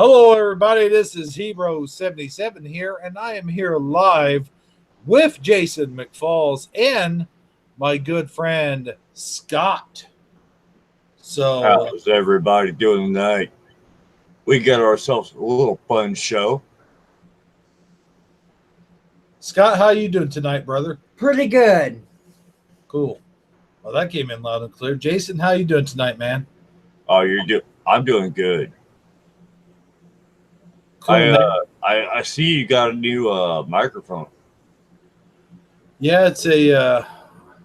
Hello, everybody. This is Hero77 here, and I am here live with Jason McFalls and my good friend Scott. So, How's everybody doing tonight? We got ourselves a little fun show. Scott, how you doing tonight, brother? Pretty good. Cool. Well, that came in loud and clear. Jason, how you doing tonight, man? Oh, I'm doing good. Cool, man. I see you got a new microphone. Yeah, it's a.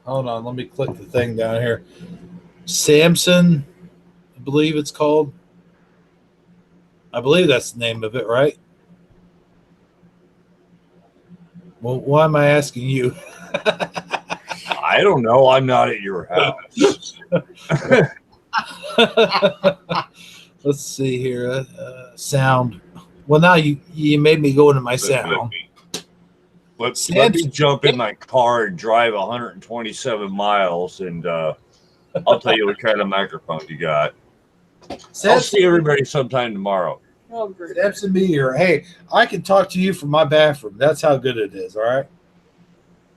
Hold on, let me click the thing down here. Samson, I believe it's called. I believe that's the name of it, right? Well, why am I asking you? I don't know. I'm not at your house. Let's see here. Sound. Well, now you made me go into my sound. Let me jump in my car and drive 127 miles, and I'll tell you what kind of microphone you got. I'll see everybody sometime tomorrow. Samson be here. Hey, I can talk to you from my bathroom. That's how good it is. All right.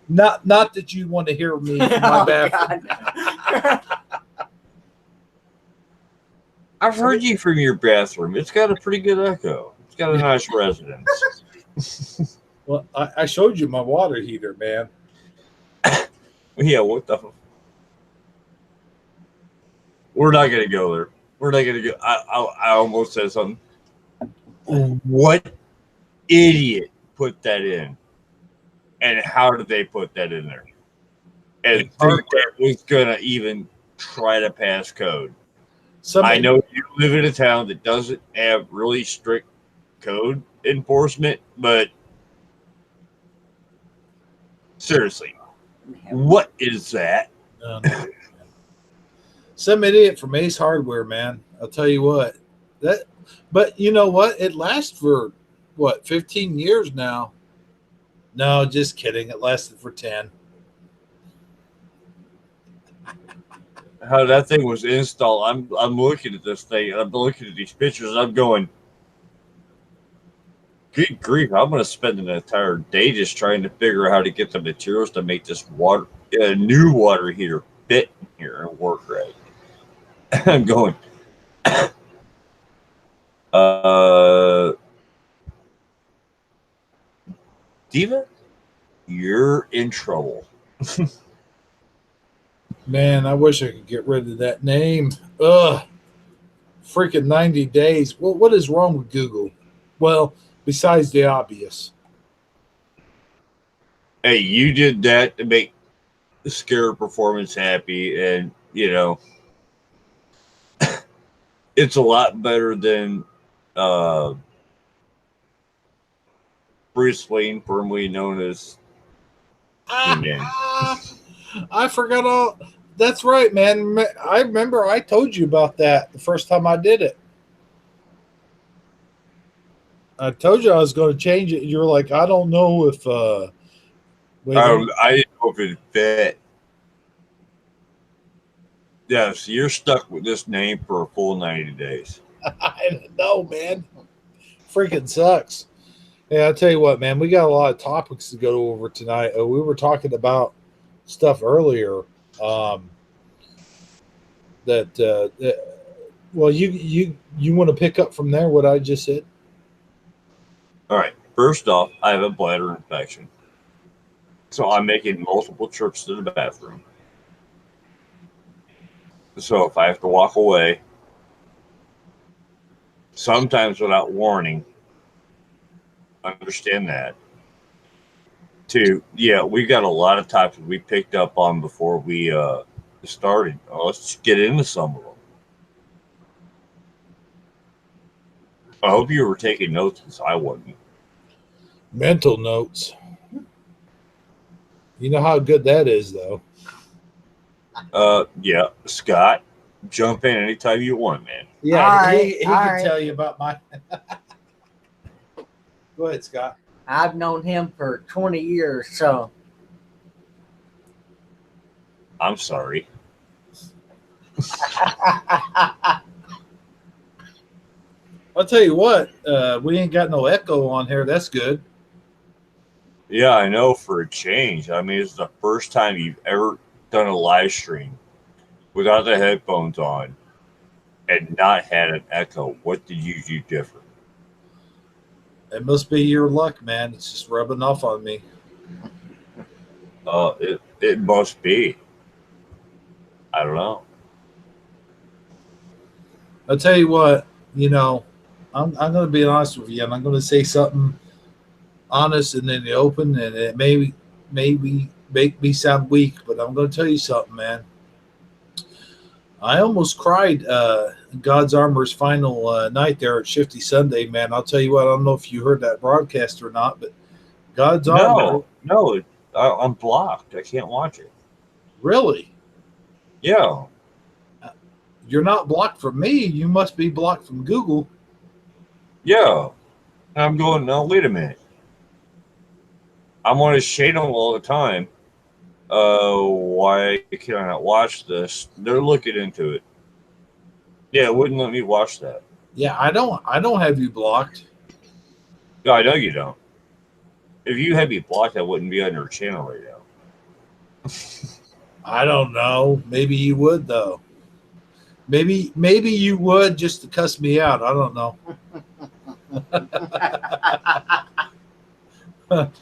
Not that you want to hear me from my bathroom. I've heard you from your bathroom. It's got a pretty good echo. It's got a nice resonance. Well, I showed you my water heater, man. Yeah, what the? We're not gonna go there. We're not gonna go. I almost said something. What idiot put that in? And how did they put that in there? And think that was gonna even try to pass code. I know you live in a town that doesn't have really strict code enforcement, but seriously, what is that? Some idiot from Ace Hardware, man. I'll tell you what. But you know what? It lasts for 15 years now. No, just kidding. It lasted for 10. How that thing was installed. I'm looking at this thing. I'm looking at these pictures. I'm going, good grief! I'm going to spend an entire day just trying to figure out how to get the materials to make this new water heater fit in here and work right. I'm going. Diva, you're in trouble. Man, I wish I could get rid of that name. Ugh. Freaking 90 days. Well, what is wrong with Google? Well, besides the obvious. Hey, you did that to make the Scare Performance happy, and, you know, it's a lot better than Bruce Wayne, formerly known as I forgot all. That's right, man. I remember I told you about that the first time I did it. I told you I was going to change it. You were like, I don't know if. I didn't know if it fit. Yeah, so you're stuck with this name for a full 90 days. I don't know, man. Freaking sucks. Yeah, I'll tell you what, man. We got a lot of topics to go over tonight. We were talking about stuff earlier. Well, you want to pick up from there what I just said? All right. First off, I have a bladder infection, so I'm making multiple trips to the bathroom. So if I have to walk away, sometimes without warning, understand that. Two, yeah, we got a lot of topics we picked up on before we started. Let's get into some of them. I hope you were taking notes because I wasn't. Mental notes. You know how good that is, though. Yeah, Scott, jump in anytime you want, man. Yeah, he can tell you about my. Go ahead, Scott. I've known him for 20 years, so. I'm sorry. I'll tell you what, we ain't got no echo on here. That's good. Yeah, I know for a change. I mean, it's the first time you've ever done a live stream without the headphones on and not had an echo. What did you do different? It must be your luck, man. It's just rubbing off on me. It must be. I don't know. I'll tell you what, I'm going to be honest with you, and I'm going to say something honest and in the open, and it maybe make me sound weak, but I'm going to tell you something, man. I almost cried God's Armor's final night there at Shifty Sunday, man. I'll tell you what, I don't know if you heard that broadcast or not, but God's Armor. No, I'm blocked. I can't watch it. Really? Yeah. You're not blocked from me. You must be blocked from Google. Yeah. I'm going, no, wait a minute. I'm on his channel all the time. Why can I not watch this? They're looking into it. Yeah, it wouldn't let me watch that. Yeah, I don't have you blocked. No, I know you don't. If you had me blocked, I wouldn't be on your channel right now. I don't know. Maybe you would though. Maybe you would just to cuss me out. I don't know.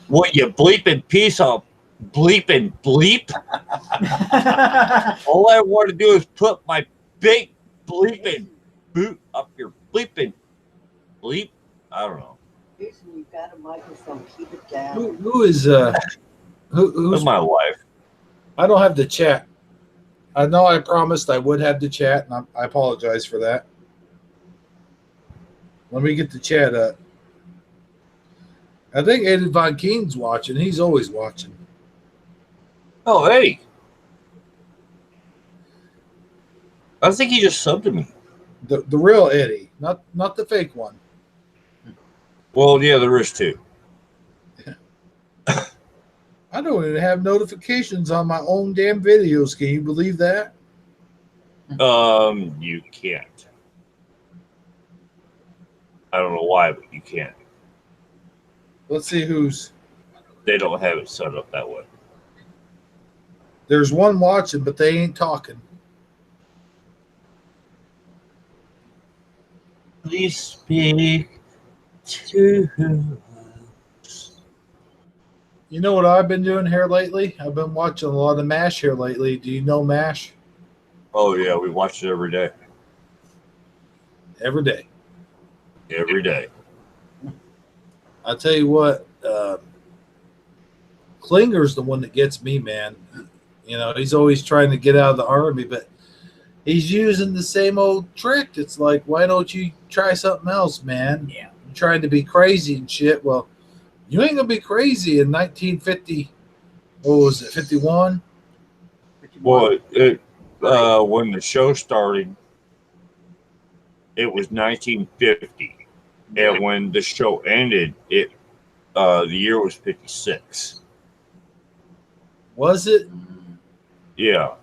What, you bleeping piece of bleeping bleep? All I want to do is put my big bleeping boot up your bleeping bleep. I don't know. Jason, you've got a microphone. Keep it down. Who is who's That's my wife. I don't have the chat. I know I promised I would have the chat, and I apologize for that. Let me get the chat up. I think Eddie Von Keen's watching. He's always watching. Oh, hey. I think he just subbed to me. The real Eddie, not the fake one. Well, yeah, there is two. I don't even have notifications on my own damn videos. Can you believe that? You can't. I don't know why, but you can't. Let's see who's. They don't have it set up that way. There's one watching, but they ain't talking. Please speak to us. You know what I've been doing here lately? I've been watching a lot of MASH here lately. Do you know MASH? Oh, yeah, we watch it every day. Every day. Every day. I'll tell you what, Klinger's the one that gets me, man. You know, he's always trying to get out of the Army, but he's using the same old trick. It's like, why don't you try something else, man? Yeah. You're trying to be crazy and shit. Well, you ain't going to be crazy in 1950. What was it, 51? Well, when the show started, it was 1950. And when the show ended, the year was 56. Was it? Yeah.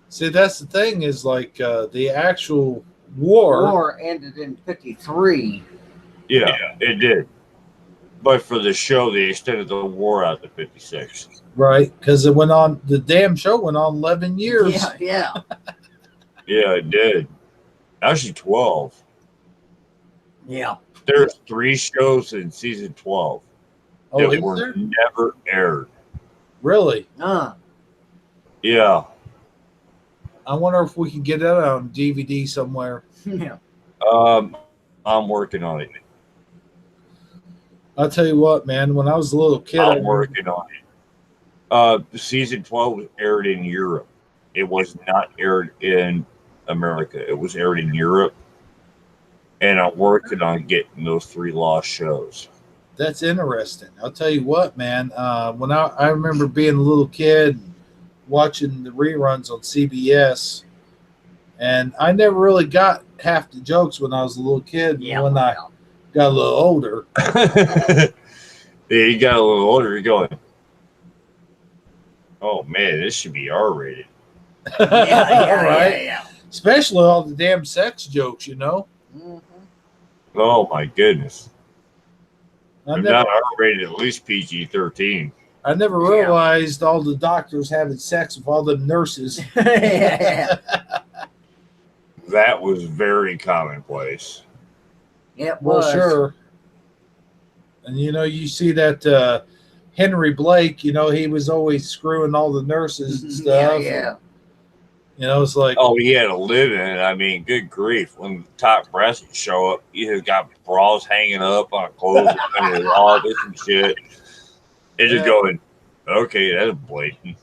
See, that's the thing is like the actual war. War ended in 53. Yeah, it did. But for the show, they extended the war out to 56. Right, because it went on, the damn show went on 11 years. Yeah. Yeah, it did. Actually, 12. Yeah. There's 3 shows in season 12 Oh, that is were there? never aired. Really? Yeah. I wonder if we can get that on DVD somewhere. Yeah. I'm working on it. I'll tell you what, man, when I was a little kid, I'm working on it. Season 12 was aired in Europe. It was not aired in America. It was aired in Europe. And I'm working on getting those 3 lost shows. That's interesting. I'll tell you what, man, when I remember being a little kid watching the reruns on CBS, and I never really got half the jokes when I was a little kid. Yeah. When I got a little older. Yeah, you got a little older, you're going, oh man, this should be R-rated. Right? Yeah. Especially all the damn sex jokes, you know. Mm-hmm. Oh my goodness! I If never, not R-rated, at least PG-13. I never Yeah. realized all the doctors having sex with all the nurses. Yeah. That was very commonplace. It Well, was. sure. And you see that Henry Blake, he was always screwing all the nurses and stuff. Yeah. It's like, Oh, he had a living. I mean, good grief! When the top brass would show up, he has got bras hanging up on clothes and all this and shit. It's just going, okay, that's blatant.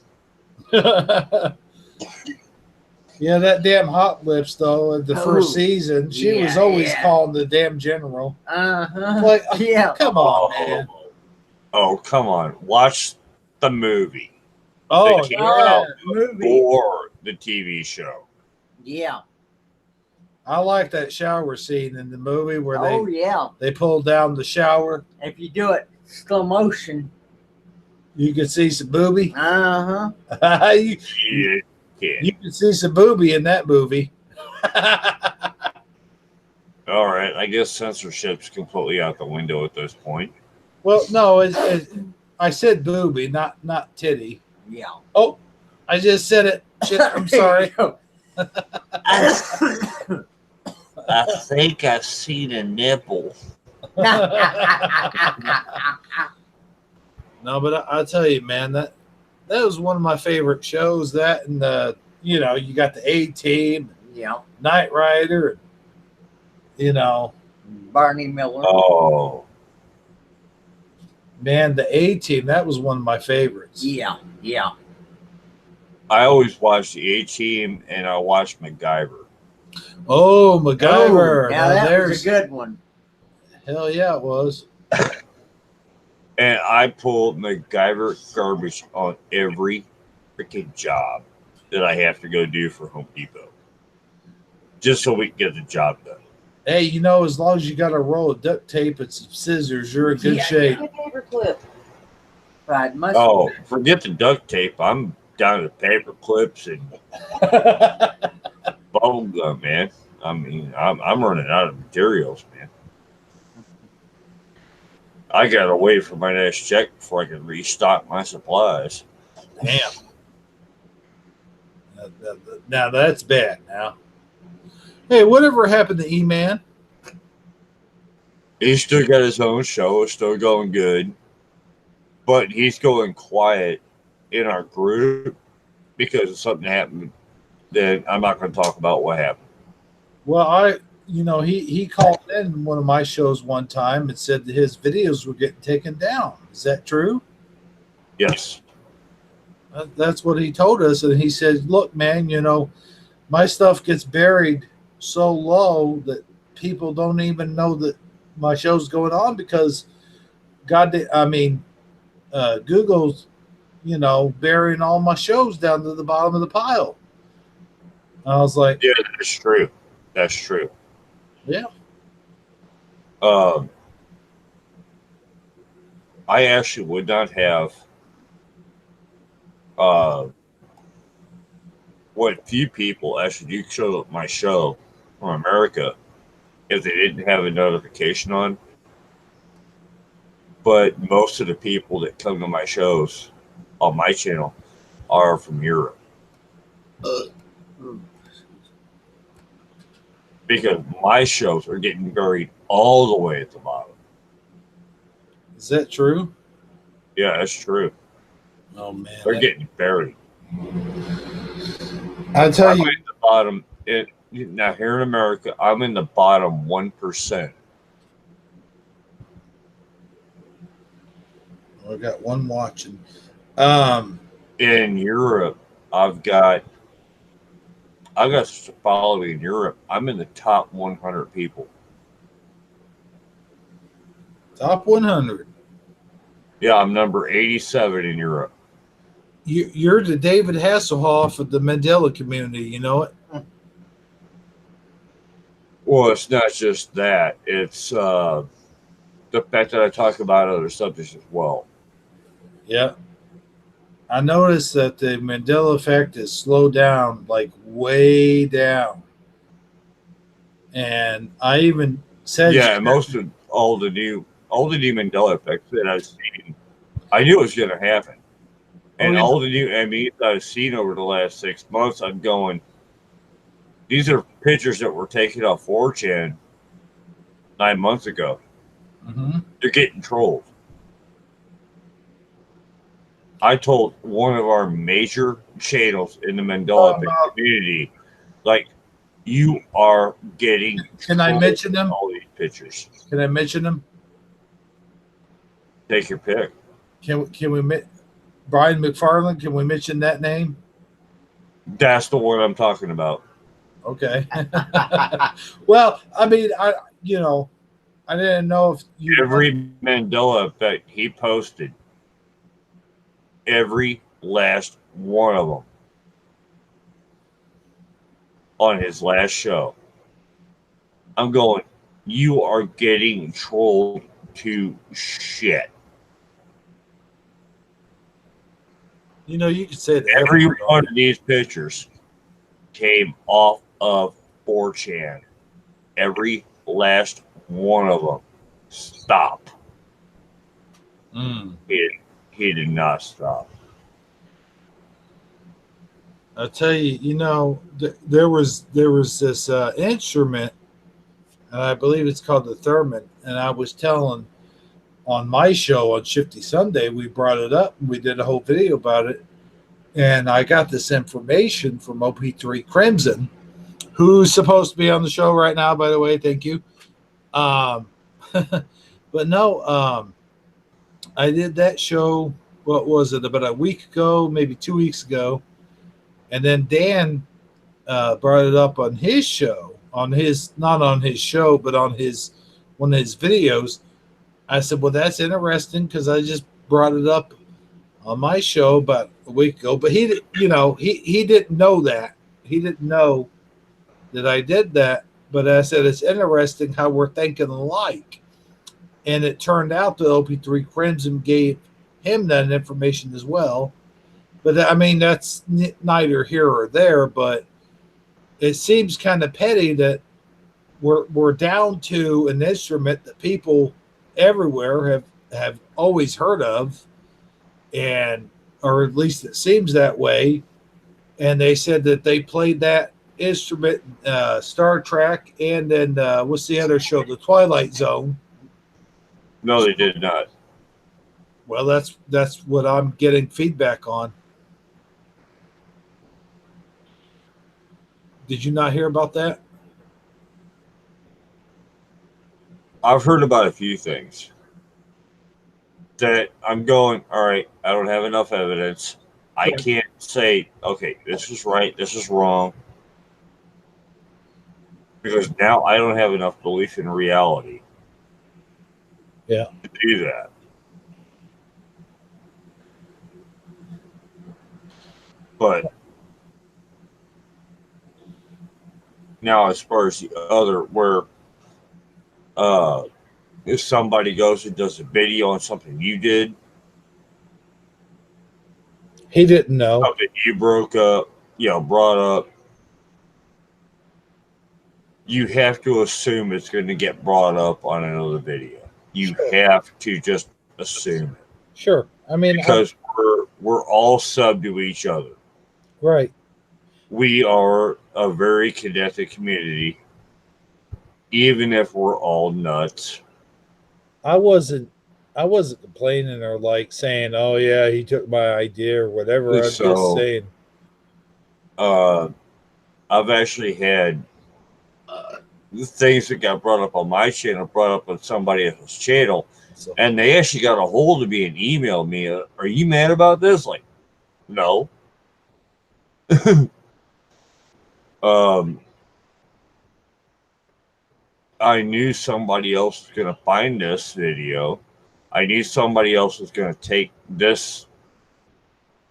yeah, that damn Hot Lips though. At the first season, she was always calling the damn general. Like, Yeah. come on, man. Oh, come on! Watch the movie. Oh, They came yeah. out Movie. before the TV show. Yeah. I like that shower scene in the movie where Oh yeah. they pull down the shower. If you do it slow motion. You can see some booby. Uh-huh. you, Yeah. you can see some booby in that movie. All right. I guess censorship's completely out the window at this point. Well, no, I said booby, not titty. Yeah. Oh, I just said it. Shit, I'm sorry. I think I've seen a nipple. No, but I'll tell you, man, that was one of my favorite shows. That and you got the A-Team, Yeah. Knight Rider, Barney Miller. Oh, man, the A-Team. That was one of my favorites. Yeah. Yeah. I always watched the A-Team and I watched MacGyver. Oh, MacGyver. Now Now that was a good one. Hell yeah, it was. And I pulled MacGyver garbage on every freaking job that I have to go do for Home Depot. Just so we can get the job done. Hey, as long as you got a roll of duct tape and some scissors, you're in good shape. My paper clip. Fried mustard. Oh, forget the duct tape. I'm down to paper clips and bubble gum, man. I mean, I'm running out of materials, man. I gotta wait for my next check before I can restock my supplies. Damn. Now that's bad. Now, hey, whatever happened to E-Man? He's still got his own show, it's still going good, but he's going quiet in our group because something happened that I'm not going to talk about what happened. Well, he called in one of my shows one time and said that his videos were getting taken down. Is that true? Yes. That's what he told us, and he said, "Look, man, my stuff gets buried so low that people don't even know that my show's going on because Google's, burying all my shows down to the bottom of the pile." I was like, Yeah, that's true. That's true. yeah. I actually would not have what few people actually do show up my show from America if they didn't have a notification on. But most of the people that come to my shows on my channel are from Europe. Because my shows are getting buried all the way at the bottom. Is that true? Yeah, that's true. Oh man, They're getting buried. I tell I'm you, at the bottom. Now here in America, I'm in the bottom 1%. I got one watching. In Europe, I've got a following in Europe. I'm in the top 100 people. Top 100. Yeah, I'm number 87 in Europe. You're the David Hasselhoff of the Mandela community. You know it. Well, it's not just that. It's the fact that I talk about other subjects as well. Yeah. I noticed that the Mandela effect is slowed down, like way down. And I even Yeah, most of all the new Mandela effects that I've seen, I knew it was going to happen. And all the new memes I've seen over the last 6 months, I'm going, these are pictures that were taken off 4chan 9 months ago. Mm-hmm. They're getting trolled. I told one of our major channels in the Mandela effect community, like, you are getting. Can I mention them? All these pictures. Can I mention them? Take your pick. Can we? Brian McFarland? Can we mention that name? That's the one I'm talking about. Okay. Well, I mean, I didn't know if you every Mandela effect he posted, every last one of them on his last show. I'm going, you are getting trolled to shit. You could say that every one of these pictures came off of 4chan. Every last one of them. Stop. He did not stop. I'll tell you, there was this instrument, and I believe it's called the theremin. And I was telling on my show on Shifty Sunday, we brought it up and we did a whole video about it. And I got this information from OP3 Crimson, who's supposed to be on the show right now, by the way. Thank you. But no, I did that show, what was it, about a week ago, maybe 2 weeks ago. And then Dan brought it up on his show, not on his show, but on one of his videos. I said, well, that's interesting because I just brought it up on my show about a week ago. But he didn't know that. He didn't know that I did that. But I said, it's interesting how we're thinking alike. And it turned out that OP3 Crimson gave him that information as well. But I mean, that's neither here or there. But it seems kind of petty that we're down to an instrument that people everywhere have always heard of, or at least it seems that way. And they said that they played that instrument, Star Trek, and then what's the other show, The Twilight Zone. No, they did not. Well, that's what I'm getting feedback on. Did you not hear about that? I've heard about a few things that I'm going, all right, I don't have enough evidence. I can't say, okay, this is right, this is wrong. Because now I don't have enough belief in reality. Yeah. To do that. But now as far as the other, where if somebody goes and does a video on something you did, he didn't know. Something you brought up, you have to assume it's going to get brought up on another video. You have to just assume it. Sure. I mean, because we're all sub to each other. Right. We are a very connected community, even if we're all nuts. I wasn't complaining or like saying, "Oh yeah, he took my idea" or whatever. I'm just saying. I've actually had things that got brought up on my channel brought up on somebody else's channel, and they actually got a hold of me and emailed me. Are you mad about this? Like, no. I knew somebody else was going to find this video. I knew somebody else was going to take this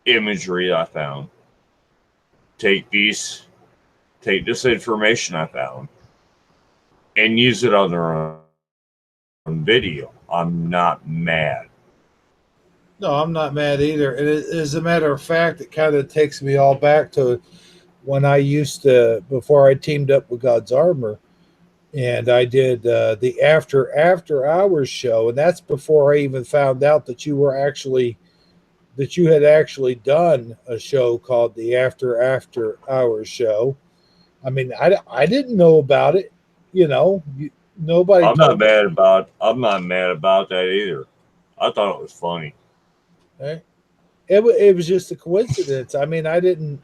imagery I found, take this information I found, and use it on their own video. I'm not mad. No, I'm not mad either. And as a matter of fact, it kind of takes me all back to when I used to, before I teamed up with God's Armor, and I did the after hours show, and that's before I even found out that you had actually done a show called the after hours show. I mean, I didn't know about it. Nobody told me. I'm not mad about that either. I thought it was funny. Right? It was just a coincidence. I mean, I didn't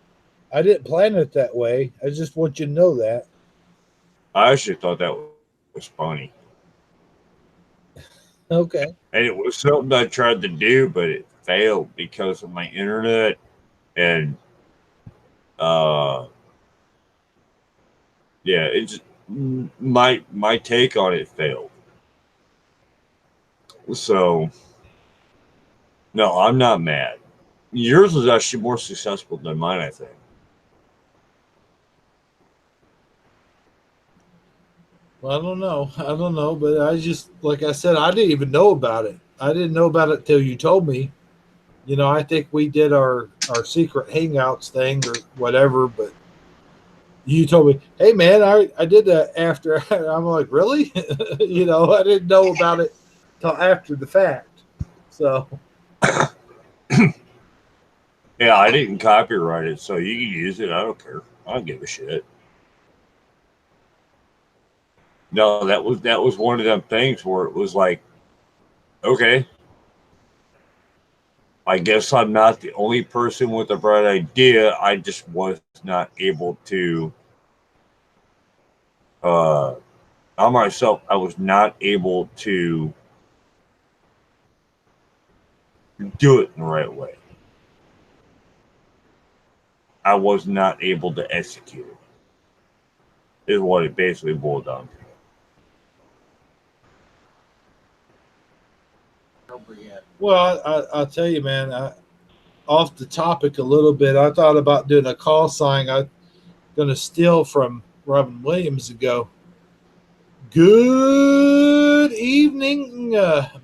plan it that way. I just want you to know that. I actually thought that was funny. Okay. And it was something I tried to do, but it failed because of my internet and uh yeah, it's my take on it failed. So no, I'm not mad. Yours was actually more successful than mine, I think. Well, I don't know. I don't know, but I just, like I said, I didn't even know about it. I didn't know about it till you told me. I think we did our secret hangouts thing or whatever, but you told me, hey man, I did that after. I'm like, really? I didn't know about it till after the fact. So Yeah, I didn't copyright it, so you can use it. I don't care. I don't give a shit. No, that was one of them things where it was like, okay, I guess I'm not the only person with a bright idea. I just was not able to. Uh, I myself, I was not able to do it in the right way. I was not able to execute it. Is what it basically boiled down to. well, I'll tell you, man. Off the topic a little bit, I thought about doing a call sign. I'm going to steal from Robin Williams and go, "Good evening,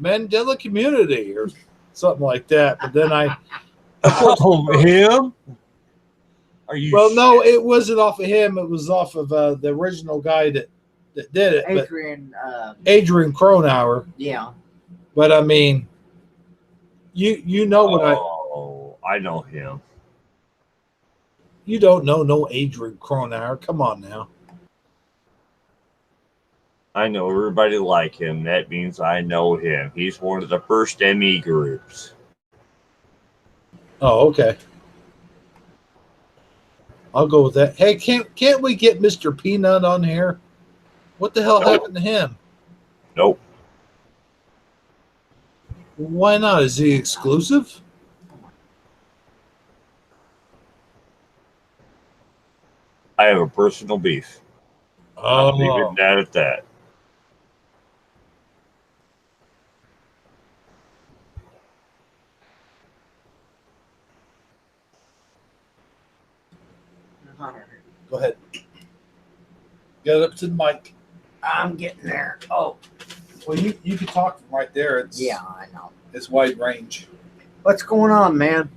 Mandela community," or something like that. But then of course, Oh, him? Are you? well, no, it wasn't off of him. It was off of the original guy that did it, but Adrian Cronauer. Yeah. But I mean, you know what Oh, I know him. you don't know no Adrian Cronauer. Come on now. I know everybody like him. That means I know him. He's one of the first ME groups. Oh, okay. I'll go with that. Hey, can't we get Mr. Peanut on here? What the hell happened to him? Nope. Why not? Is he exclusive? I have a personal beef. I'll leave Oh, it at that. go ahead. Get up to the mic. I'm getting there. Oh, Well, you can talk from right there. It's yeah, I know. It's wide range. What's going on, man?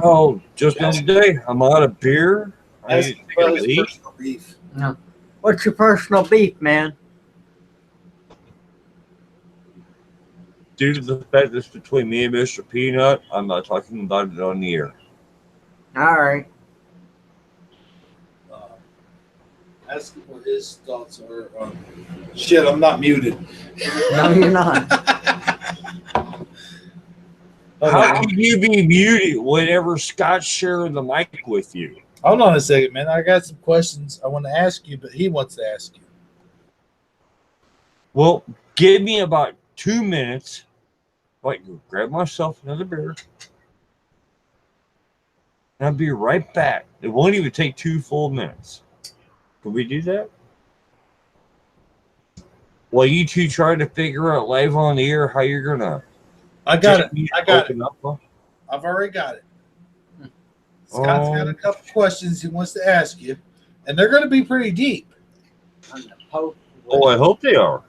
Oh, just the other day, I'm out of beer. I Ask need to him take a about his leak. personal beef. No. What's your personal beef, man? Due to the fact that it's between me and Mr. Peanut, I'm not talking about it on the air. All right. Ask him what his thoughts are. Shit, I'm not muted. No, you're not. How can you be muted whenever Scott's sharing the mic with you? Hold on a second, man. I got some questions I want to ask you, but he wants to ask you. Well, give me about 2 minutes. Like, grab myself another beer. And I'll be right back. It won't even take 2 full minutes. Can we do that? While you two try to figure out live on the air how you're gonna. I got it. I got it. Up. I've already got it. Scott's got a couple questions he wants to ask you, and they're going to be pretty deep. Oh, I hope they are.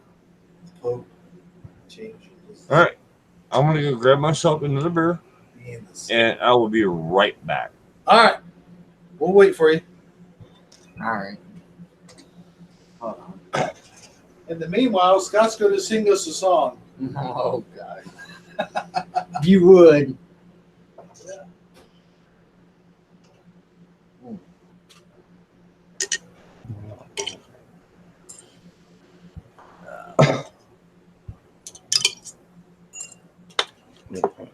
All right. I'm going to go grab myself another beer, and I will be right back. All right. We'll wait for you. All right. Hold on. In the meanwhile, Scott's going to sing us a song. Oh, God. You would. No.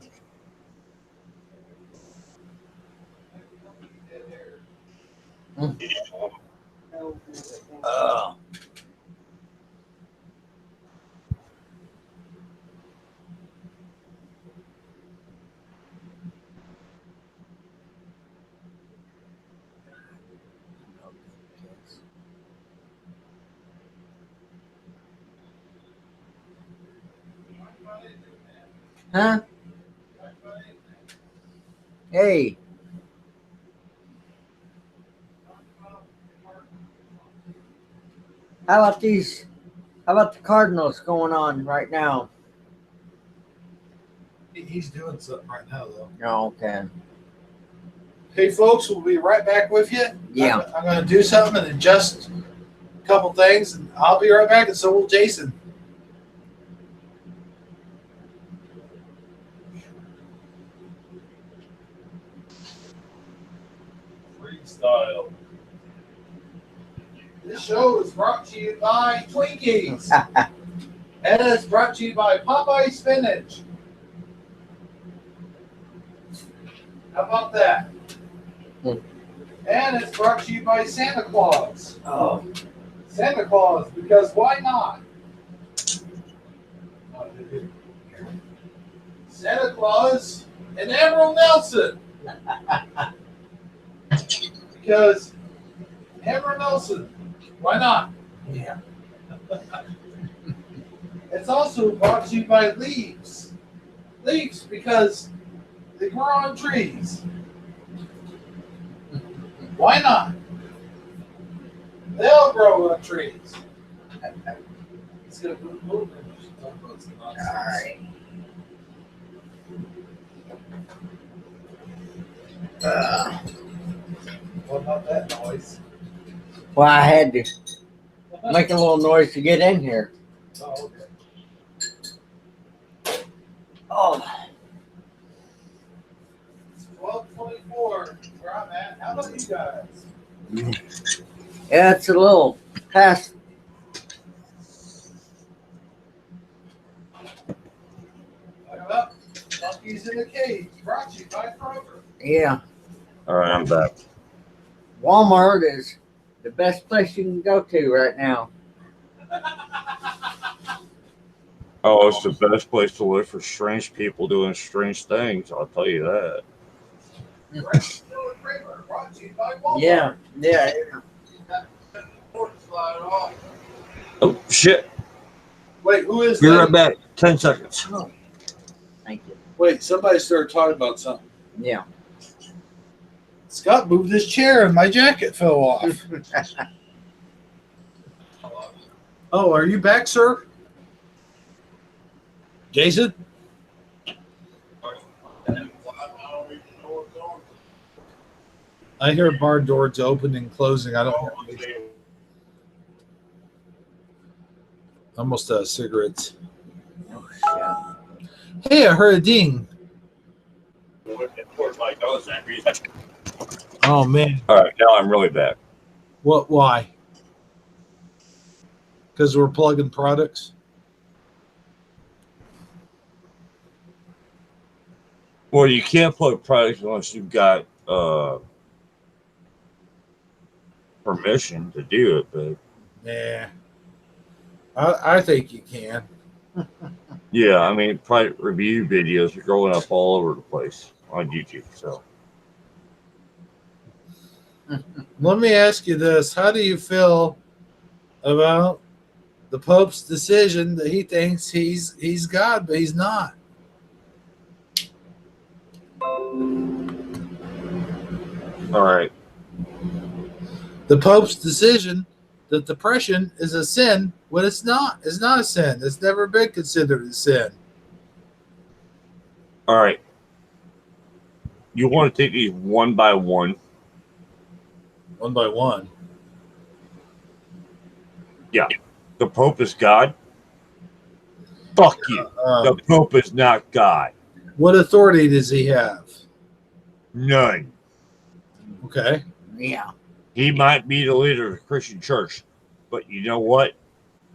Huh? Hey. How about these? How about the Cardinals going on right now? He's doing something right now, though. Oh, okay. Hey, folks, we'll be right back with you. Yeah. I'm going to do something and adjust a couple things, and I'll be right back, and so will Jason. Freestyle. This show is brought to you by Twinkies. And it's brought to you by Popeye Spinach. How about that? And it's brought to you by Santa Claus. Oh. Santa Claus, because why not? Santa Claus and Emerald Nelson. Because Emerald Nelson, why not? Yeah. It's also brought to you by Leaves. Leaves, because they grow on trees. Why not? They'll grow on trees. It's gonna move. All right. What about that noise? Well, I had to make a little noise to get in here. Oh, okay. Oh. It's 12:24 where I'm at. How about you guys? Yeah, it's a little past. What about Monkeys in the Cage? Brought to you by Kroger. Yeah. All right, I'm back. Walmart is the best place you can go to right now. Oh, it's the best place to look for strange people doing strange things. I'll tell you that. Brought to you by Walmart. Yeah. Yeah. Oh shit! Wait, who is Be that? right back. 10 seconds. Oh. Thank you. Wait, somebody started talking about something. Yeah. Scott moved his chair and my jacket fell off. Oh, are you back, sir? Jason? I hear bar doors open and closing. I don't hear almost out of cigarettes. Oh, shit. Hey, I heard a ding. Oh man. All right, now I'm really back. What why? Because we're plugging products? Well, you can't plug products unless you've got permission to do it, but Yeah. I think you can. yeah, I mean, product review videos are growing up all over the place on YouTube. So, Let me ask you this. How do you feel about the Pope's decision that he thinks he's God, but he's not? all right, The Pope's decision that depression is a sin when it's not. It's not a sin. It's never been considered a sin. all right. You want to take these one by one? One by one. Yeah. The Pope is God? Fuck you. The Pope is not God. What authority does he have? None. Okay. Yeah. He might be the leader of the Christian church, but you know what?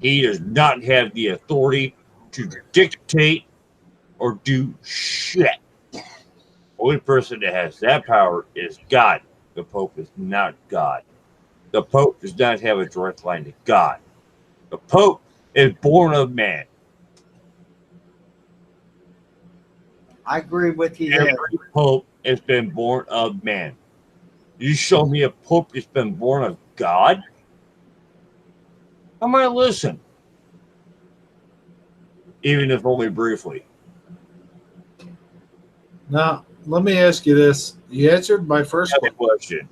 He does not have the authority to dictate or do shit. The only person that has that power is God. The Pope is not God. The Pope does not have a direct line to God. The Pope is born of man. I agree with you there. Every Pope has been born of man. You show me a Pope that's been born of God, I might listen, even if only briefly. Now, let me ask you this. You answered my first Have a question.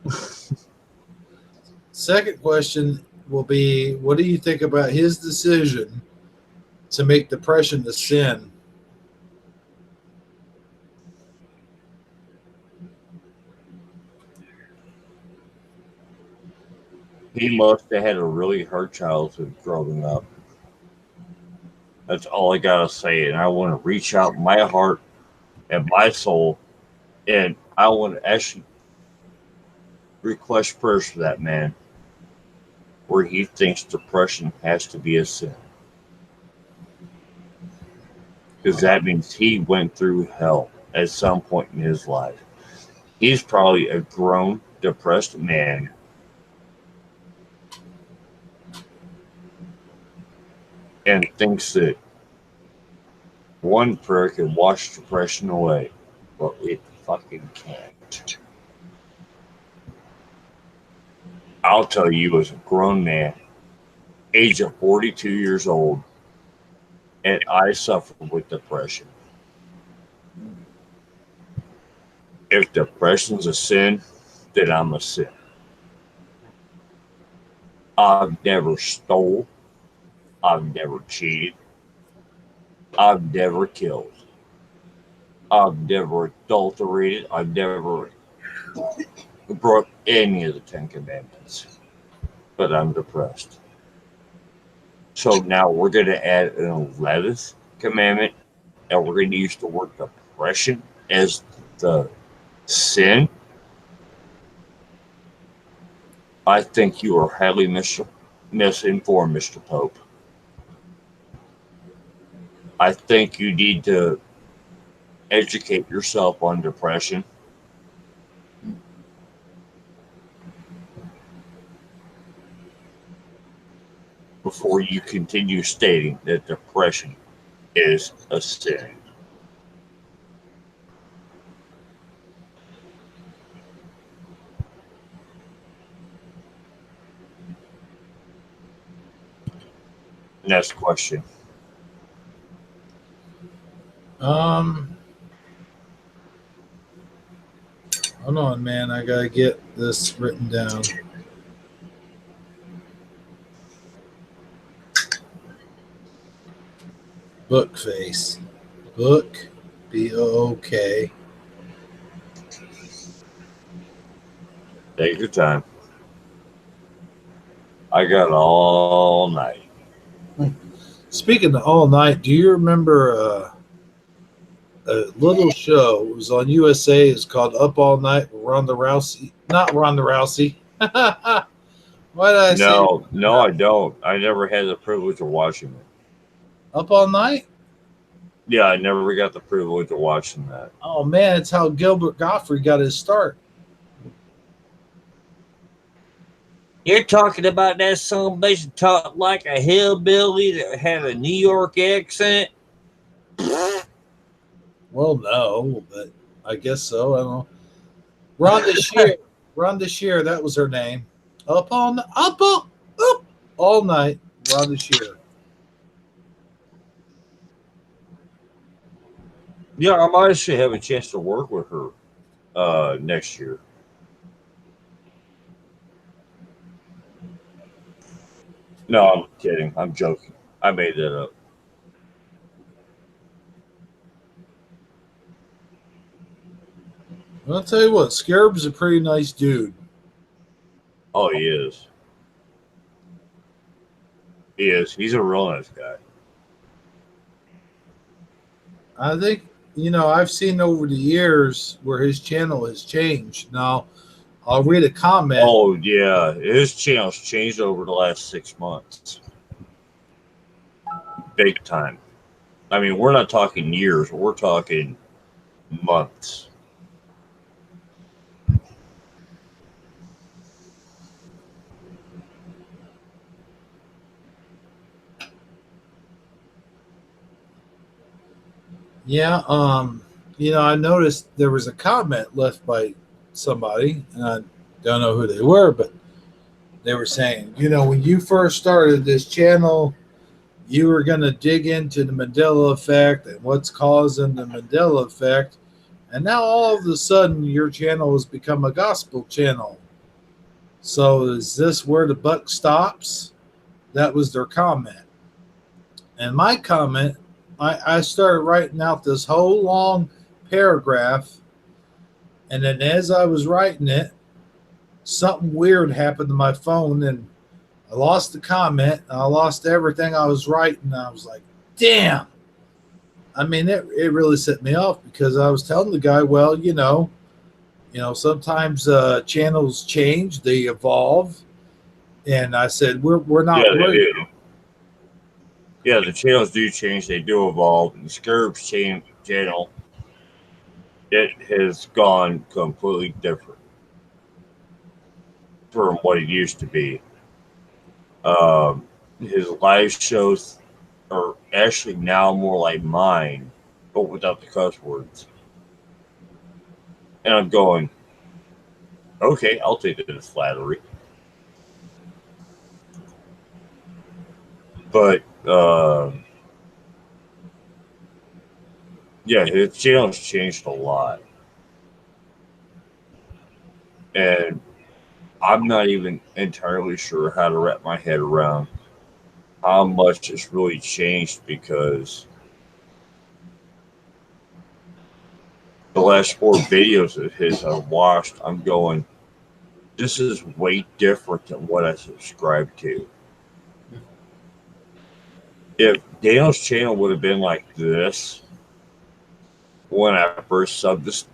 question. Second question will be, what do you think about his decision to make depression a sin? He must have had a really hard childhood growing up. That's all I gotta say. And I want to reach out my heart and my soul, and I want to actually request prayers for that man, where he thinks depression has to be a sin, because that means he went through hell at some point in his life. He's probably a grown, depressed man. And thinks that one prayer can wash depression away. Well, it fucking can't. I'll tell you, as a grown man, age of 42 years old, and I suffer with depression. If depression's a sin, then I'm a sin. I've never stole. I've never cheated. I've never killed. I've never adulterated. I've never broke any of the Ten Commandments. But I'm depressed. So now we're going to add an 11th commandment, and we're going to use the word depression as the sin. I think you are highly misinformed, Mr. Pope. I think you need to educate yourself on depression. Before you continue stating that depression is a sin. Next question. Hold on, man. I gotta get this written down. Book face. Book. BOOK. Take your time. I got all night. Speaking of all night, do you remember a little show? It was on USA. It's called Up All Night with Ronda Rousey. Not Ronda Rousey. Why did I say No, I don't. I never had the privilege of watching it. Up All Night? Yeah, I never got the privilege of watching that. Oh man, it's how Gilbert Gottfried got his start. You're talking about that some bitch talked like a hillbilly that had a New York accent? Well, no, but I guess so. I don't know. Rhonda Shear. Rhonda Shear, that was her name. Up all night. Rhonda Shear. Yeah, I might actually have a chance to work with her next year. No, I'm kidding. I'm joking. I made that up. I'll tell you what, Scarab's a pretty nice dude. Oh, he is. He is. He's a real nice guy. I think, I've seen over the years where his channel has changed. Now, I'll read a comment. Oh, yeah. His channel's changed over the last 6 months. Big time. I mean, we're not talking years. We're talking months. Yeah, I noticed there was a comment left by somebody, and I don't know who they were, but they were saying, when you first started this channel, you were going to dig into the Mandela effect and what's causing the Mandela effect. And now all of a sudden, your channel has become a gospel channel. So is this where the buck stops? That was their comment. And my comment, I started writing out this whole long paragraph. And then as I was writing it, something weird happened to my phone, and I lost the comment. I lost everything I was writing. I was like, damn. I mean, it really set me off, because I was telling the guy, well, sometimes channels change, they evolve. And I said, we're not Yeah, they worried. do. Yeah, the channels do change. They do evolve. And Scarab's channel, it has gone completely different from what it used to be. His live shows are actually now more like mine, but without the cuss words. And I'm going, okay, I'll take it as flattery. But yeah, his channel's changed a lot. And I'm not even entirely sure how to wrap my head around how much it's really changed, because the last 4 videos of his I've watched, I'm going, this is way different than what I subscribed to. If Daniel's channel would have been like this when I first subbed this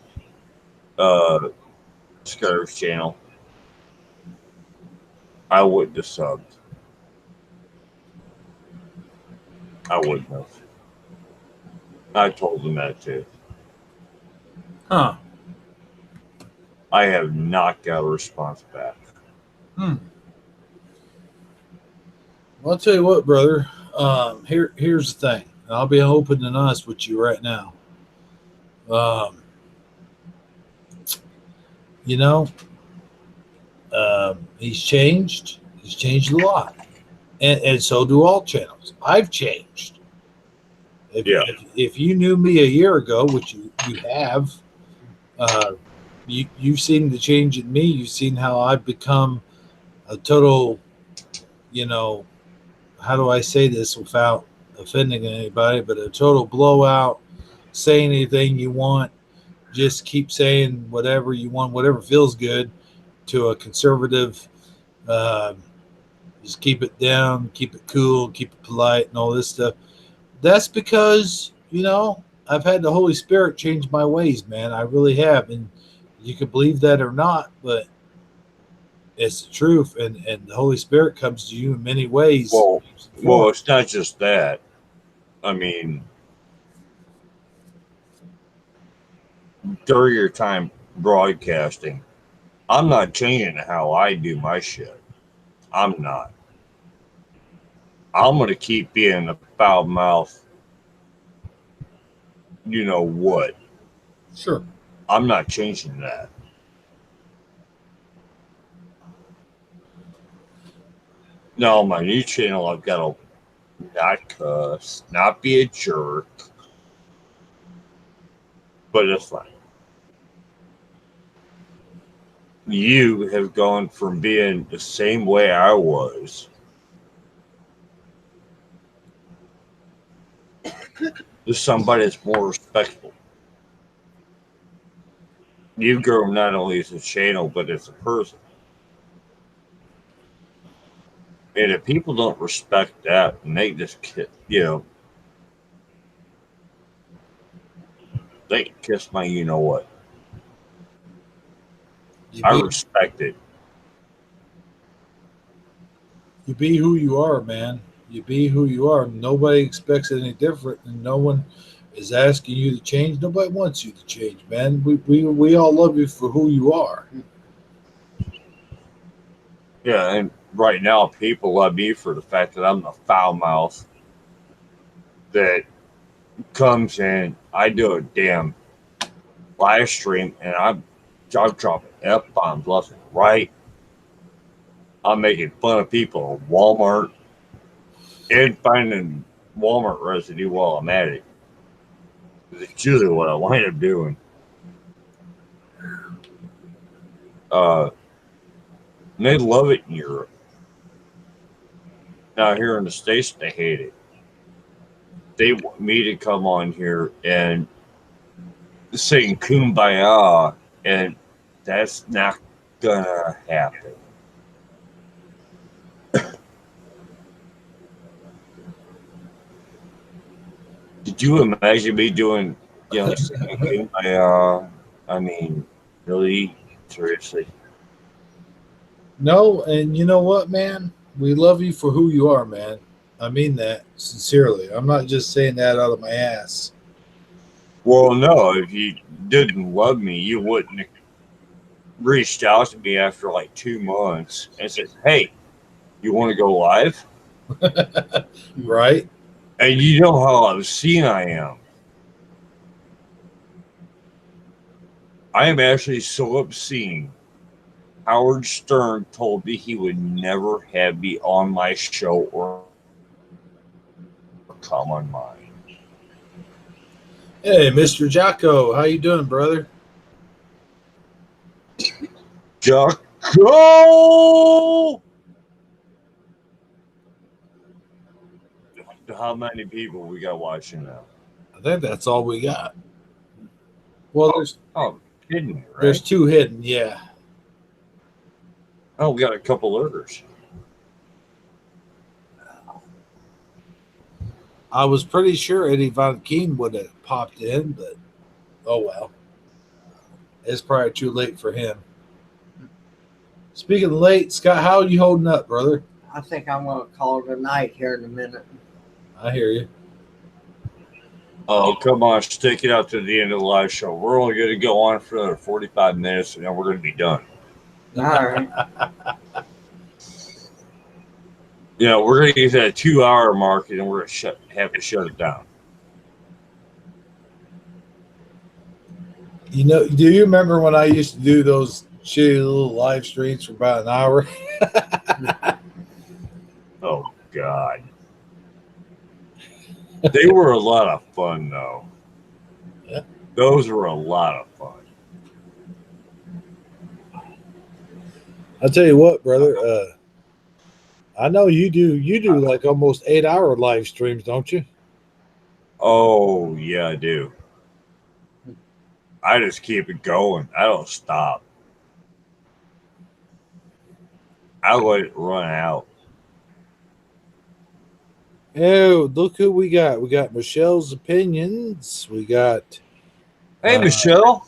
Scarab's channel, I wouldn't have subbed. I wouldn't have. I told him that too. Huh. I have not got a response back. Well, I'll tell you what, brother. Here's the thing. I'll be open and honest with you right now. He's changed. He's changed a lot, and so do all channels. I've changed. If you knew me a year ago, which you have, you've seen the change in me. You've seen how I've become a total, how do I say this without offending anybody, but a total blowout. Say anything you want, just keep saying whatever you want, whatever feels good, to a conservative. Just keep it down, keep it cool, keep it polite, and all this stuff. That's because, I've had the Holy Spirit change my ways, man. I really have. And you can believe that or not, but it's the truth. And the Holy Spirit comes to you in many ways. Well, it's not just that. I mean, during your time broadcasting, I'm not changing how I do my shit. I'm not. I'm going to keep being a foul mouth, you know what. Sure. I'm not changing that. No, my new channel, I've got to not cuss, not be a jerk, but it's fine. You have gone from being the same way I was to somebody that's more respectful. You've grown not only as a channel, but as a person. And if people don't respect that, and they just, they can kiss my you know what. You I be, respect it. you be who you are, man. You be who you are. Nobody expects any different, and no one is asking you to change. Nobody wants you to change, man. We all love you for who you are. Yeah, and right now people love me for the fact that I'm the foul mouth that comes in. I do a damn live stream, and I'm dropping F bombs left and right. I'm making fun of people at Walmart and finding Walmart residue while I'm at it. It's usually what I wind up doing. And they love it in Europe. Now here in the States, they hate it. They want me to come on here and sing Kumbaya, and that's not gonna happen. Did you imagine me doing, singing Kumbaya? I mean, really? Seriously? No, and you know what, man? We love you for who you are, man. I mean that sincerely. I'm not just saying that out of my ass. Well, no, if you didn't love me, you wouldn't have reached out to me after like 2 months and said, hey, you want to go live? Right? And you know how obscene I am. I am actually so obscene. Howard Stern told me he would never have me on my show or come on mine. Hey, Mr. Jocko, how you doing, brother? Jocko! How many people we got watching now? I think that's all we got. Well, Oh, kidding me, right? there's two hidden, yeah. Oh, we got a couple others. I was pretty sure Eddie Von Keen would have popped in, but oh well. It's probably too late for him. Speaking of late, Scott, how are you holding up, brother? I think I'm going to call it a night here in a minute. I hear you. Oh, come on, stick it out to the end of the live show. We're only going to go on for another 45 minutes, and then we're going to be done. All right. We're going to get to that 2-hour mark, and then we're going to have to shut it down. You know, do you remember when I used to do those shitty little live streams for about an hour? Oh, God. They were a lot of fun, though. Yeah. Those were a lot of fun. I'll tell you what, brother. I know you do. You do like almost 8-hour live streams, don't you? Oh, yeah, I do. I just keep it going. I don't stop. I let it run out. Oh, look who we got. We got Michelle's opinions. We got Hey, Michelle.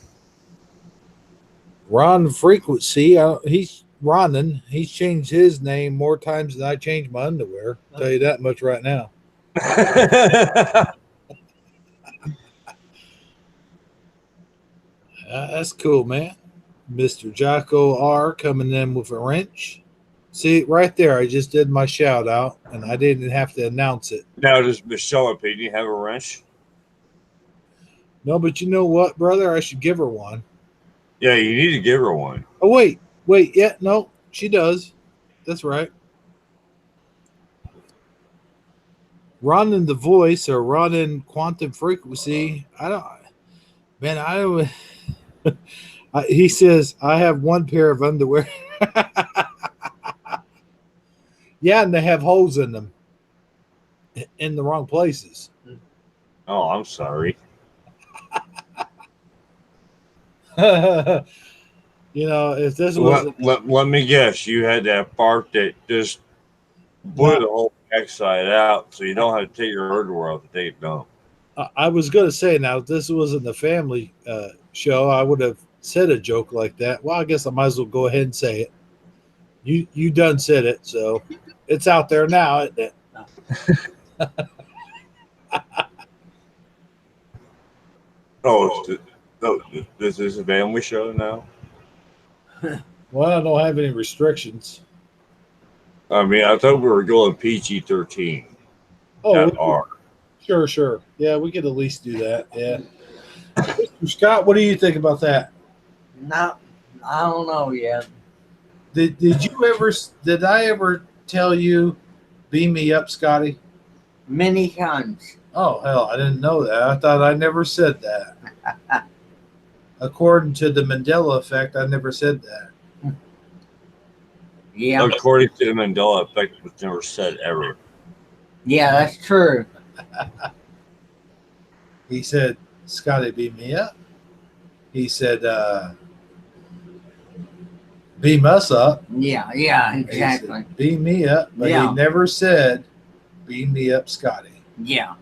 Ron Frequency. He's Ronan. He's changed his name more times than I changed my underwear. I'll tell you that much right now. That's cool, man. Mr. Jocko R coming in with a wrench. See, right there, I just did my shout out and I didn't have to announce it. Now, does Michelle opinion have a wrench? No, but you know what, brother? I should give her one. Yeah, you need to give her one. Oh, wait. Yeah, no, she does. That's right. Ronin the voice or Ronin quantum frequency. I don't. He says, I have one pair of underwear. Yeah, and they have holes in them in the wrong places. Oh, I'm sorry. If this was let me guess, you had that part that just Put the whole backside out so you don't have to take your underwear off the tape dump. I was going to say, now, if this wasn't the family show, I would have said a joke like that. Well, I guess I might as well go ahead and say it. You done said it, so it's out there now, isn't it? This is a family show now? Well, I don't have any restrictions. I mean, I thought we were going PG-13. Oh, R. sure. Yeah, we could at least do that. Yeah. Mr. Scott, what do you think about that? No, I don't know yet. Did I ever tell you, beam me up, Scotty? Many times. Oh, hell, I didn't know that. I thought I never said that. According to the Mandela effect, I never said that. Yeah. According to the Mandela effect, it was never said ever. Yeah, that's true. He said, Scotty, beam me up. He said, beam us up. Yeah, He exactly. said, beam me up. But Yeah. he never said, beam me up, Scotty. Yeah.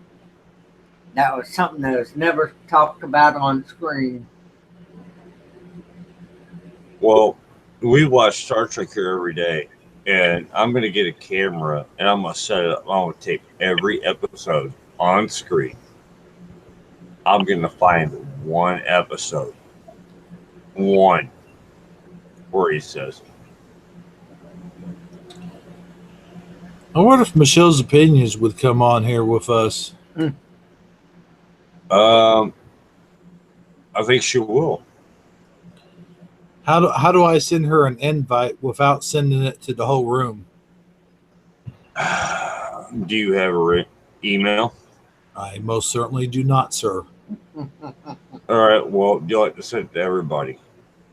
That was something that was never talked about on screen. Well, we watch Star Trek here every day, and I'm going to get a camera, and I'm going to set it up. I'm going to tape every episode on screen. I'm going to find one episode. One. Where he says, I wonder if Michelle's opinions would come on here with us. I think she will. How do I send her an invite without sending it to the whole room? Do you have her email? I most certainly do not, sir. All right. Well, you like to send it to everybody,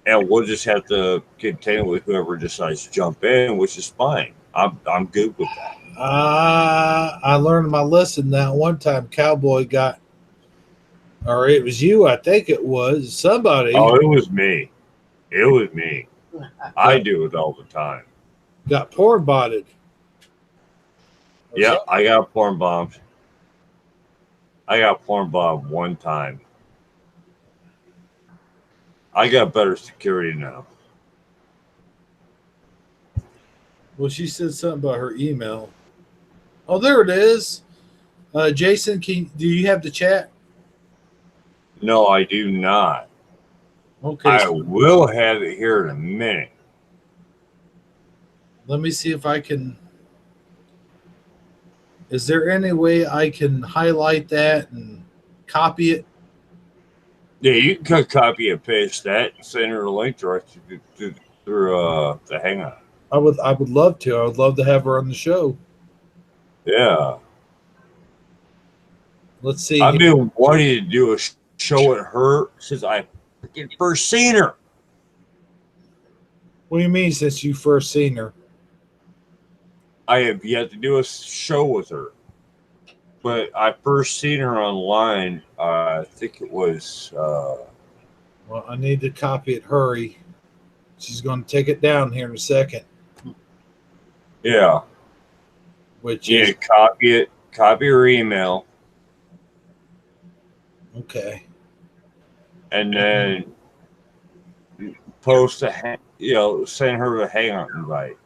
and we'll just have to continue with whoever decides to jump in, which is fine. I'm good with that. I learned my lesson that one time. Cowboy got, or it was you, I think it was somebody. Oh, it was me. It was me. I do it all the time. Got porn botted. Yeah, I got porn bombed. I got porn bombed one time. I got better security now. Well, she said something about her email. Oh, there it is. Jason, do you have the chat? No, I do not. Okay. I will have it here in a minute. Let me see if I can. Is there any way I can highlight that and copy it? Yeah, you can copy and paste that and send her a link directly through the Hangout. I would love to. I would love to have her on the show. Yeah. Let's see. I've been wanting to do a show with her since I freaking first seen her. What do you mean since you first seen her? I have yet to do a show with her. But I first seen her online, I think it was... Well, I need to copy it. Hurry. She's going to take it down here in a second. Yeah. Which You is... need to copy it, copy her email, Okay. and then post send her a Hangout invite.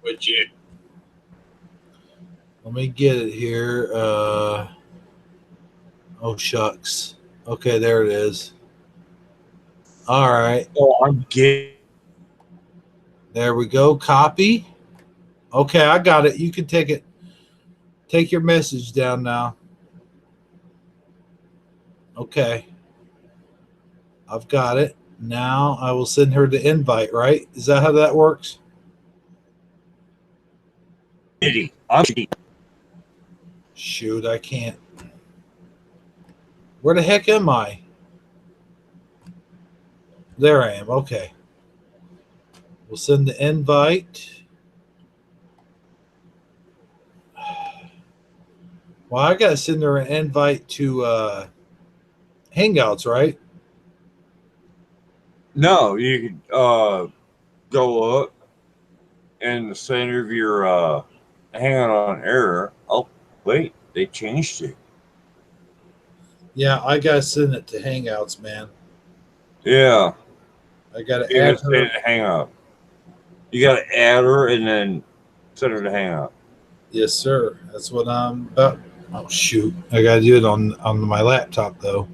Which you... Let me get it here. Oh, shucks. Okay, there it is. All right. Oh, I'm getting... There we go. Copy. Okay, I got it. You can take it. Take your message down now. Okay. I've got it. Now I will send her the invite, right? Is that how that works? Shoot, I can't. Where the heck am I? There I am. Okay. We'll send the invite. Well, I got to send her an invite to Hangouts, right? No, you could go up in the center of your Hangout on error. Oh, wait, they changed it. Yeah, I gotta send it to Hangouts, man. Yeah, I gotta you add can send her. it to Hangout. You got to add her and then send her to Hangout. Yes, sir. That's what I'm about. Oh shoot, I gotta do it on my laptop though.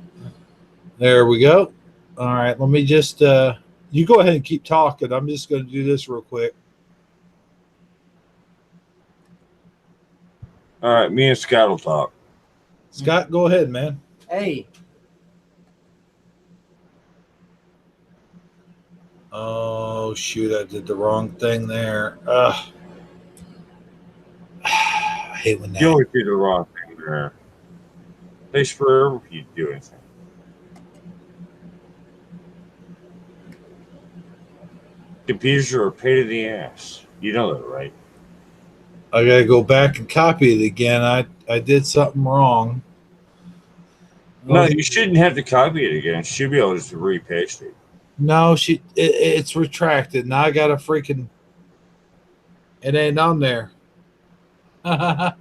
There we go. All right, let me just. You go ahead and keep talking. I'm just gonna do this real quick. All right, me and Scott will talk. Scott, go ahead, man. Hey, Oh shoot, I did the wrong thing there. Ugh. I hate when You that. always do the wrong thing there. Takes forever for you to do anything. Computers are a pain in the ass. You know that, right? I gotta go back and copy it again. I did something wrong. No, Oh, you shouldn't have to copy it again. You should be able to just repaste it. no, it's retracted. Now I gotta freaking. It ain't on there. I'm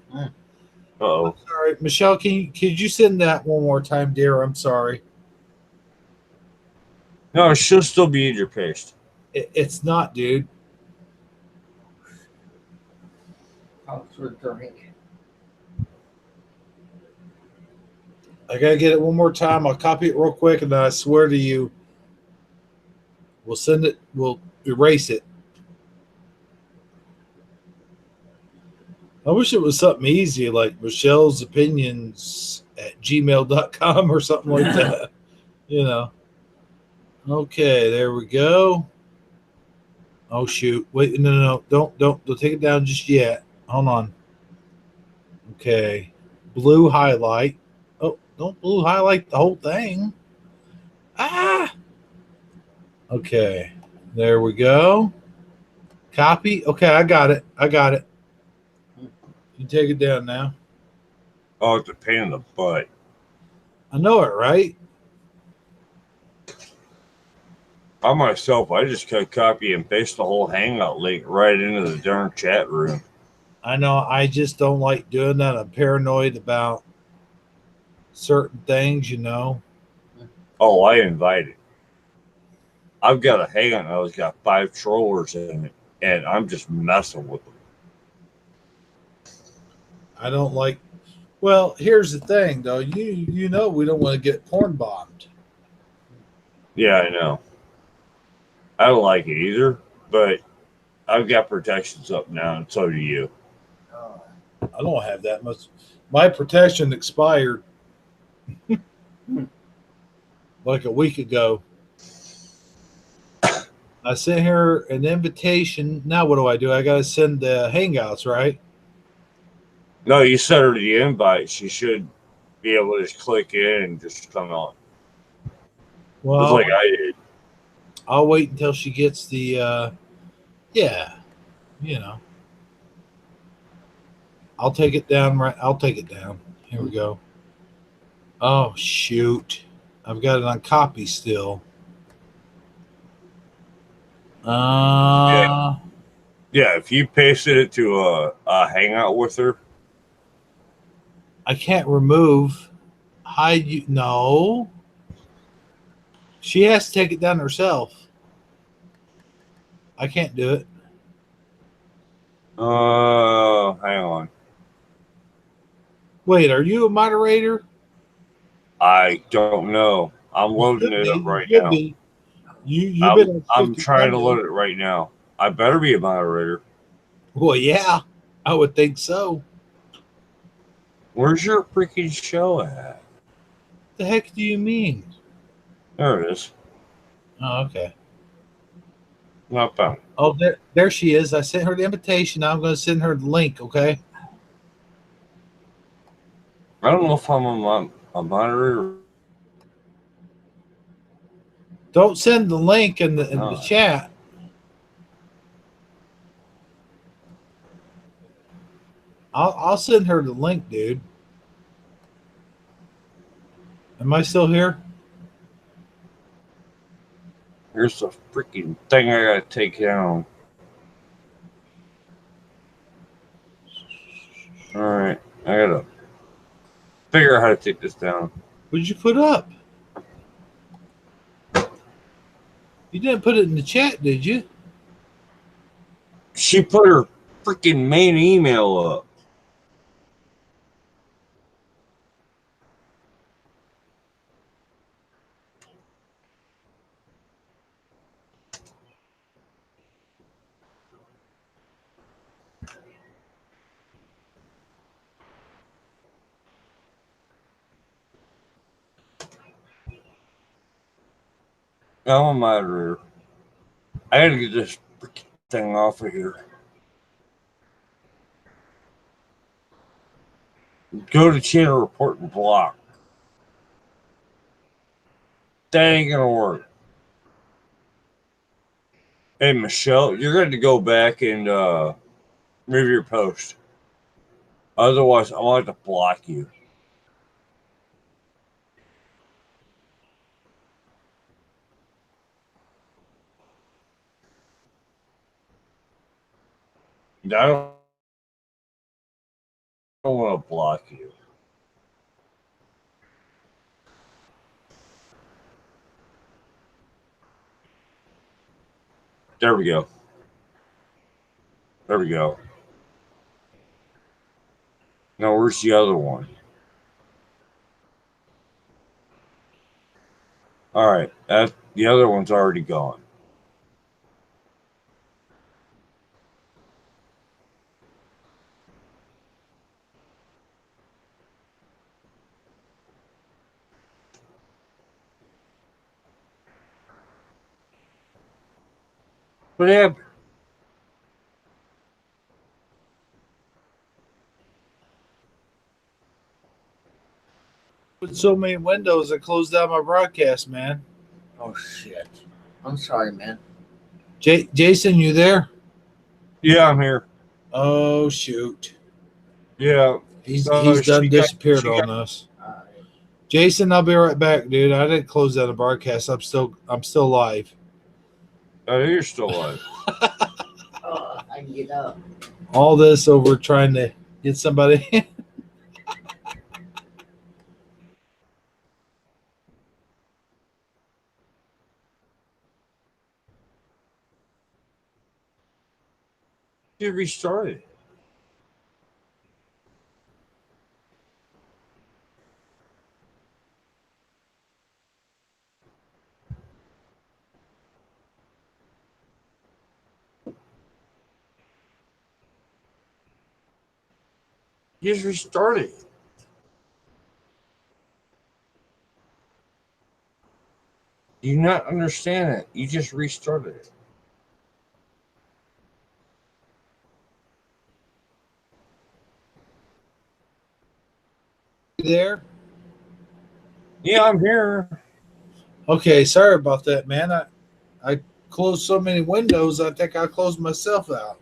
Uh-oh. sorry, Michelle. Could you send that one more time, dear? I'm sorry. No, it should still be in your paste. It's not, dude. talk to a drink. I gotta get it one more time. I'll copy it real quick, and then I swear to you, we'll send it. We'll erase it. I wish it was something easy like Michelle's opinions at gmail.com or something like that. You know. Okay, there we go. Oh shoot. Wait, no. Don't take it down just yet. Hold on. Okay. Blue highlight. Oh, don't blue highlight the whole thing. Ah. Okay. There we go. Copy. Okay, I got it. You take it down now. Oh, it's a pain in the butt. I know it, right? I myself, I just could copy and paste the whole Hangout link right into the darn chat room. I know. I just don't like doing that. I'm paranoid about certain things, you know. Oh, I invited. I've got a Hangout now that's got 5 trollers in it, and I'm just messing with them. I don't like. Well, here's the thing, though. You know we don't want to get porn bombed. Yeah, I know. I don't like it either, but I've got protections up now, and so do you. I don't have that much. My protection expired like a week ago. I sent her an invitation. Now what do? I got to send the Hangouts, right? No, you sent her the invite. She should be able to just click in and just come on. Just Well, like I did. I'll wait until she gets the. Yeah, you know. I'll take it down. Right, I'll take it down. Here we go. Oh shoot! I've got it on copy still. Yeah. Uh, Yeah, if you pasted it to a Hangout with her, I can't remove. Hide you? No. She has to take it down herself. I can't do it. hang on. Wait, are you a moderator? I don't know. I'm You loading should it be. up You right should now. be. You've been on I'm 50 trying to Monday. load it right now. I better be a moderator. Well, yeah, I would think so. Where's your freaking show at? The heck do you mean? There it is. Oh, okay. Not found. Oh, there she is. I sent her the invitation. Now I'm going to send her the link. Okay. I don't know if I'm a moderator. Don't send the link in the No. chat. I'll send her the link, dude. Am I still here? Here's the freaking thing I gotta take down. All right, I gotta figure out how to take this down. What did you put up? You didn't put it in the chat, did you? She put her freaking main email up. I'm a moderator. I gotta get this freaking thing off of here. Go to channel report and block. That ain't gonna work. Hey, Michelle, you're going to go back and move your post. Otherwise, I'm going to have to block you. I don't want to block you. There we go. There we go. Now, where's the other one? All right. The other one's already gone. What happened? With so many windows, I closed down my broadcast, man. Oh shit! I'm sorry, man. Jason, you there? Yeah, I'm here. Oh shoot. Yeah. He's done disappeared she got- on us. All right. Jason, I'll be right back, dude. I didn't close down the broadcast. I'm still live. Oh, you're still alive. Oh, I can get up. All this over trying to get somebody. You restarted. You just restarted. You not understand it. You just restarted it. there? Yeah, I'm here. Okay, sorry about that, man. I closed so many windows. I think I closed myself out.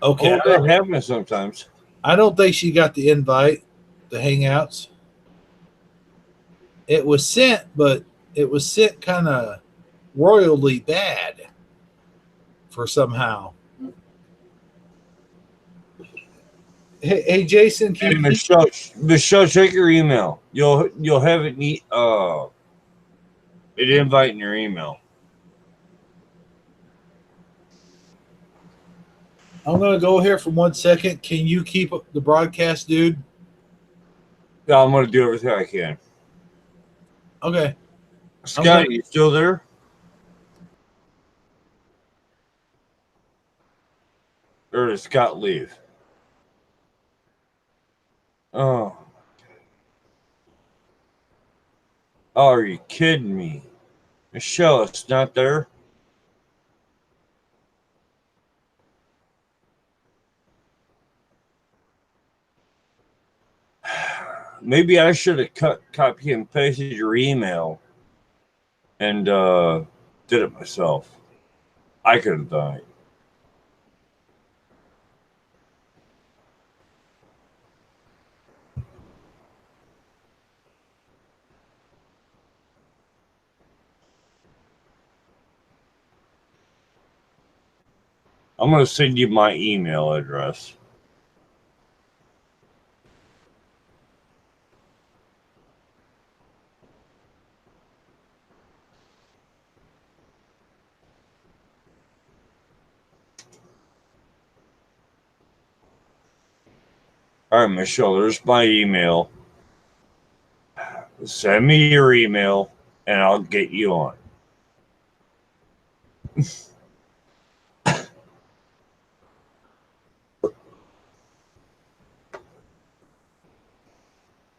Okay, Oh, that happens sometimes. I don't think she got the invite, the Hangouts. It was sent, but it was sent kind of royally bad for somehow. Hey Jason, Hey, Michelle, check your email. You'll have it an invite in your email. I'm gonna go here for 1 second. Can you keep the broadcast, dude? Yeah, I'm gonna do everything I can. Okay. Scott, you still there? Or did Scott leave? Oh. Oh, are you kidding me? Michelle, it's not there? Maybe I should have copy and pasted your email and did it myself. I could have done it. I'm gonna send you my email address. All right, Michelle, there's my email. Send me your email, and I'll get you on.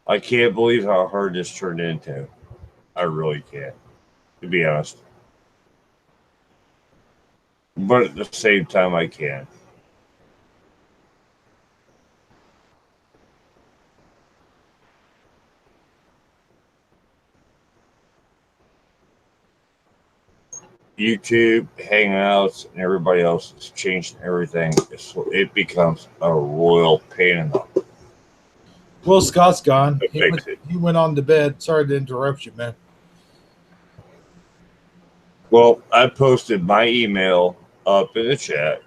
I can't believe how hard this turned into. I really can't, to be honest. But at the same time, I can. YouTube, Hangouts, and everybody else is changing everything. It becomes a royal pain in the Well, Scott's gone. to fix it. He went on to bed. Sorry to interrupt you, man. Well, I posted my email up in the chat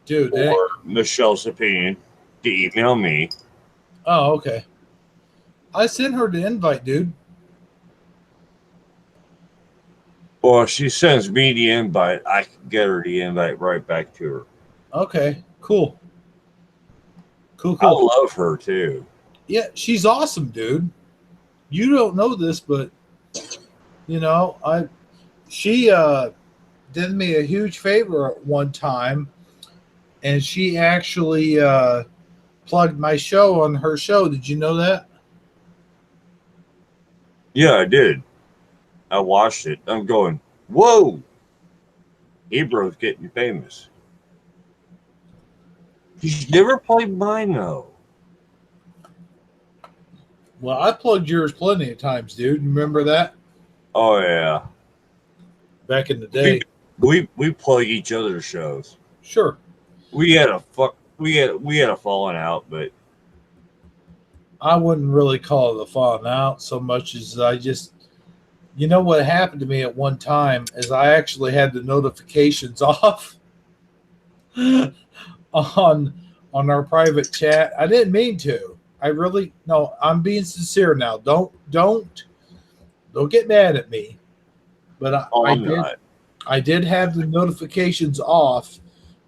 Dude. for Michelle's opinion to email me. Oh, okay. I sent her the invite, dude. Well, if she sends me the invite, I can get her the invite right back to her. Okay, cool. Cool. I love her too. Yeah, she's awesome, dude. You don't know this, but you know, she did me a huge favor at one time, and she actually plugged my show on her show. Did you know that? Yeah, I did. I watched it. I'm going, whoa! Ebro's getting famous. She's never played mine though. Well, I plugged yours plenty of times, dude. Remember that? Oh yeah. Back in the day. We plug each other's shows. Sure. We had a falling out, but I wouldn't really call it a falling out so much as I just, you know, what happened to me at one time is I actually had the notifications off on our private chat. I didn't mean to. I really, no, I'm being sincere now. Don't get mad at me. But I did have the notifications off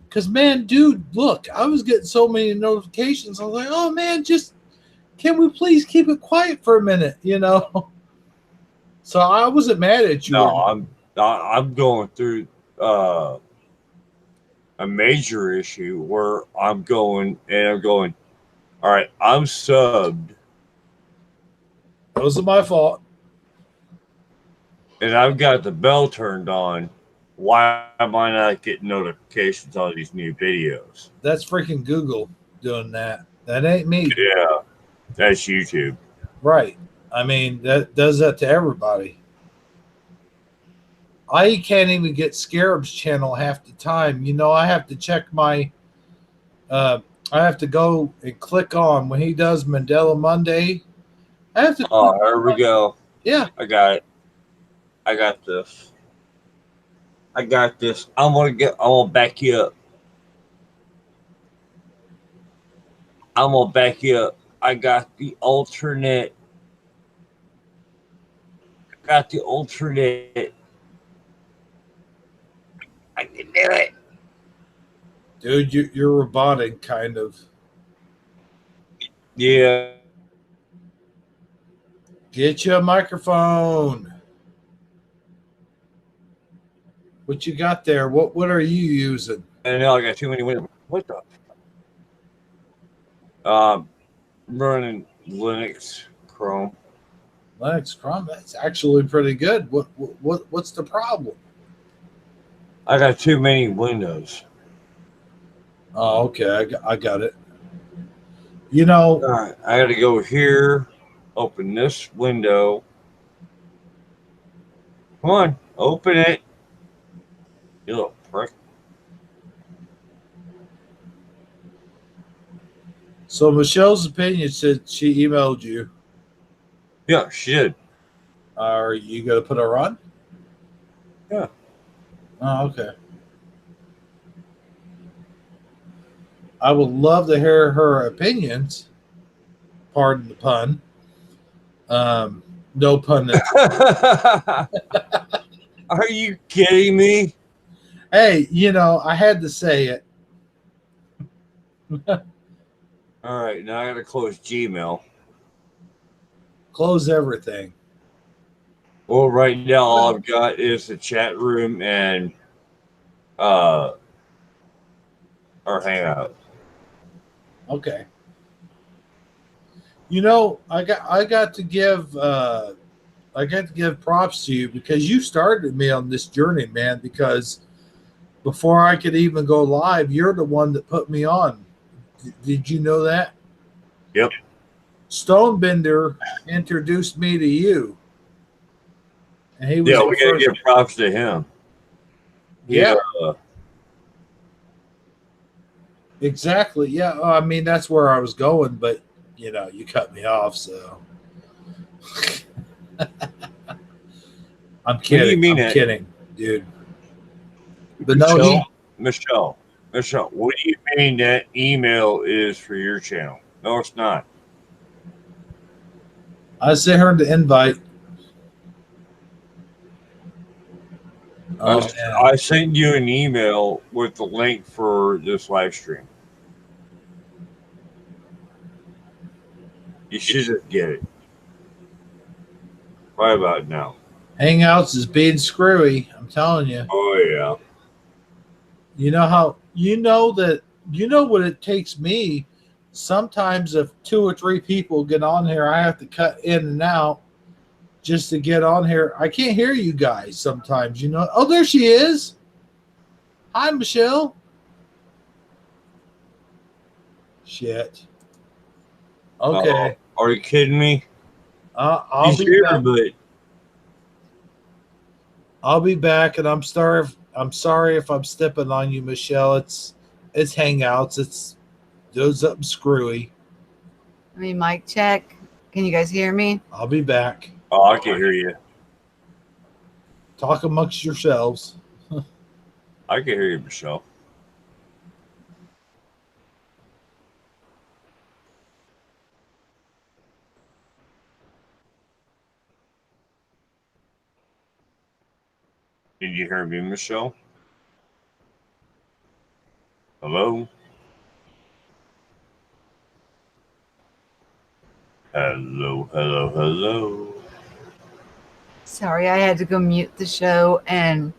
because, man, dude, look, I was getting so many notifications. I was like, oh man, just can we please keep it quiet for a minute, you know? So I wasn't mad at you. no, I'm going through a major issue where I'm going, all right, I'm subbed, It wasn't my fault. and I've got the bell turned on. Why am I not getting notifications on these new videos? That's freaking Google doing that. That ain't me. Yeah, that's YouTube. Right. I mean, that does that to everybody. I can't even get Scarab's channel half the time. You know, I have to check my I have to go and click on when he does Mandela Monday. I have to Oh, there we go. Yeah. I got it. I got this. I'm gonna back you up. I'm gonna back you up. I got the alternate. I can do it. Dude, you're robotic, kind of. Yeah. Get you a microphone. What you got there? What are you using? And now I got too many windows. What the? Running Linux Chrome. Linux Chrome. That's actually pretty good. What's the problem? I got too many windows. Oh, okay. I got it. You know, All right, I got to go here, open this window. Come on, open it. You little prick. so Michelle's opinion said she emailed you. Yeah, she did. Are you gonna put her on? Yeah. Oh, okay. I would love to hear her opinions. Pardon the pun. No pun. Are you kidding me? Hey, you know, I had to say it. All All right, now I gotta close Gmail. Close everything. Well, right now all I've got is the chat room and our hangout. Okay. You know, I got to give props to you because you started me on this journey, man. Because before I could even go live, you're the one that put me on. Did you know that? Yep. Stonebender introduced me to you, and he was Yeah, the we gotta first. give props to him. Yeah, Yeah. exactly. Yeah, I mean that's where I was going, but you know, you cut me off, so I'm What do you kidding. mean I'm that? kidding, dude. But no, he. Michelle, what do you mean that email is for your channel? No, it's not. I sent her the invite. Oh man. I sent you an email with the link for this live stream. You should just get it. Right about now. Hangouts is being screwy. I'm telling you. Oh yeah. You know how you know what it takes me. Sometimes if 2 or 3 people get on here, I have to cut in and out just to get on here. I can't hear you guys sometimes, you know. Oh, there she is. Hi, Michelle. Shit. Okay. Are you kidding me? I'll He's be here, back. but I'll be back, and I'm sorry if I'm stepping on you, Michelle. It's Hangouts. It's does something screwy. I mean, mic check. Can you guys hear me? I'll be back. oh, I can hear you. Talk amongst yourselves. I can hear you, Michelle. Did you hear me, Michelle? Hello? Hello. Sorry, I had to go mute the show, and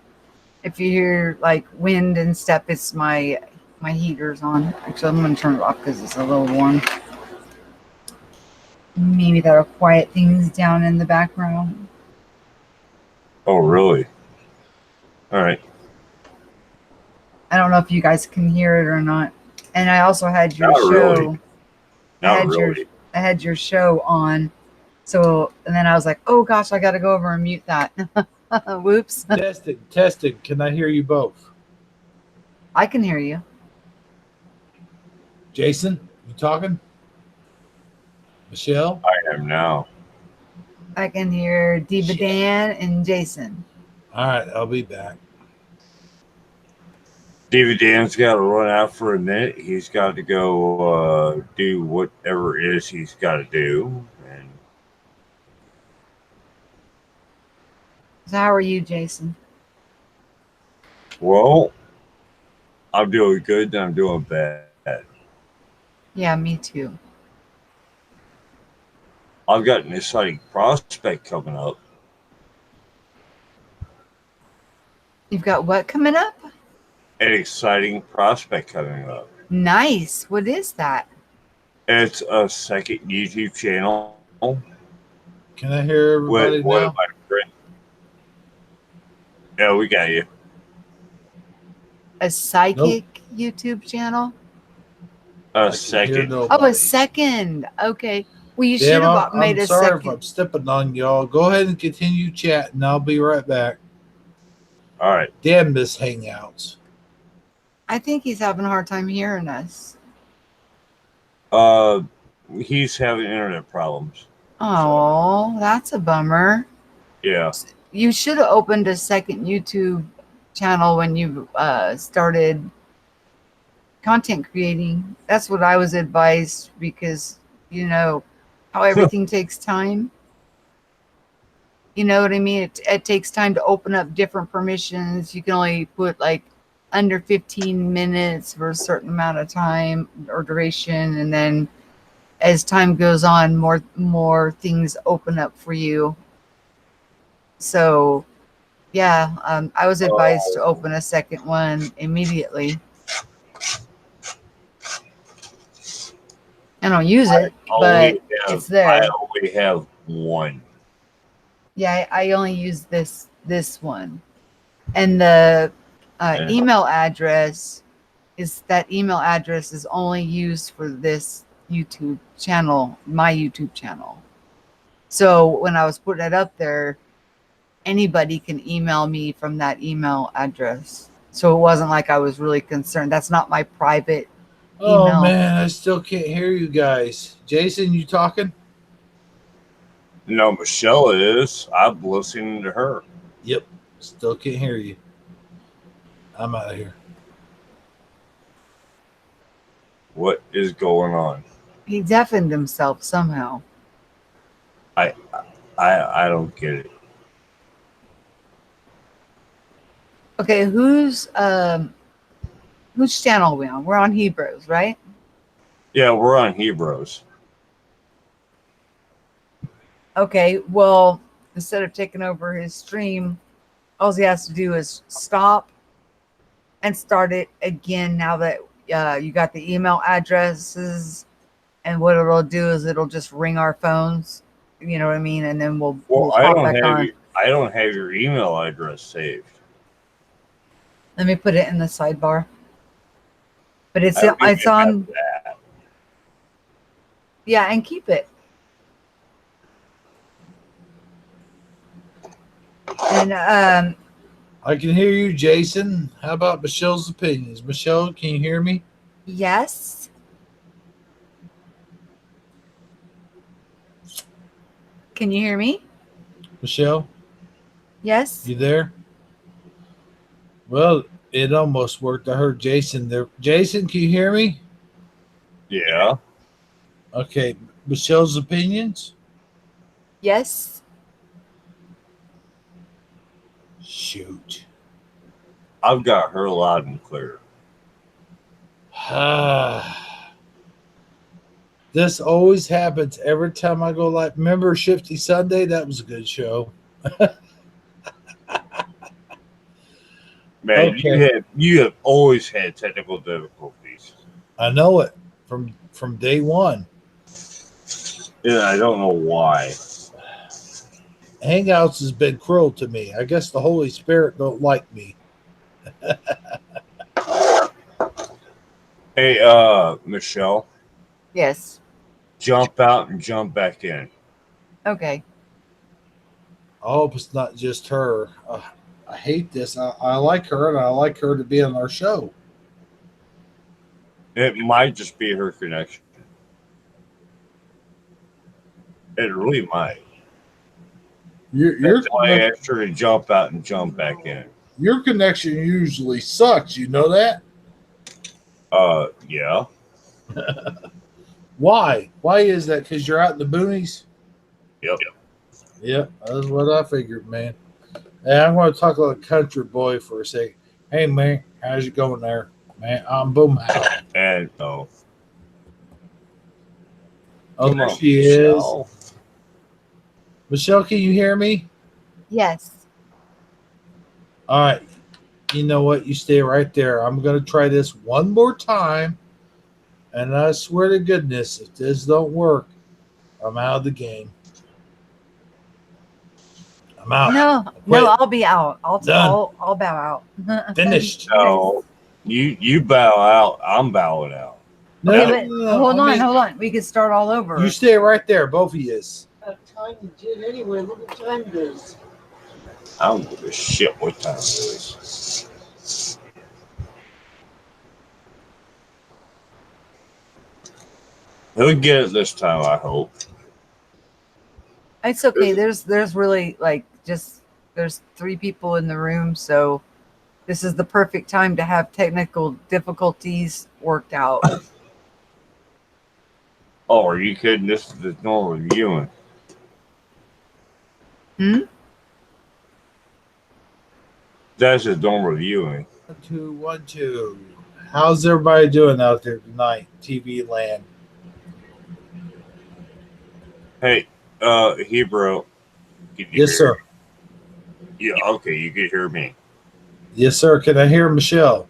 if you hear like wind and stuff, it's my heater's on. Actually, I'm gonna turn it off because it's a little warm. Maybe that'll quiet things down in the background. Oh, really? All right. I don't know if you guys can hear it or not. And I also had your Not show. really. Not really. I had your show on. So, and then I was like, oh gosh, I got to go over and mute that. Whoops. Testing. Can I hear you both? I can hear you. Jason, you talking? Michelle? I am now. I can hear Diva Dan and Jason. All right, I'll be back. David Dan's got to run out for a minute. He's got to go do whatever it is he's got to do. And So how are you, Jason? well, I'm doing good and I'm doing bad. Yeah, me too. I've got an exciting prospect coming up. You've got what coming up? An exciting prospect coming up. Nice. What is that? It's a second YouTube channel Can I hear everybody with one now? of my friends. Yeah, we got you. A psychic YouTube channel? A Hear second. Oh, nobody. a second. Okay. Well, you should Damn, have made I'm a sorry if second. I'm stepping on y'all. Go ahead and continue chatting. I'll be right back. All right. Damn this Hangouts. I think he's having a hard time hearing us. He's having internet problems. Oh, that's a bummer. Yeah. You should have opened a second YouTube channel when you started content creating. That's what I was advised because, you know, how everything takes time. You know what I mean? It takes time to open up different permissions. You can only put like under 15 minutes for a certain amount of time or duration. And then as time goes on, more things open up for you. So yeah, I was advised to open a second one immediately. I don't use it, but it's there. I only have one. Yeah, I only use this one, and the Yeah. email address is only used for this YouTube channel, my YouTube channel. So when I was putting it up there, anybody can email me from that email address. So it wasn't like I was really concerned. That's not my private Oh email. man, I still can't hear you guys. Jason, you talking? No, Michelle is. I'm listening to her. Yep. Still can't hear you. I'm out of here. What is going on? He deafened himself somehow. I don't get it. Okay, whose channel are we on? We're on Hebrews, right? Yeah, we're on Hebrews. Okay, well, instead of taking over his stream, all he has to do is stop and start it again now that you got the email addresses. And what it'll do is it'll just ring our phones, you know what I mean? And then we'll I pop back on. I don't have your email address saved. Let me put it in the sidebar. But it's I don't even on. have that. Yeah, and keep it. And I can hear you, Jason. How about Michelle's opinions? Michelle, can you hear me? yes. Can you hear me? Michelle, Yes. you there? Well, it almost worked. I heard Jason there. Jason, can you hear me? Yeah. Okay. Michelle's opinions? Yes. Shoot. I've got her loud and clear. This always happens every time I go live. Remember Shifty Sunday? That was a good show. Man, Okay. you have always had technical difficulties. I know it from day one. And I don't know why. Hangouts has been cruel to me. I guess the Holy Spirit don't like me. Hey, Michelle, Yes. jump out and jump back in. Okay. I hope it's not just her. I hate this. I like her, and I like her to be on our show. It might just be her connection. It really might. That's why I asked her to jump out and jump back in. Your connection usually sucks. You know that? Yeah. Why? Why is that? Because you're out in the boonies? Yep. Yep, that's what I figured, man. Hey, I'm going to talk like a country boy for a second. Hey, man, how's it going there? Man, I'm boom. And Oh, come there on, she Michelle. is. Michelle, can you hear me? Yes. All right. You know what? You stay right there. I'm going to try this one more time. And I swear to goodness, if this don't work, I'm out of the game. I'm out. No, Quit. I'll be out. I'll bow out. Finished. No, you bow out. I'm bowing out. No, Okay, but hold I mean, on. We could start all over. You stay right there, both of you. What time is it anyway? Look what time it is. I don't give a shit what time it is. He'll get it this time, I hope. It's okay. There's really there's 3 people in the room, so this is the perfect time to have technical difficulties worked out. Oh, are you kidding? This is the normal viewing. That's just normal viewing. 1, 2, 1, 2. How's everybody doing out there tonight, TV land? Hey, Hebrew, can you Yes, hear sir. me? Yeah, okay, you can hear me. Yes, sir. Can I hear Michelle?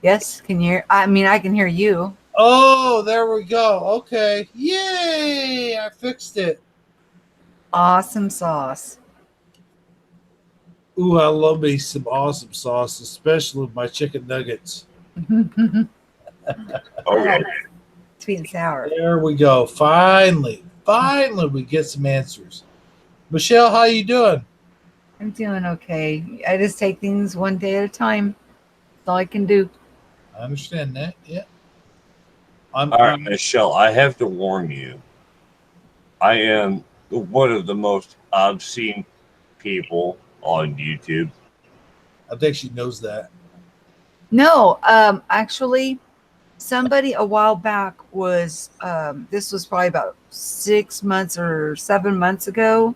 Yes, can you hear? I mean, I can hear you. Oh, there we go. Okay. Yay! I fixed it. Awesome sauce. Ooh, I love me some awesome sauce, especially with my chicken nuggets. I Okay. like sweet and sour. There we go. Finally, we get some answers. Michelle, how you doing? I'm doing okay. I just take things one day at a time. That's all I can do. I understand that. Yeah. All right, I'm Michelle, I have to warn you. I am one of the most obscene people on YouTube. I think she knows that. No, actually, somebody a while back was, this was probably about 6 months or 7 months ago,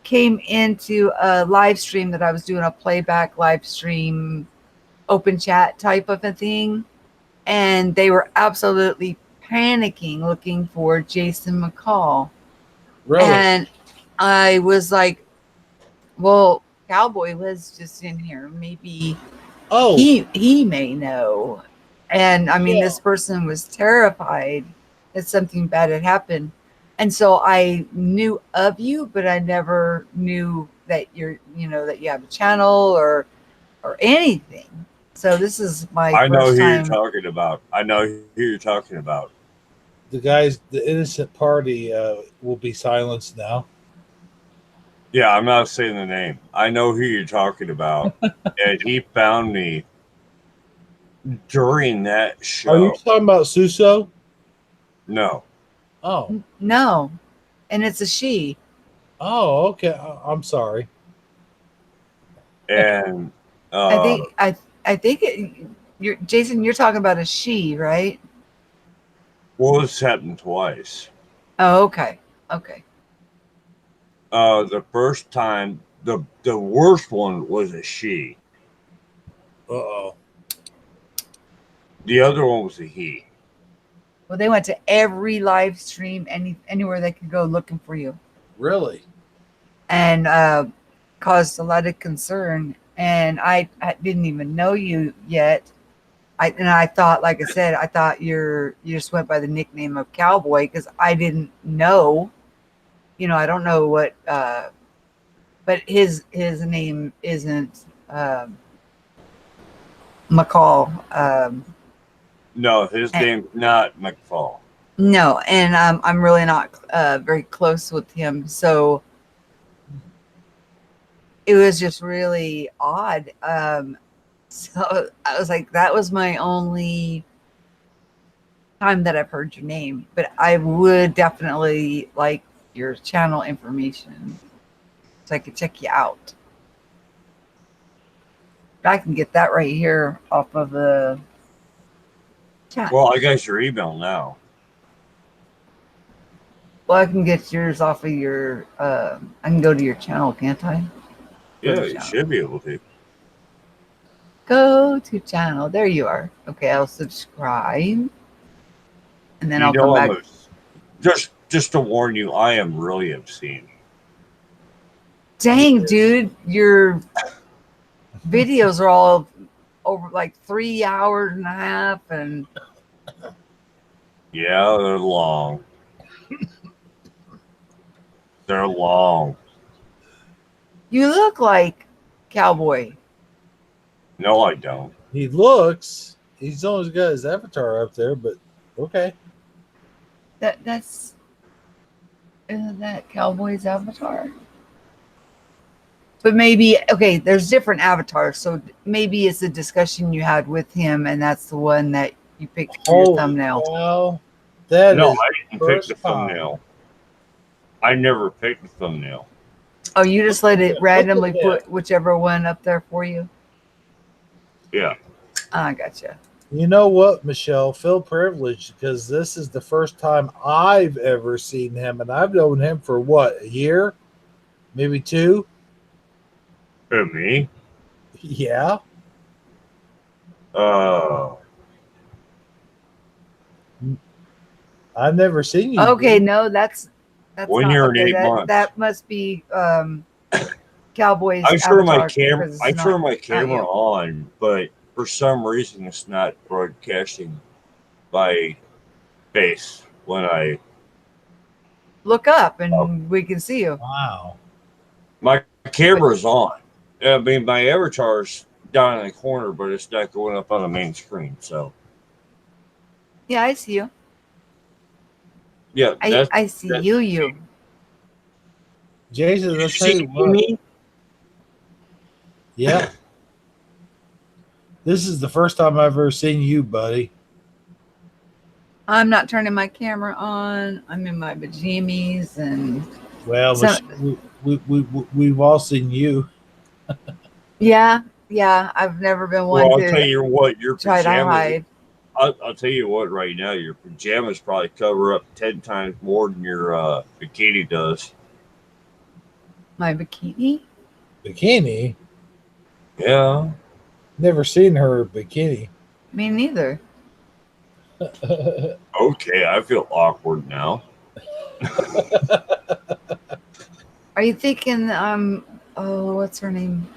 came into a live stream that I was doing, a playback live stream, open chat type of a thing. And they were absolutely panicking looking for Jason McCall. Really? And I was like, well, Cowboy was just in here. Maybe Oh, he may know. And I mean, yeah. this person was terrified that something bad had happened. And so I knew of you, but I never knew that that you have a channel or anything. So this is my I know first who you're time. talking about. I know who you're talking about. The innocent party will be silenced now. Yeah, I'm not saying the name. I know who you're talking about. And he found me during that Are you show. talking about Suso? No. Oh, No. And it's a she. oh, okay. I'm sorry. And I uh, think I think you're Jason, you're talking about a she, right? well, this happened twice. Oh, okay. Okay. The first time, the worst one was a she. Uh oh. The other one was a he. Well, they went to every live stream, anywhere they could go looking for you, Really? and caused a lot of concern. And I didn't even know you yet. I thought, like I said, I thought you just went by the nickname of Cowboy because I didn't know. I don't know what, but his name isn't McCall. No, his And, name's not McFall. no, and I'm really not very close with him, so it was just really odd. So I was like, that was my only time that I've heard your name, but I would definitely like your channel information so I could check you out. But I can get that right here off of the chat. Well, I got your email now. Well, I can get yours off of your. I can go to your channel, can't I? Go Yeah, to you channel. should be able to. Go to channel. There you are. Okay, I'll subscribe, and then You I'll come know, back. just to warn you, I am really obscene. Dang, Yes. dude, your videos are all over like 3 hours and a half, and Yeah, they're long. They're long. you look like Cowboy. No, I don't. He looks. He's always got his avatar up there, but okay. That's isn't that Cowboy's avatar? But maybe okay, there's different avatars, so maybe it's a discussion you had with him, and that's the one that you picked for your Holy thumbnail. cow. That No, is I didn't pick the first time. thumbnail. I never picked the thumbnail. Oh, you just let it Look randomly at that. put whichever one up there for you? Yeah. I gotcha. You know what, Michelle? Feel privileged because this is the first time I've ever seen him, and I've known him for what, a year? Maybe two? Who, me? Yeah. Uh, I've never seen you. Okay, dude. no, that's 1 not year and okay. 8 months. That must be Cowboy's I turn my avatar, camera. 'cause I it's turn my not camera you. on, but for some reason it's not broadcasting my face when I. Look up and we can see you. Wow. My camera's on. I mean, my avatar's down in the corner, but it's not going up on the main screen. So Yeah, I see you. yeah, I see that's you. Jason, You let's tell you see what. me? Yeah. This is the first time I've ever seen you, buddy. I'm not turning my camera on. I'm in my pajamas and Well, so we've all seen you. yeah. I've never been one Well, I'll tell to you what. Your try to pajamas. hide. I'll tell you what. Right now, your pajamas probably cover up 10 times more than your bikini does. My bikini? Bikini? Yeah. Never seen her bikini. Me neither. Okay, I feel awkward now. Are you thinking oh, what's her name?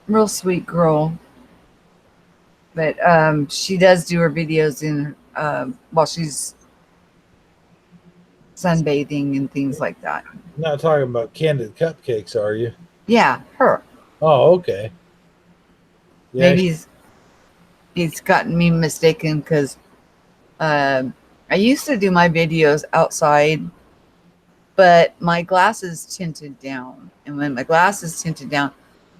Real sweet girl. But she does do her videos in while she's sunbathing and things like that. Not talking about candid cupcakes, are you? Yeah, her. Oh, okay. Yeah, Maybe he's gotten me mistaken because I used to do my videos outside, but my glasses tinted down. And when my glasses tinted down,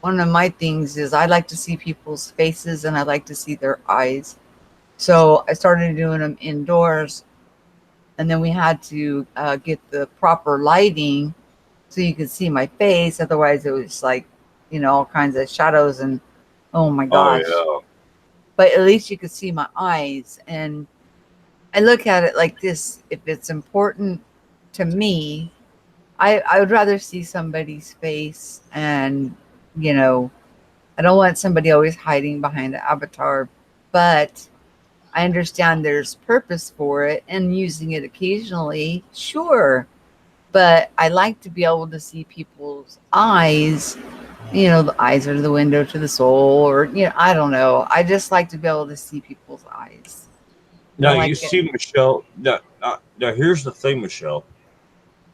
one of my things is I like to see people's faces and I like to see their eyes. So I started doing them indoors. And then we had to get the proper lighting so you could see my face. Otherwise, it was like, all kinds of shadows and oh my Oh gosh. yeah. But at least you could see my eyes. And I look at it like this: if it's important to me, I would rather see somebody's face. And, I don't want somebody always hiding behind an avatar, but I understand there's purpose for it and using it occasionally, sure. But I like to be able to see people's eyes. The eyes are the window to the soul, or, I don't know. I just like to be able to see people's eyes. Now I you like it. see, Michelle. Now here's the thing, Michelle.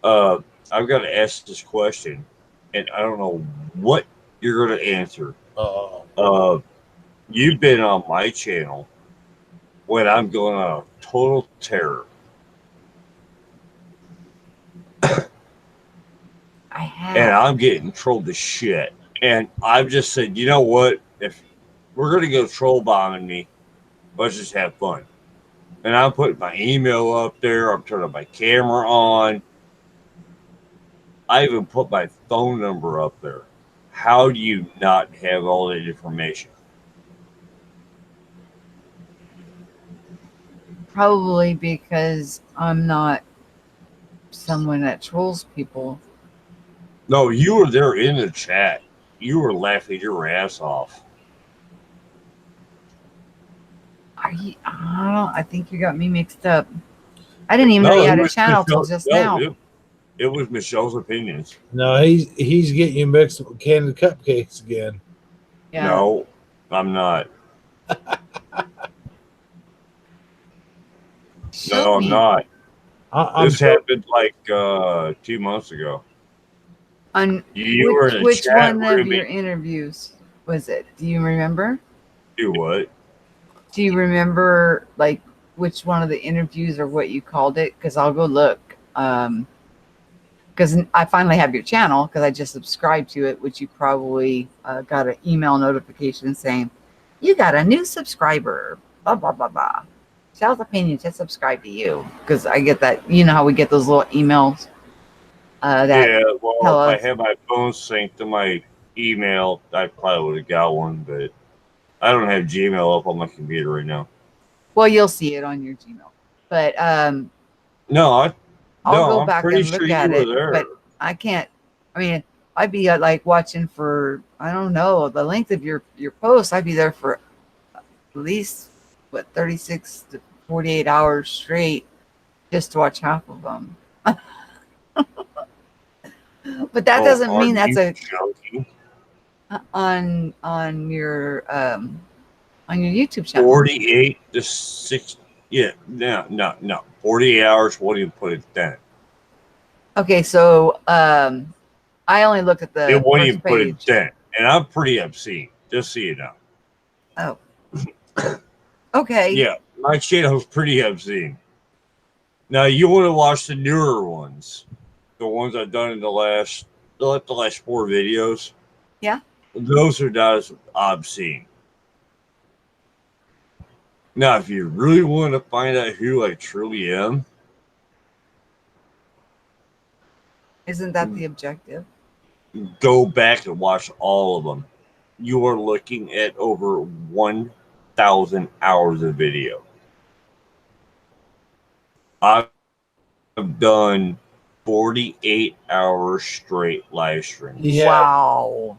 I've got to ask this question, and I don't know what you're going to answer. oh, You've been on my channel when I'm going on a total terror. I have. And I'm getting trolled to shit. And I've just said, you know what? If we're going to go troll bombing me, let's just have fun. And I'm putting my email up there. I'm turning my camera on. I even put my phone number up there. How do you not have all that information? Probably because I'm not someone that trolls people. No, you were there in the chat. You were laughing your ass off. I think you got me mixed up. I didn't even know you had a channel till just now. It was Michelle's opinions. no, he's getting you mixed with candid cupcakes again. Yeah. No, I'm not. Show No, I'm me. not. I'm This happened like 2 months ago. On You were in the which chat one room. of your interviews was it? Do you remember? Do what? Do you remember like which one of the interviews or what you called it? Because I'll go look. Because I finally have your channel because I just subscribed to it, which you probably got an email notification saying you got a new subscriber. Blah blah blah blah. Michelle's opinion just subscribe to you because I get that. You know how we get those little emails that Yeah, well, tell if us. I had my phone synced to my email, I probably would have got one, but I don't have Gmail up on my computer right now. Well, you'll see it on your Gmail, but No, I'll go I'm back pretty and look sure at you were it. there. But I can't. I mean, I'd be like watching for I don't know the length of your post. I'd be there for at least 36 to 48 hours straight just to watch half of them. But that doesn't Are mean that's you a joking? on YouTube channel. 48 to 6. Yeah, no. 48 hours. What do you put it then? Okay, so I only look at It the won't even first put it page. then. And I'm pretty obscene, just so you know. Oh, okay. Yeah, my channel's pretty obscene. Now, you want to watch the newer ones, the ones I've done in the last 4 videos. Yeah. Those are not as obscene. Now, if you really want to find out who I truly am, Isn't that the objective? go back and watch all of them. You are looking at over 1,000 hours of video. I've done 48 hours straight live streams. Yeah. Wow.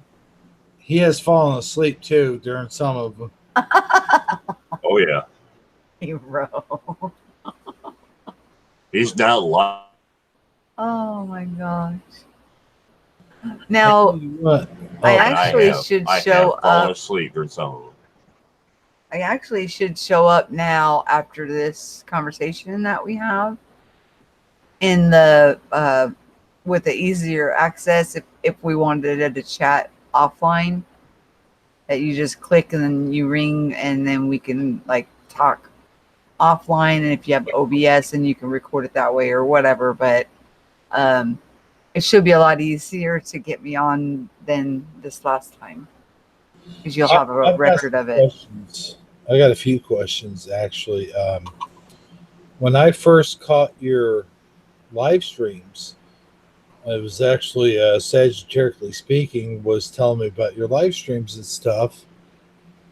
He has fallen asleep too during some of them. Oh, yeah. Hero. He's not lying. Oh my gosh. Now, What? I Oh, actually should show have fallen up. asleep during some of them. I actually should show up now after this conversation that we have in the with the easier access if we wanted to chat offline, that you just click and then you ring and then we can like talk offline, and if you have OBS and you can record it that way or whatever, but it should be a lot easier to get me on than this last time because you'll have a I've got record some of it. questions. I got a few questions actually. When I first caught your live streams, it was actually Sagittarically Speaking was telling me about your live streams and stuff.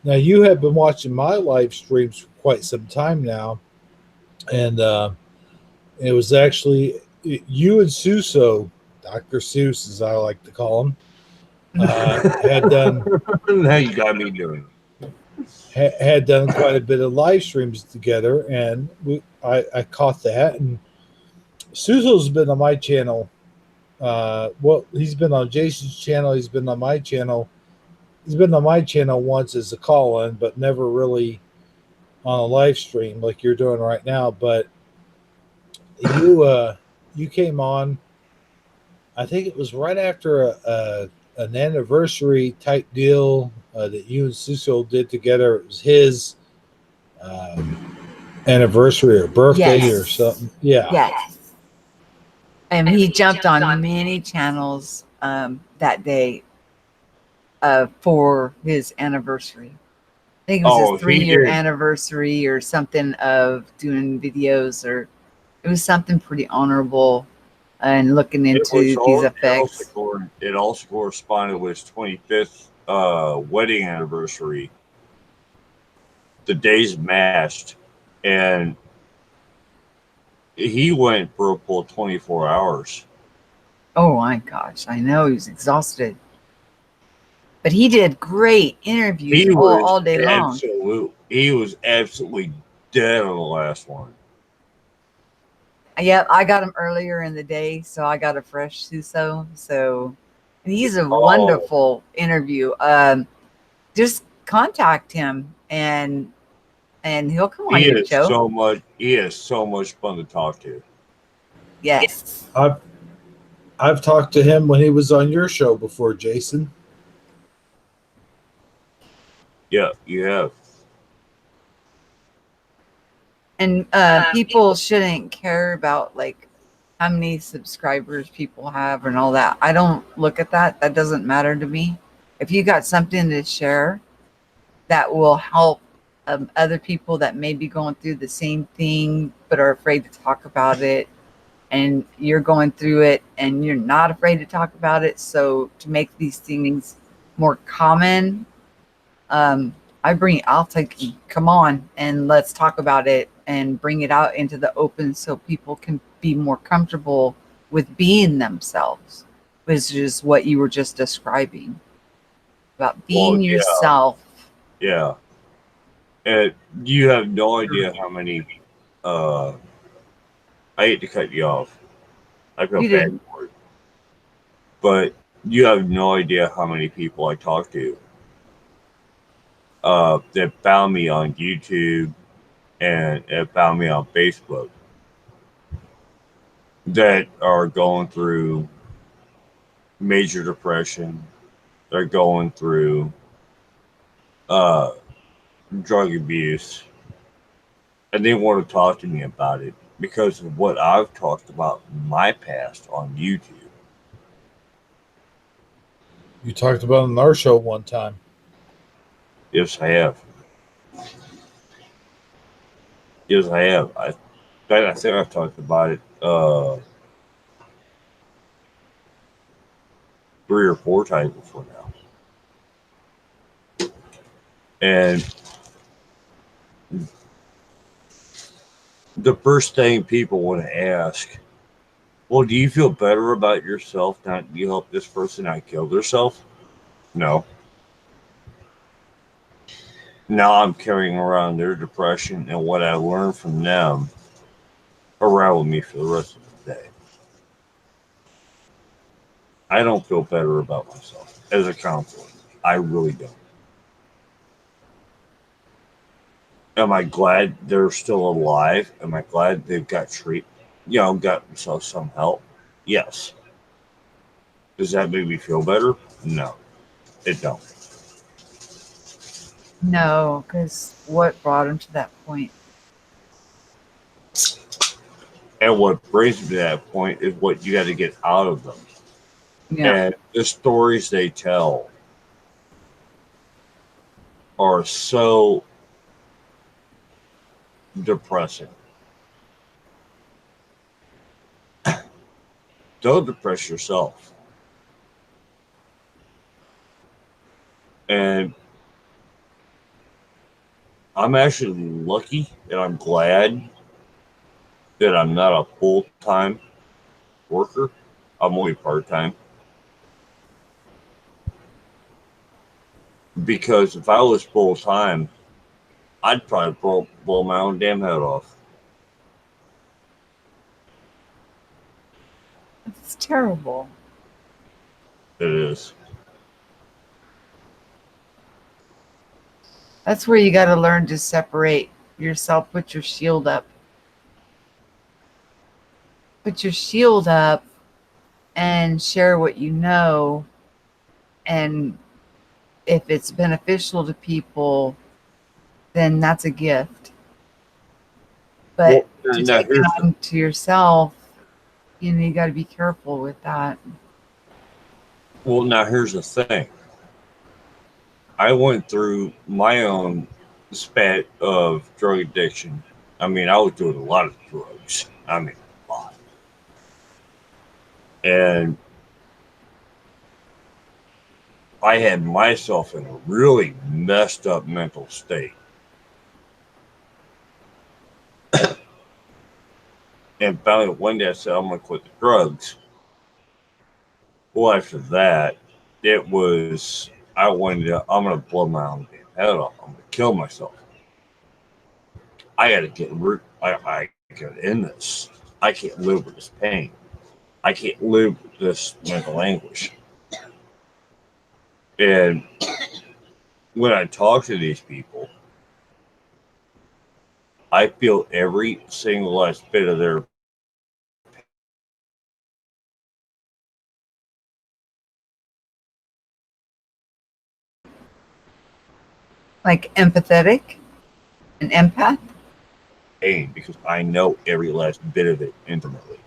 Now you have been watching my live streams for quite some time now, and it was actually you and Suso, Dr. Seuss as I like to call him, had done Now you got me doing had done quite a bit of live streams together, and I caught that. And Suso's been on my channel. Well, he's been on Jason's channel. He's been on my channel. He's been on my channel once as a call-in, but never really on a live stream like you're doing right now. But you came on. I think it was right after an anniversary type deal that you and Suso did together. It was his anniversary or birthday Yes. or something. Yeah. Yes. And he jumped on many channels that day for his anniversary. I think it was his 3-year anniversary or something of doing videos, or it was something pretty honorable and looking into these effects. It also corresponded with his 25th wedding anniversary. The days matched, and he went for a full 24 hours. Oh my gosh, I know he was exhausted. But he did great interviews all day long. He was absolutely dead on the last one. Yeah, I got him earlier in the day, so I got a fresh Suso. So and he's a wonderful interview. Just contact him and he'll come on your show. He is so much fun to talk to. Yes. I've talked to him when he was on your show before, Jason. Yeah, you have. And people shouldn't care about like how many subscribers people have and all that. I don't look at that. That doesn't matter to me. If you got something to share that will help other people that may be going through the same thing but are afraid to talk about it, and you're going through it and you're not afraid to talk about it, so to make these things more common, I'll take you, come on and let's talk about it and bring it out into the open so people can be more comfortable with being themselves, which is what you were just describing about being yourself. Yeah. And you have no idea how many I hate to cut you off. I feel You bad didn't. for it. But you have no idea how many people I talk to that found me on YouTube and found me on Facebook that are going through major depression. They're going through uh, drug abuse, and they want to talk to me about it because of what I've talked about in my past on YouTube. You talked about it on our show one time. Yes, I have. Yes, I have. I think I've talked about it 3 or 4 times before now. And the first thing people want to ask, well, do you feel better about yourself now that you helped this person not kill themselves? No. Now I'm carrying around their depression and what I learned from them around with me for the rest of the day. I don't feel better about myself as a counselor. I really don't. Am I glad they're still alive? Am I glad they've got got themselves some help? Yes. Does that make me feel better? No, it don't. No, because what brought him to that point? And what brings me to that point is what you got to get out of them. Yeah. And the stories they tell are so depressing. Don't depress yourself. And I'm actually lucky and I'm glad that I'm not a full-time worker. I'm only part-time. Because if I was full-time, I'd probably blow my own damn head off. It's terrible. It is. That's where you got to learn to separate yourself, put your shield up. Put your shield up and share what you know. And if it's beneficial to people, then that's a gift. But to Now take it on to yourself, you got to be careful with that. now here's the thing. I went through my own spat of drug addiction. I mean, I was doing a lot of drugs. I mean, a lot. And I had myself in a really messed up mental state. And finally, one day I said, I'm going to quit the drugs. Well, after that, it was, I'm going to blow my own damn head off. I'm going to kill myself. I got to get I got to end this. I can't live with this pain. I can't live with this mental anguish. And when I talk to these people, I feel every single last bit of their Like empathetic, an empath. pain because I know every last bit of it intimately.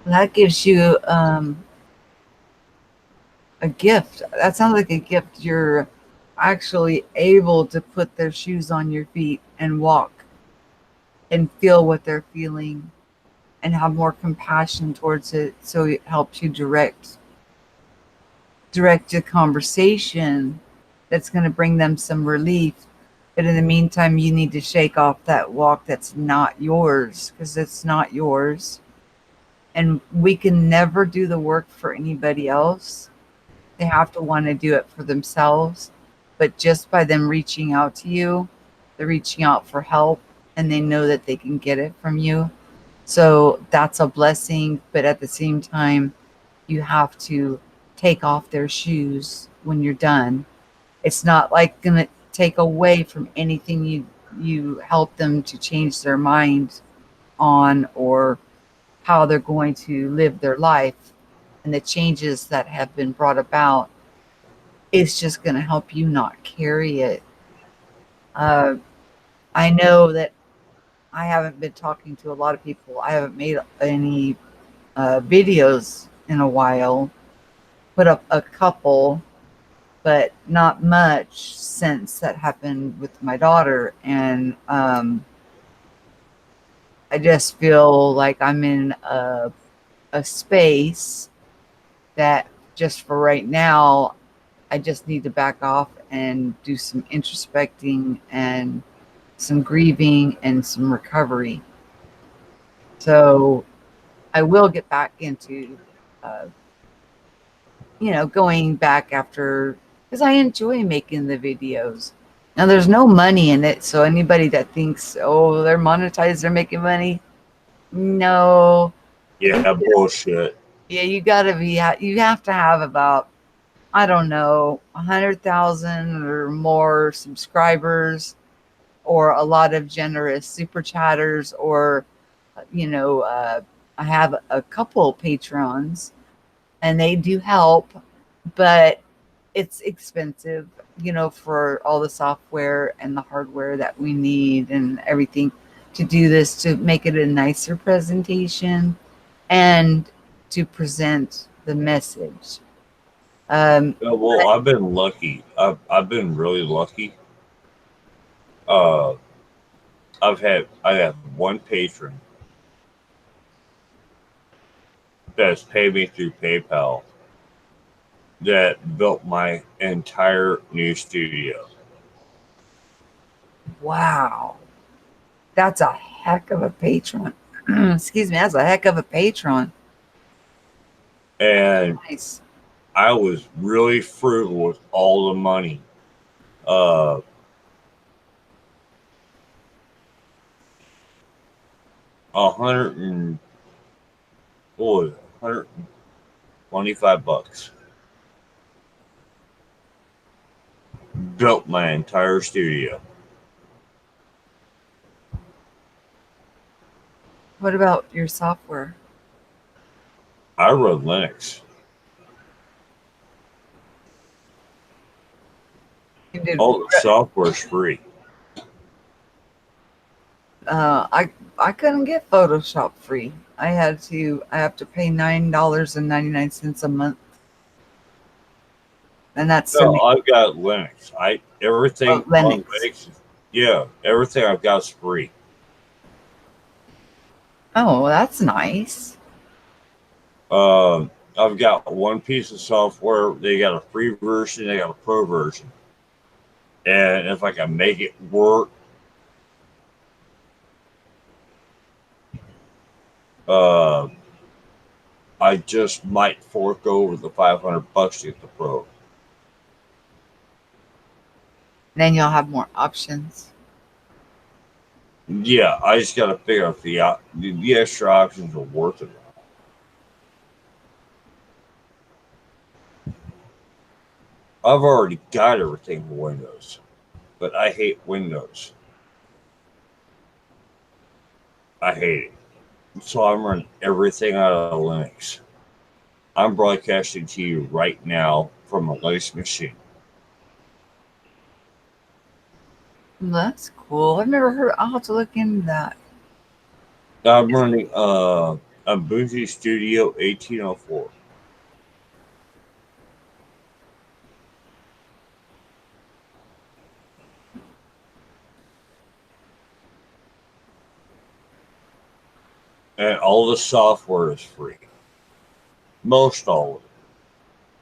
That gives you a gift. That sounds like a gift. You're actually able to put their shoes on your feet and walk and feel what they're feeling and have more compassion towards it, so it helps you direct a conversation that's going to bring them some relief But in the meantime, you need to shake off that walk that's not yours, because it's not yours. And we can never do the work for anybody else. They have to want to do it for themselves. But just by them reaching out to you, they're reaching out for help, and they know that they can get it from you. So that's a blessing. But at the same time, you have to take off their shoes when you're done. It's not like going to take away from anything you help them to change their mind on, or how they're going to live their life, and the changes that have been brought about. It's just going to help you not carry it. uh, I know that I haven't been talking to a lot of people. I haven't made any videos in a while, put up a couple, but not much since that happened with my daughter. And I just feel like I'm in a space that just for right now, I just need to back off and do some introspecting and some grieving and some recovery. So I will get back into, uh, going back after, because I enjoy making the videos. Now, there's no money in it. So anybody that thinks, oh, they're monetized, they're making money. No. Yeah, bullshit. Yeah, you have to have about, I don't know, 100,000 or more subscribers, or a lot of generous super chatters, or, I have a couple patrons, and they do help, but it's expensive, for all the software and the hardware that we need and everything to do this, to make it a nicer presentation and to present the message. Yeah, well, I've been lucky. I've been really lucky. Uh, I have one patron that's paid me through PayPal that built my entire new studio. Wow, that's a heck of a patron. Excuse me, that's a heck of a patron. And Nice. I was really frugal with all the money. Uh, 100 and what was it? $125 built my entire studio. What about your software? I run Linux. You did. All the software's free. I couldn't get Photoshop free. I have to pay $9.99 a month, and that's No, I've got Linux. Everything on Linux. Linux. Yeah, everything I've got is free. Oh, well, that's nice. I've got one piece of software. They got a free version. They got a pro version. And if I can make it work, I just might fork over the $500 to get the pro. Then you'll have more options. Yeah, I just got to figure out the extra options are worth it. I've already got everything for Windows, but I hate Windows. I hate it. So I'm running everything out of Linux. I'm broadcasting to you right now from a Linux machine. That's cool. I've never heard. I'll have to look into that. I'm running a Ubuntu Studio 1804. And all the software is free. Most all of it.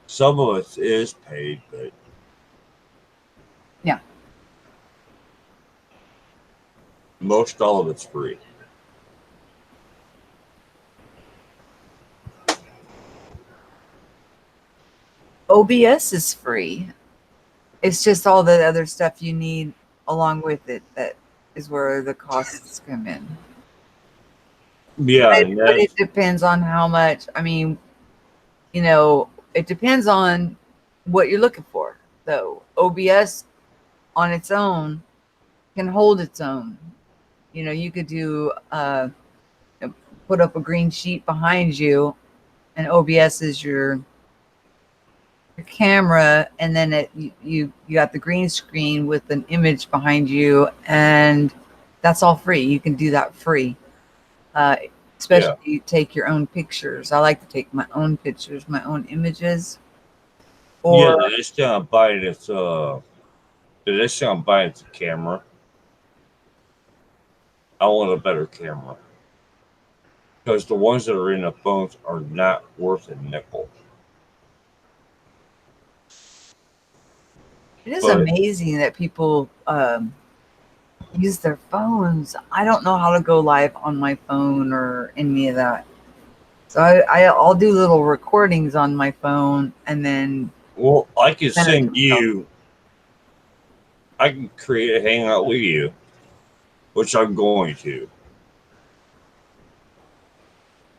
Some of it is paid, but Yeah. Most all of it's free. OBS is free. It's just all the other stuff you need along with it that is where the costs come in. Yeah, But, and but it that's, depends on how much. I mean, you know, it depends on what you're looking for, though. OBS on its own can hold its own. You know, you could do put up a green sheet behind you, and OBS is your camera, and then you got the green screen with an image behind you, and that's all free. You can do that free. Especially if you take your own pictures. I like to take my own pictures, my own images. yeah, Or the next time I'm buying it's a camera. I want a better camera. Because the ones that are in the phones are not worth a nickel. it is But amazing that people use their phones. I don't know how to go live on my phone or any of that. So I'll do little recordings on my phone and then well, I can send it send to myself. you. I can create a hangout with you, which I'm going to.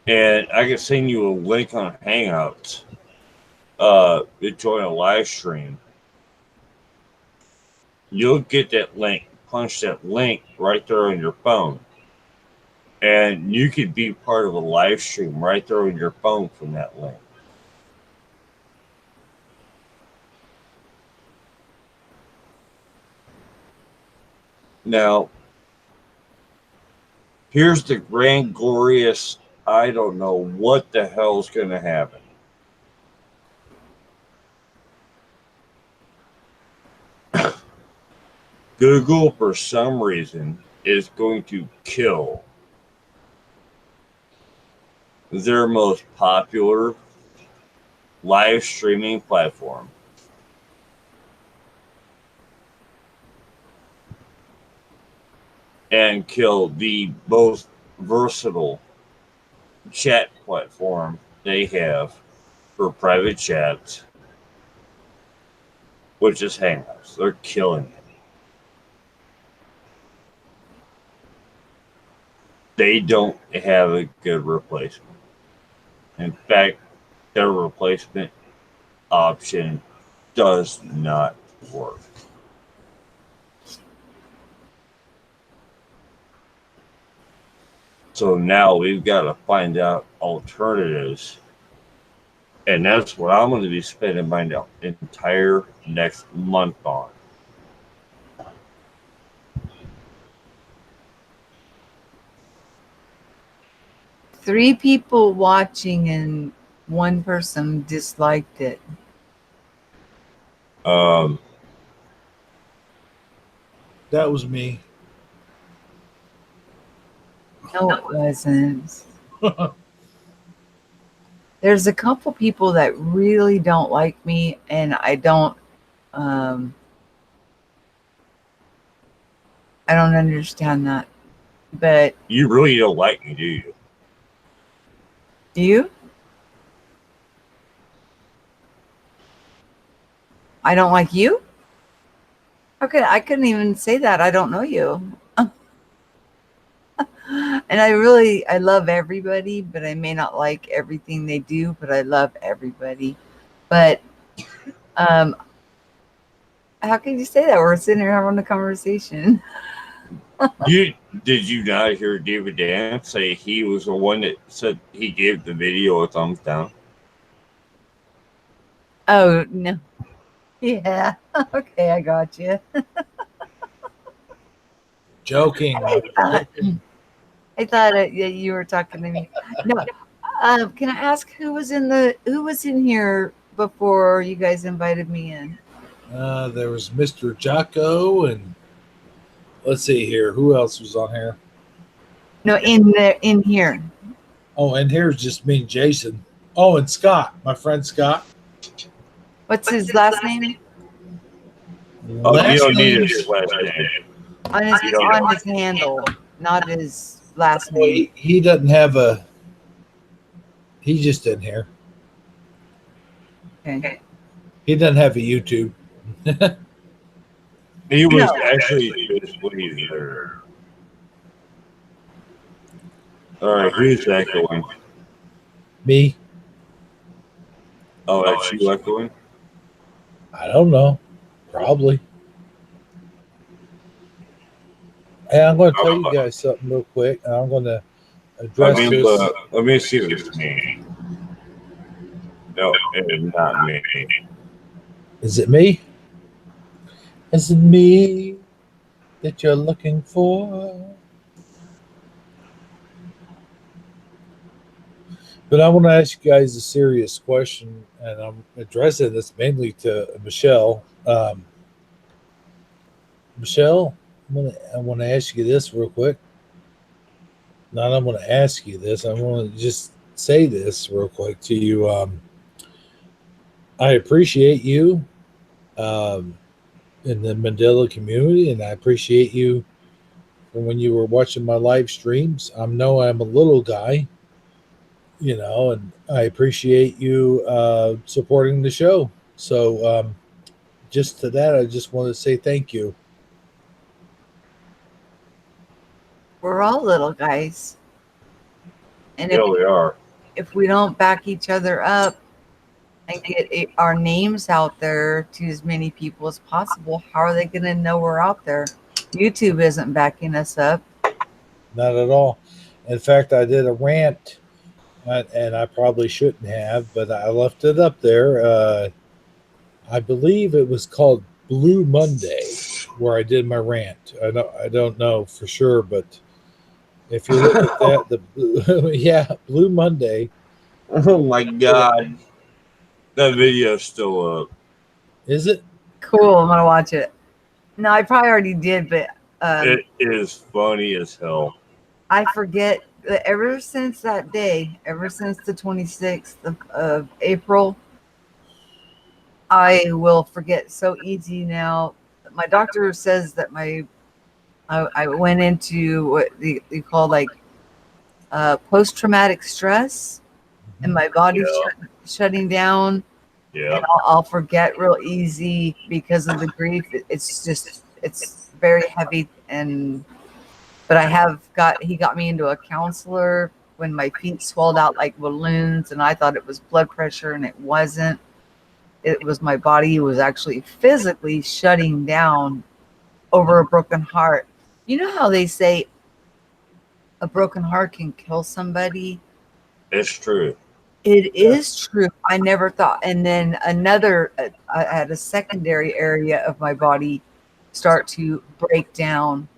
And I can send you a link on Hangouts to join a live stream. You'll get that link, punch that link right there on your phone. And you could be part of a live stream right there on your phone from that link. Now, here's the grand glorious, I don't know what the hell's going to happen. Google, for some reason, is going to kill their most popular live streaming platform. And kill the most versatile chat platform they have for private chats, which is Hangouts. They're killing it. They don't have a good replacement. In fact, their replacement option does not work. So now we've got to find out alternatives. And that's what I'm going to be spending my entire next month on. Three people watching and one person disliked it. That was me. No, it wasn't. There's a couple people that really don't like me, and I don't understand that. But You really don't like me, do you? do you? I don't like you? Okay, I couldn't even say that. I don't know you. And I love everybody, but I may not like everything they do, but I love everybody. But how can you say that? We're sitting here having a conversation. Did you not hear David Dan say he was the one that said he gave the video a thumbs down? Oh, no. Yeah. Okay, I got you. Joking. I thought you were talking to me. No. Can I ask who was in here before you guys invited me in? There was Mr. Jocko, and let's see here. Who else was on here? No, in here. Oh, and here's just me and Jason. Oh, and Scott, my friend Scott. What's his last name? Oh, you Last don't need name's his last name. on his handle, not his last name. He doesn't have a. He's just in here. Okay. He doesn't have a YouTube. He was No. actually physically there. All right, who's echoing? Me? Oh, that's you echoing? I don't know. Probably. Hey, I'm going to tell you guys something real quick. And I'm going to address this. Let me see if it's me. No, it's not me. Is it me? Is it me that you're looking for? But I want to ask you guys a serious question, and I'm addressing this mainly to Michelle. Michelle, I want to ask you this real quick. Not I'm going to ask you this. I want to just say this real quick to you. I appreciate you in the Mandela community, and I appreciate you from when you were watching my live streams. I know I'm a little guy, and I appreciate you supporting the show. So just to that, I just want to say thank you. We're all little guys. And Yeah, we are. if we don't back each other up and get our names out there to as many people as possible, how are they going to know we're out there? YouTube isn't backing us up. Not at all. In fact, I did a rant, and I probably shouldn't have, but I left it up there. I believe it was called Blue Monday, where I did my rant. I don't know for sure, but if you look at that, Blue Monday. Oh my God. That video is still up. Is it? Cool. I'm going to watch it. No, I probably already did, but It is funny as hell. I forget that ever since that day, ever since the 26th of April, I will forget so easy now. My doctor says that I went into what they call like post-traumatic stress, and my body's shutting down. Yeah. And I'll forget real easy because of the grief. It's very heavy, but he got me into a counselor when my feet swelled out like balloons, and I thought it was blood pressure, and it wasn't. It was my body was actually physically shutting down over a broken heart. You know how they say a broken heart can kill somebody? It's true. It is true. I never thought. And then I had a secondary area of my body start to break down.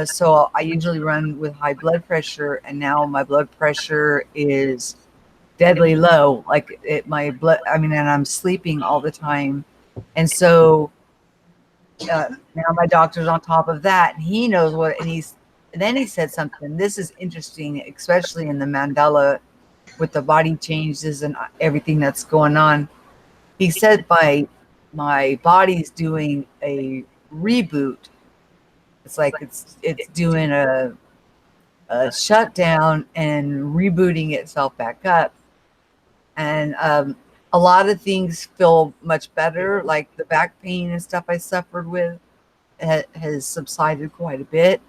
So I usually run with high blood pressure, and now my blood pressure is deadly low. Like and I'm sleeping all the time. And so now my doctor's on top of that, and he knows and then he said something. This is interesting, especially in the Mandela with the body changes and everything that's going on. He said my body's doing a reboot. It's like it's doing a shutdown and rebooting itself back up. And a lot of things feel much better, like the back pain and stuff I suffered with has subsided quite a bit.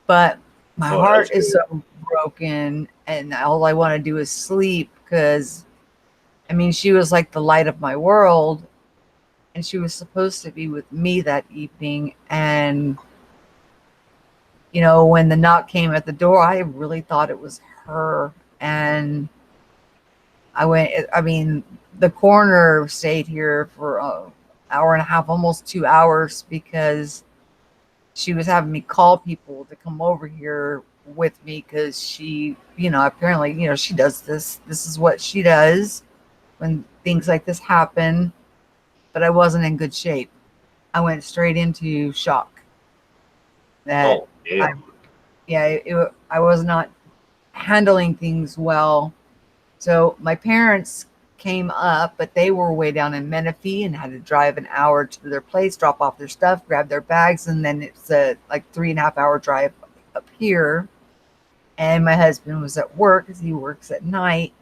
But my heart is so broken, and all I want to do is sleep because, I mean, she was like the light of my world, and she was supposed to be with me that evening. And, when the knock came at the door, I really thought it was her. And the coroner stayed here for an hour and a half, almost 2 hours, because she was having me call people to come over here with me because she, apparently, she does this. This is what she does when things like this happen. But I wasn't in good shape. I went straight into shock. I was not handling things well. So my parents came up, but they were way down in Menifee and had to drive an hour to their place, drop off their stuff, grab their bags, and then it's a like 3.5 hour drive up here. And my husband was at work because he works at night.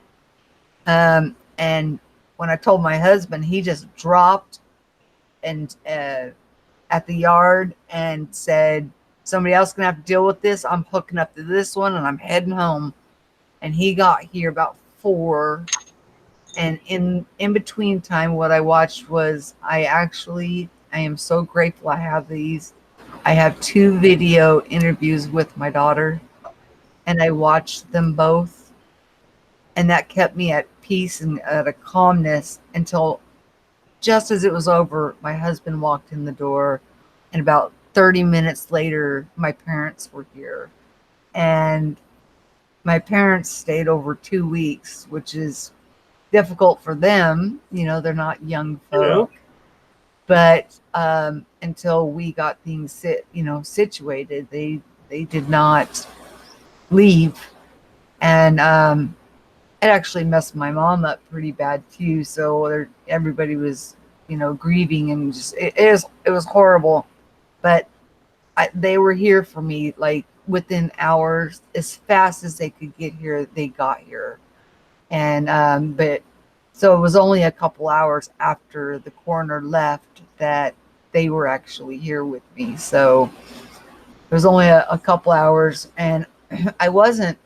And when I told my husband, he just dropped and at the yard and said, somebody else gonna have to deal with this. I'm hooking up to this one and I'm heading home. And he got here about 4. And in between time, what I watched was I am so grateful I have these. I have 2 video interviews with my daughter, and I watched them both, and that kept me at peace and at a calmness until just as it was over, my husband walked in the door, and about 30 minutes later, my parents were here. And my parents stayed over 2 weeks, which is difficult for them. You know, they're not young folk. Yeah. But until we got things situated, they did not leave. And it actually messed my mom up pretty bad too. So everybody was, grieving, and just it was horrible. But they were here for me, like within hours, as fast as they could get here, they got here. And but so it was only a couple hours after the coroner left that they were actually here with me. So it was only a couple hours, and I wasn't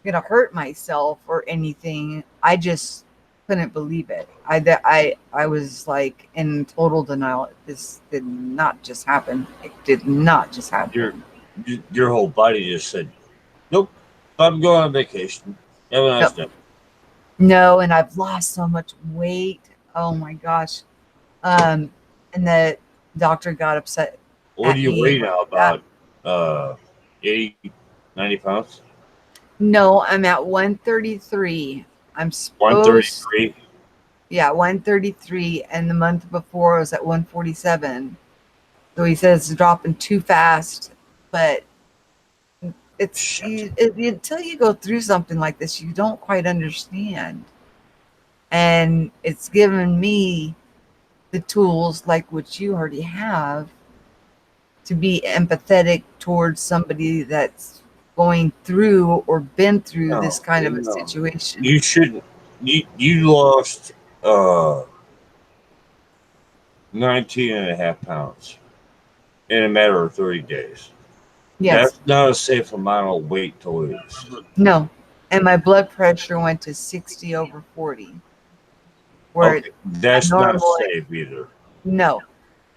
gonna hurt myself or anything. I just couldn't believe it. I was like in total denial. This did not just happen. It did not just happen. Your whole body just said, "Nope, I'm going on vacation." Have a nice day. No, and I've lost so much weight. Oh my gosh. And the doctor got upset. What do you weigh now? About 80, 90 pounds? No, I'm at 133. I'm supposed 133? Yeah, 133. And the month before I was at 147. So he says it's dropping too fast. But it's until you go through something like this, you don't quite understand. And it's given me the tools, like what you already have, to be empathetic towards somebody that's going through or been through this kind of a situation. You shouldn't. You lost 19.5 pounds in a matter of 30 days. Yes. That's not a safe amount of weight to lose. No. And my blood pressure went to 60/40. Where that's not safe either. No.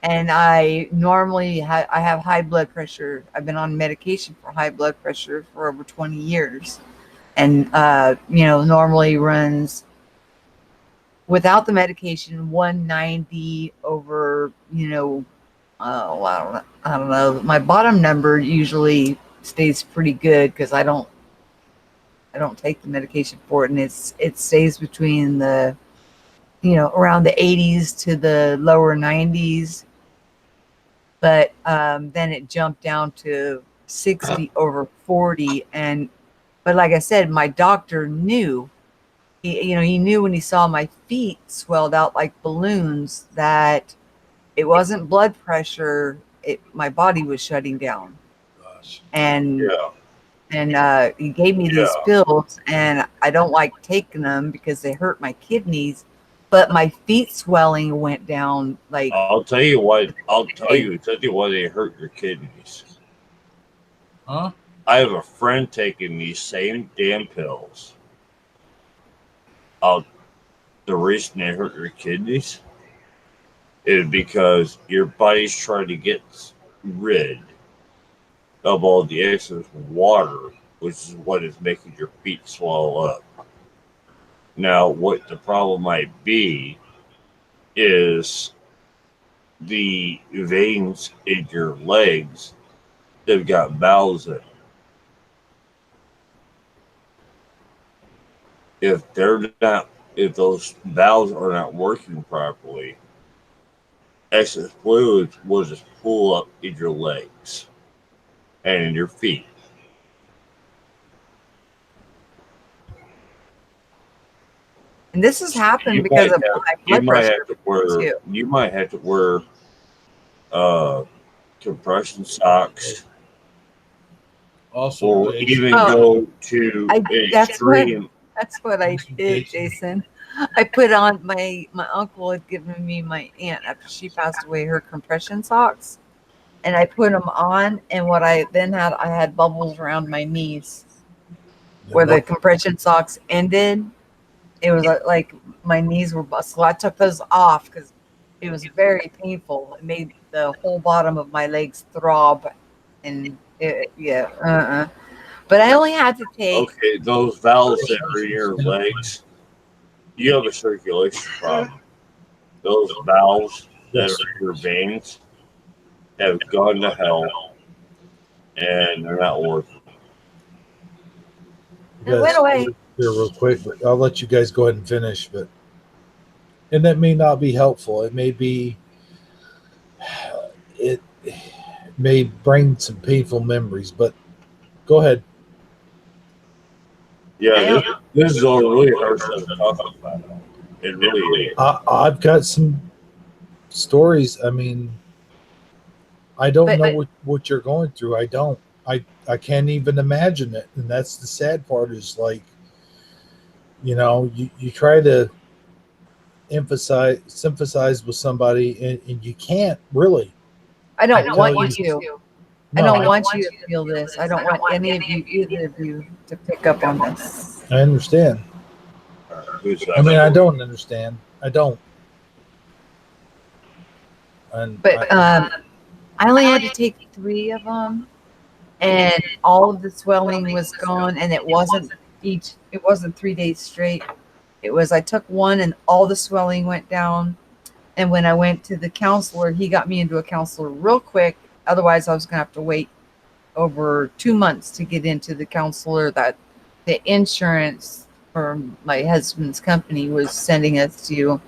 And I normally I have high blood pressure. I've been on medication for high blood pressure for over 20 years. And, normally runs without the medication 190 over, I don't know. My bottom number usually stays pretty good because I don't take the medication for it, and it stays between the, around the 80s to the lower 90s. But then it jumped down to 60/40, but like I said, my doctor knew. He knew when he saw my feet swelled out like balloons that it wasn't blood pressure. My body was shutting down. Gosh. And he gave me these pills, and I don't like taking them because they hurt my kidneys. But my feet swelling went down. Like, I'll tell you what. I'll tell you exactly why they hurt your kidneys. Huh? I have a friend taking these same damn pills. The reason they hurt your kidneys is because your body's trying to get rid of all the excess water, which is what is making your feet swell up. Now, what the problem might be is the veins in your legs, they've got valves in. If those valves are not working properly, excess fluids will just pool up in your legs and in your feet. And this has happened You because might of have, high you blood might pressure have to wear too. you might have to wear compression socks, Also, or Jason, even Oh, go to I an that's extreme. what I did, Jason. I put on my uncle had given me my aunt after she passed away her compression socks, and I put them on. And what I then had, I had bubbles around my knees where the compression socks ended. It was like my knees were busted. So I took those off because it was very painful. It made the whole bottom of my legs throb, and yeah, But I only had to take. Okay, those valves that are in your legs, you have a circulation problem. Those valves that are in your veins have gone to hell, and they're not working. And it went guys, away. here real quick, but I'll let you guys go ahead and finish. But and that may not be helpful. It may be it may bring some painful memories. But go ahead. Yeah, I don't, this is all really hard stuff to talk about. It really is. I've got some stories. I mean, I don't but know what you're going through. I don't. I can't even imagine it. And that's the sad part is like, you try to sympathize with somebody and you can't really. I don't Tell want you. you to. I No, don't want you to feel this. I don't want any of you, either of you, to pick up on this. I understand. Who's I mean, I don't understand. I don't. And But I only had to take 3 of them, and all of the swelling was gone. And it wasn't 3 days straight. It was I took one, and all the swelling went down. And when I went to the counselor, he got me into a counselor real quick. Otherwise, I was gonna have to wait over 2 months to get into the counselor that the insurance for my husband's company was sending us to.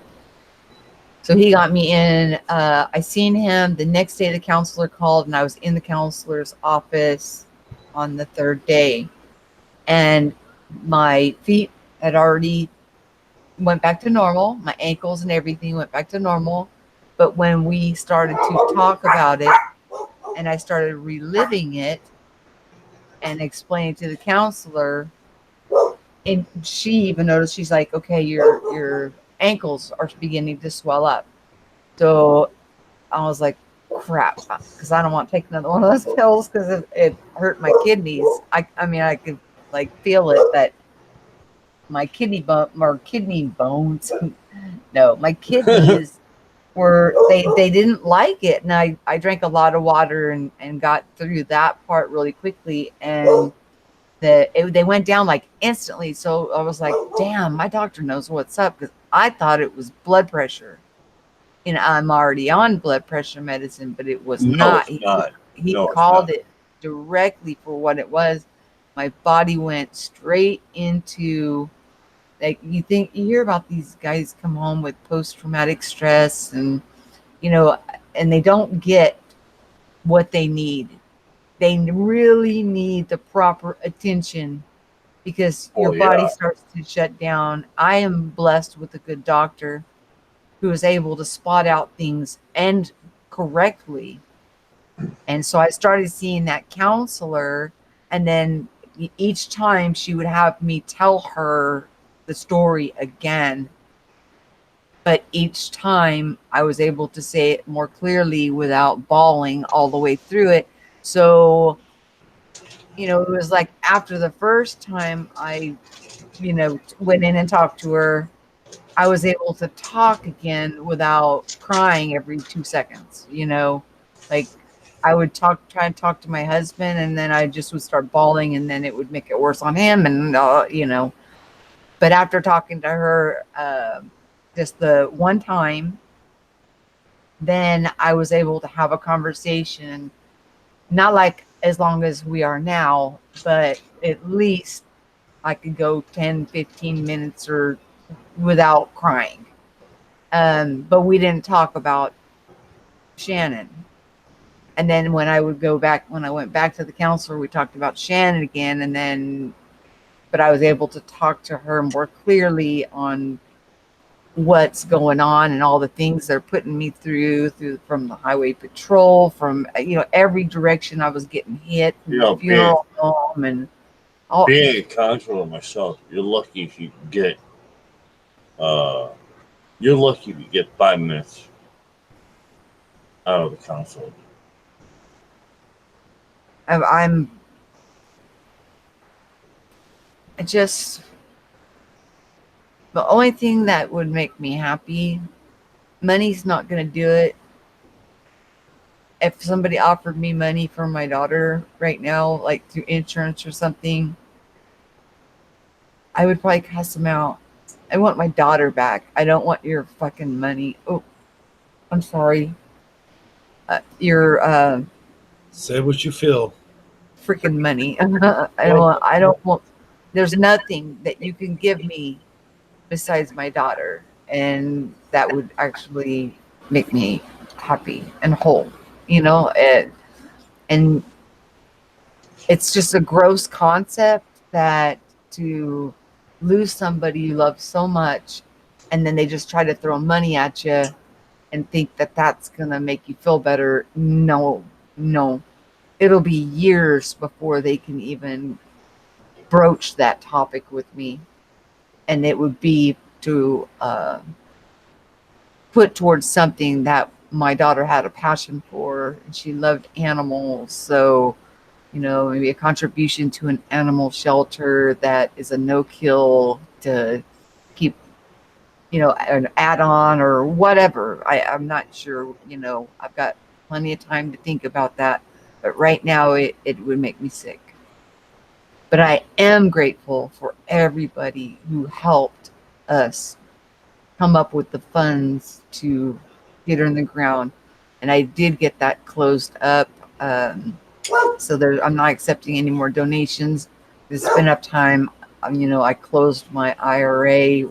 So he got me in. I seen him the next day. The counselor called, and I was in the counselor's office on the 3rd day, and my feet had already went back to normal. My ankles and everything went back to normal. But when we started to talk about it, and I started reliving it and explaining to the counselor, and she even noticed, she's like, okay, your ankles are beginning to swell up. So I was like, crap, because I don't want to take another one of those pills because it hurt my kidneys. I mean, I could like feel it that my kidney bones. No, my kidneys they didn't like it, and I drank a lot of water and got through that part really quickly, and they went down like instantly. So I was like, damn, my doctor knows what's up, because I thought it was blood pressure. You know, I'm already on blood pressure medicine, but it was no, not. it's not. He No, it's called not. it directly for what it was. My body went straight into, like, you hear about these guys come home with post-traumatic stress, and and they don't get what they need. They really need the proper attention, because your Oh body yeah. starts to shut down. I am blessed with a good doctor who is able to spot out things and correctly. And so I started seeing that counselor, and then each time she would have me tell her the story again. But each time I was able to say it more clearly without bawling all the way through it. So, it was like after the first time I, went in and talked to her, I was able to talk again without crying every 2 seconds. Like I would try and talk to my husband, and then I just would start bawling, and then it would make it worse on him. And, but after talking to her, just the one time, then I was able to have a conversation, not like as long as we are now, but at least I could go 10, 15 minutes or without crying. But we didn't talk about Shannon. And then when I went back to the counselor, we talked about Shannon again. But I was able to talk to her more clearly on what's going on and all the things they're putting me through from the highway patrol, from every direction I was getting hit, from the funeral home and all. Being a counselor myself, you're lucky if you get you're lucky if you get 5 minutes out of the console. I'm just, the only thing that would make me happy, money's not going to do it. If somebody offered me money for my daughter right now, like through insurance or something, I would probably cuss them out. I want my daughter back. I don't want your fucking money. Oh, I'm sorry. Your Say what you feel. freaking money. I don't want. There's nothing that you can give me besides my daughter, and that would actually make me happy and whole. And it's just a gross concept that to lose somebody you love so much, and then they just try to throw money at you and think that that's gonna make you feel better. No, it'll be years before they can even broach that topic with me, and it would be to put towards something that my daughter had a passion for, and she loved animals. So maybe a contribution to an animal shelter that is a no-kill to keep, an add-on or whatever. I'm not sure. I've got plenty of time to think about that, but right now it would make me sick. But I am grateful for everybody who helped us come up with the funds to get her in the ground. And I did get that closed up. So I'm not accepting any more donations. It's been up time. I closed my IRA.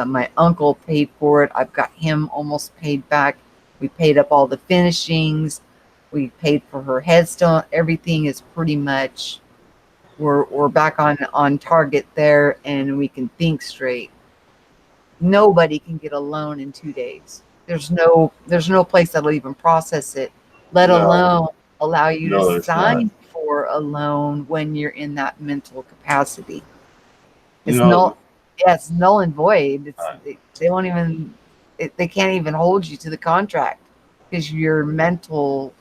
My uncle paid for it. I've got him almost paid back. We paid up all the finishings. We paid for her headstone. Everything is pretty much, we're back on target there, and we can think straight. Nobody can get a loan in 2 days. There's no place that'll even process it, let alone allow you to sign for a loan when you're in that mental capacity. It's null and void. They won't even, they can't even hold you to the contract because your mental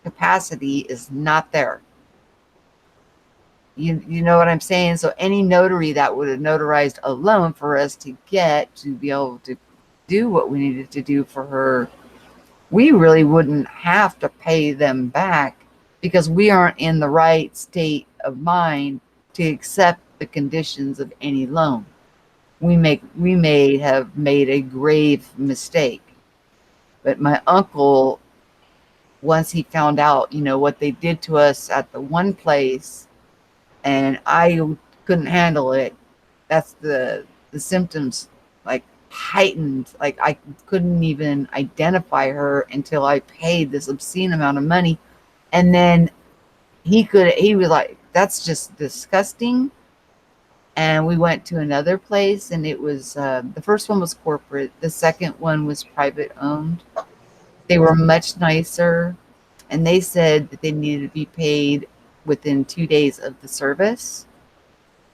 capacity is not there. You know what I'm saying? So any notary that would have notarized a loan for us to get to be able to do what we needed to do for her, we really wouldn't have to pay them back because we aren't in the right state of mind to accept the conditions of any loan. We may have made a grave mistake. But my uncle, once he found out, what they did to us at the one place, and I couldn't handle it. That's the symptoms, like, heightened. Like, I couldn't even identify her until I paid this obscene amount of money. And then he was like, that's just disgusting. And we went to another place, and it was, the first one was corporate. The second one was private owned. They were much nicer, and they said that they needed to be paid within 2 days of the service.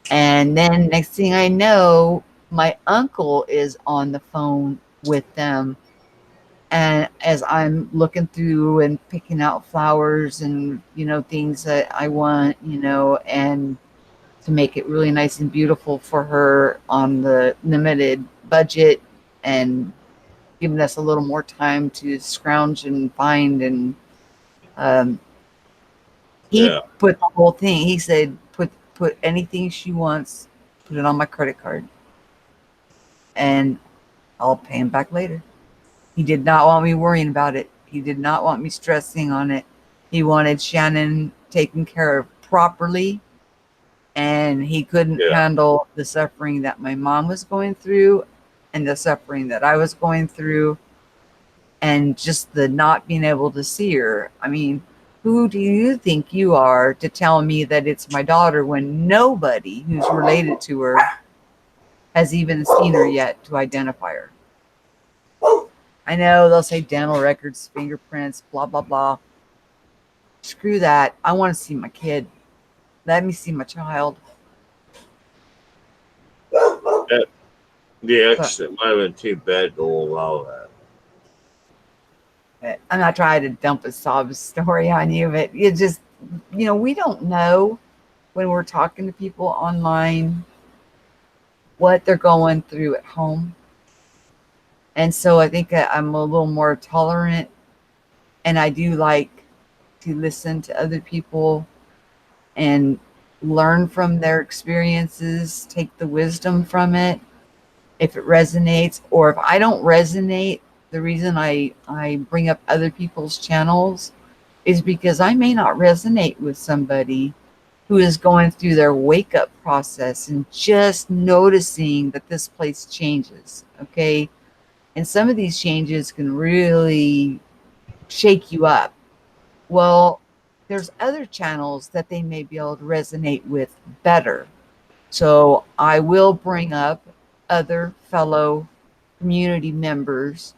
And then next thing I know, my uncle is on the phone with them. And as I'm looking through and picking out flowers and, things that I want, and to make it really nice and beautiful for her on the limited budget, and giving us a little more time to scrounge and find, and he put the whole thing. He said, put anything she wants, put it on my credit card, and I'll pay him back later. He did not want me worrying about it. He did not want me stressing on it. He wanted Shannon taken care of properly, and he couldn't handle the suffering that my mom was going through and the suffering that I was going through, and just the not being able to see her. I mean, who do you think you are to tell me that it's my daughter when nobody who's related to her has even seen her yet to identify her. I know they'll say dental records, fingerprints, blah, blah, blah. Screw that. I want to see my kid. Let me see my child. The accident might have been too bad to allow that. I'm not trying to dump a sob story on you, but it just, we don't know when we're talking to people online what they're going through at home. And so I think I'm a little more tolerant, and I do like to listen to other people and learn from their experiences, take the wisdom from it if it resonates, or if I don't resonate. The reason I bring up other people's channels is because I may not resonate with somebody who is going through their wake up process and just noticing that this place changes. Okay. And some of these changes can really shake you up. Well, there's other channels that they may be able to resonate with better. So I will bring up other fellow community members,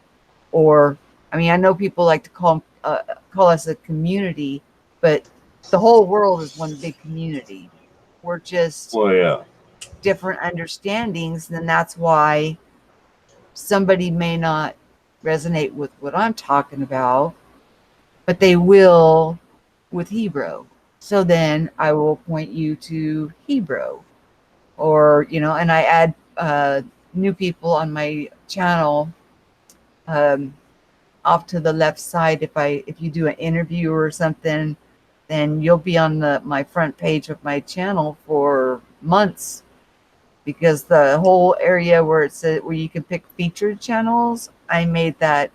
or I know people like to call us a community, but the whole world is one big community. We're just Well, yeah. different understandings, and that's why somebody may not resonate with what I'm talking about, but they will with Hebrew. So then I will point you to Hebrew, or and I add new people on my channel off to the left side. If you do an interview or something, then you'll be on my front page of my channel for months, because the whole area where it says where you can pick featured channels, I made that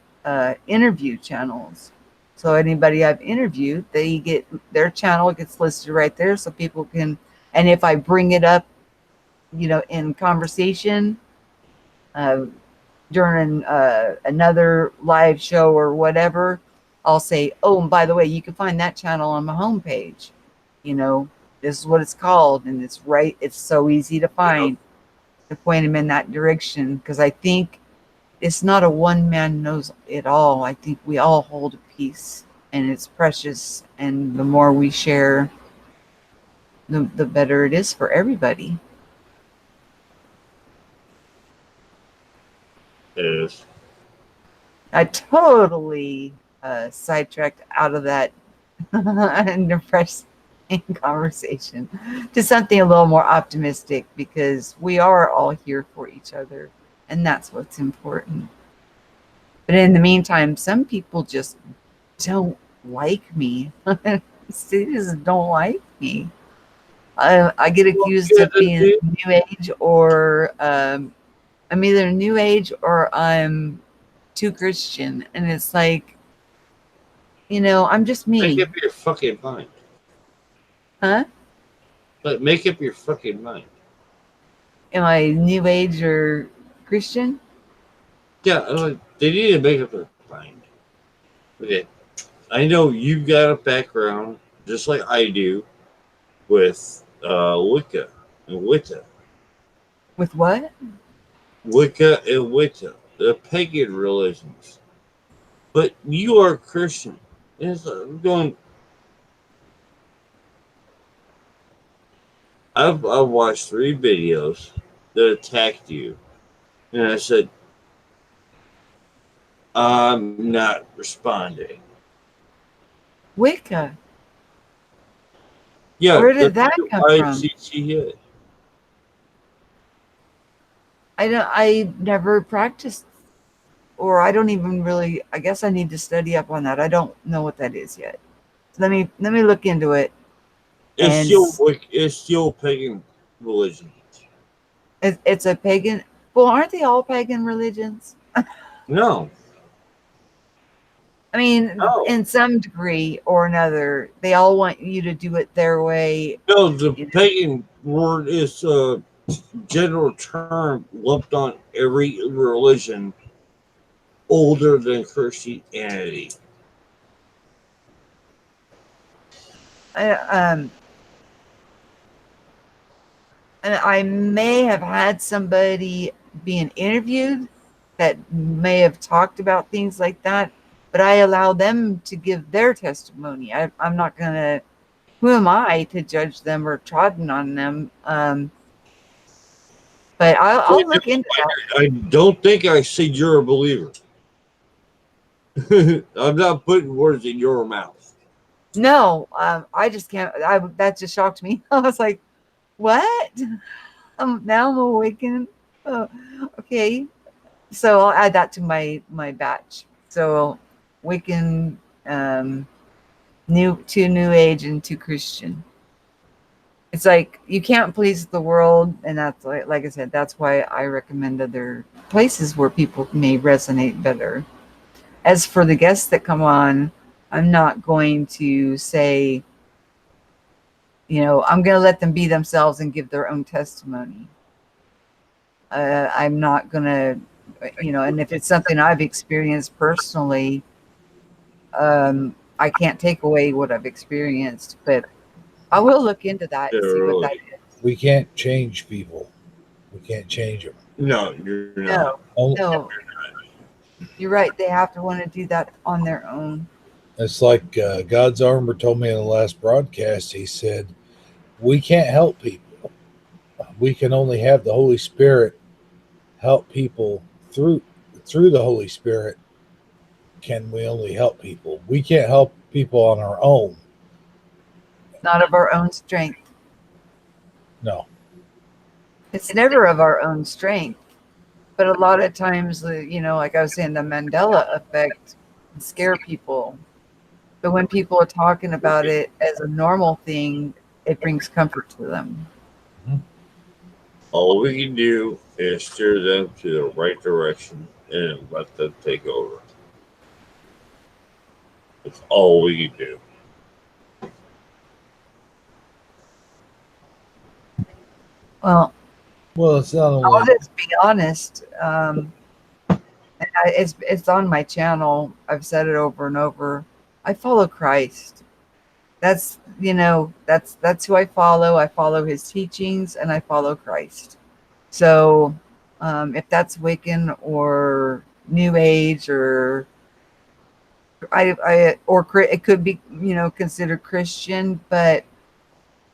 interview channels. So anybody I've interviewed, they get their channel gets listed right there, so people can. And if I bring it up, in conversation during another live show or whatever, I'll say, "Oh, and by the way, you can find that channel on my homepage. This is what it's called, and it's right. It's so easy to find." To point them in that direction, because I think it's not a one man knows it all. I think we all hold a piece, and it's precious, and the more we share, the better it is for everybody. It is. I totally sidetracked out of that depressing conversation to something a little more optimistic, because we are all here for each other, and that's what's important. But in the meantime, some people just don't like me. They just don't like me. I get accused of being new age, or I'm either new age or I'm too Christian, and it's like, I'm just Make me. up your fucking mind. Huh? But make up your fucking mind. Am I new age or Christian? Yeah, they need to make up their mind. Okay. I know you've got a background, just like I do, with Wicca and Wicca. With what? Wicca and Wicca, the pagan religions. But you are Christian. And it's going. I've watched 3 videos that attacked you, and I said, I'm not responding. Wicca. Yeah, Where did that come from? ICCA. I never practiced, or I don't even really. I guess I need to study up on that. I don't know what that is yet. So let me look into it. It's still pagan religion. It's a pagan. Well, aren't they all pagan religions? No, I mean, no, in some degree or another, they all want you to do it their way. no. The pagan word is a general term lumped on every religion older than Christianity. I, And I may have had somebody being interviewed that may have talked about things like that, but I allow them to give their testimony. I'm not going to, who am I to judge them or trodden on them? But I'll look into that. I don't think I said you're a believer. I'm not putting words in your mouth. No, I just can't. That just shocked me. I was like, what? Now I'm awakened. Oh, okay. So I'll add that to my batch. So Wiccan, new age, and to Christian. It's like you can't please the world, and that's like I said, that's why I recommend other places where people may resonate better. As for the guests that come on, I'm not going to say, I'm going to let them be themselves and give their own testimony. I'm not going to, and if it's something I've experienced personally, I can't take away what I've experienced, but I will look into that and see what that is. We can't change people. We can't change them. No, you're not. No. You're right. They have to want to do that on their own. It's like God's Armor told me in the last broadcast. He said, we can't help people. We can only have the Holy Spirit help people through the Holy Spirit. Can we only help people? We can't help people on our own. Not of our own strength. No. It's never of our own strength. But a lot of times, like I was saying, the Mandela effect can scare people. But when people are talking about it as a normal thing, it brings comfort to them. All we can do is steer them to the right direction and let them take over. That's all we can do. Well, it's not only. I'll just be honest. And it's on my channel. I've said it over and over. I follow Christ. That's that's who I follow. I follow his teachings and I follow Christ. So if that's Wiccan or New Age or it could be considered Christian, but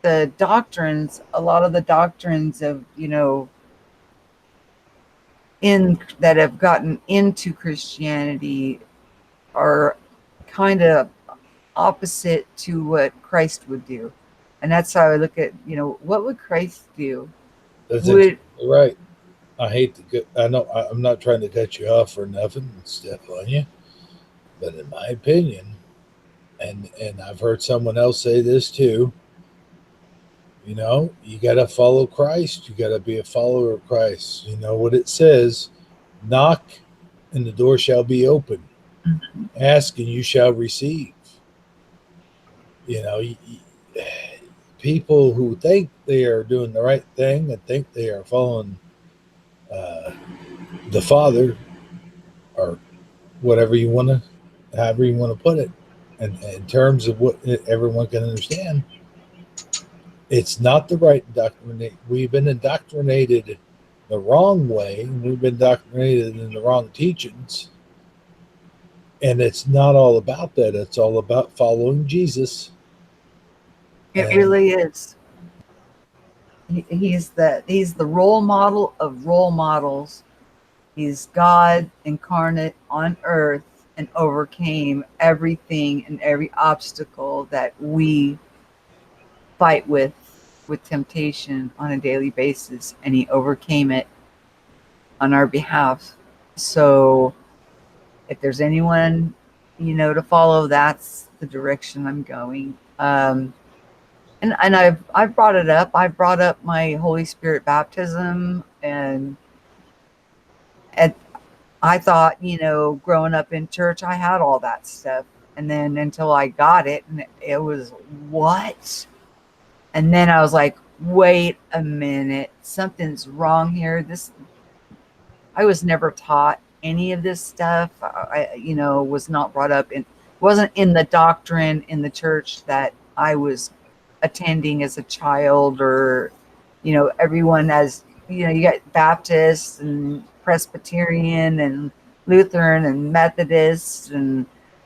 the doctrines, a lot of the doctrines of that have gotten into Christianity are kind of opposite to what Christ would do. And that's how I look at, what would Christ do? That's exactly right. I hate to get, I know I'm not trying to cut you off or nothing and step on you, but in my opinion, and I've heard someone else say this too, you got to follow Christ. You got to be a follower of Christ. You know what it says, knock and the door shall be open. Mm-hmm. Ask and you shall receive. People who think they are doing the right thing and think they are following the Father, or whatever you want to, however you want to put it, and in terms of what everyone can understand, it's not the right indoctrination. We've been indoctrinated the wrong way. We've been indoctrinated in the wrong teachings. And it's not all about that. It's all about following Jesus. It really is. He's the role model of role models. He's God incarnate on earth and overcame everything and every obstacle that we fight with temptation on a daily basis, and he overcame it on our behalf. So if there's anyone to follow, that's the direction I'm going. And I've brought it up. I brought up my Holy Spirit baptism, and I thought, growing up in church, I had all that stuff. And then until I got it, and it was what? And then I was like, wait a minute, something's wrong here. I was never taught any of this stuff. I was not brought up wasn't in the doctrine in the church that I was attending as a child, or, everyone has, you got Baptists and Presbyterian and Lutheran and Methodists, and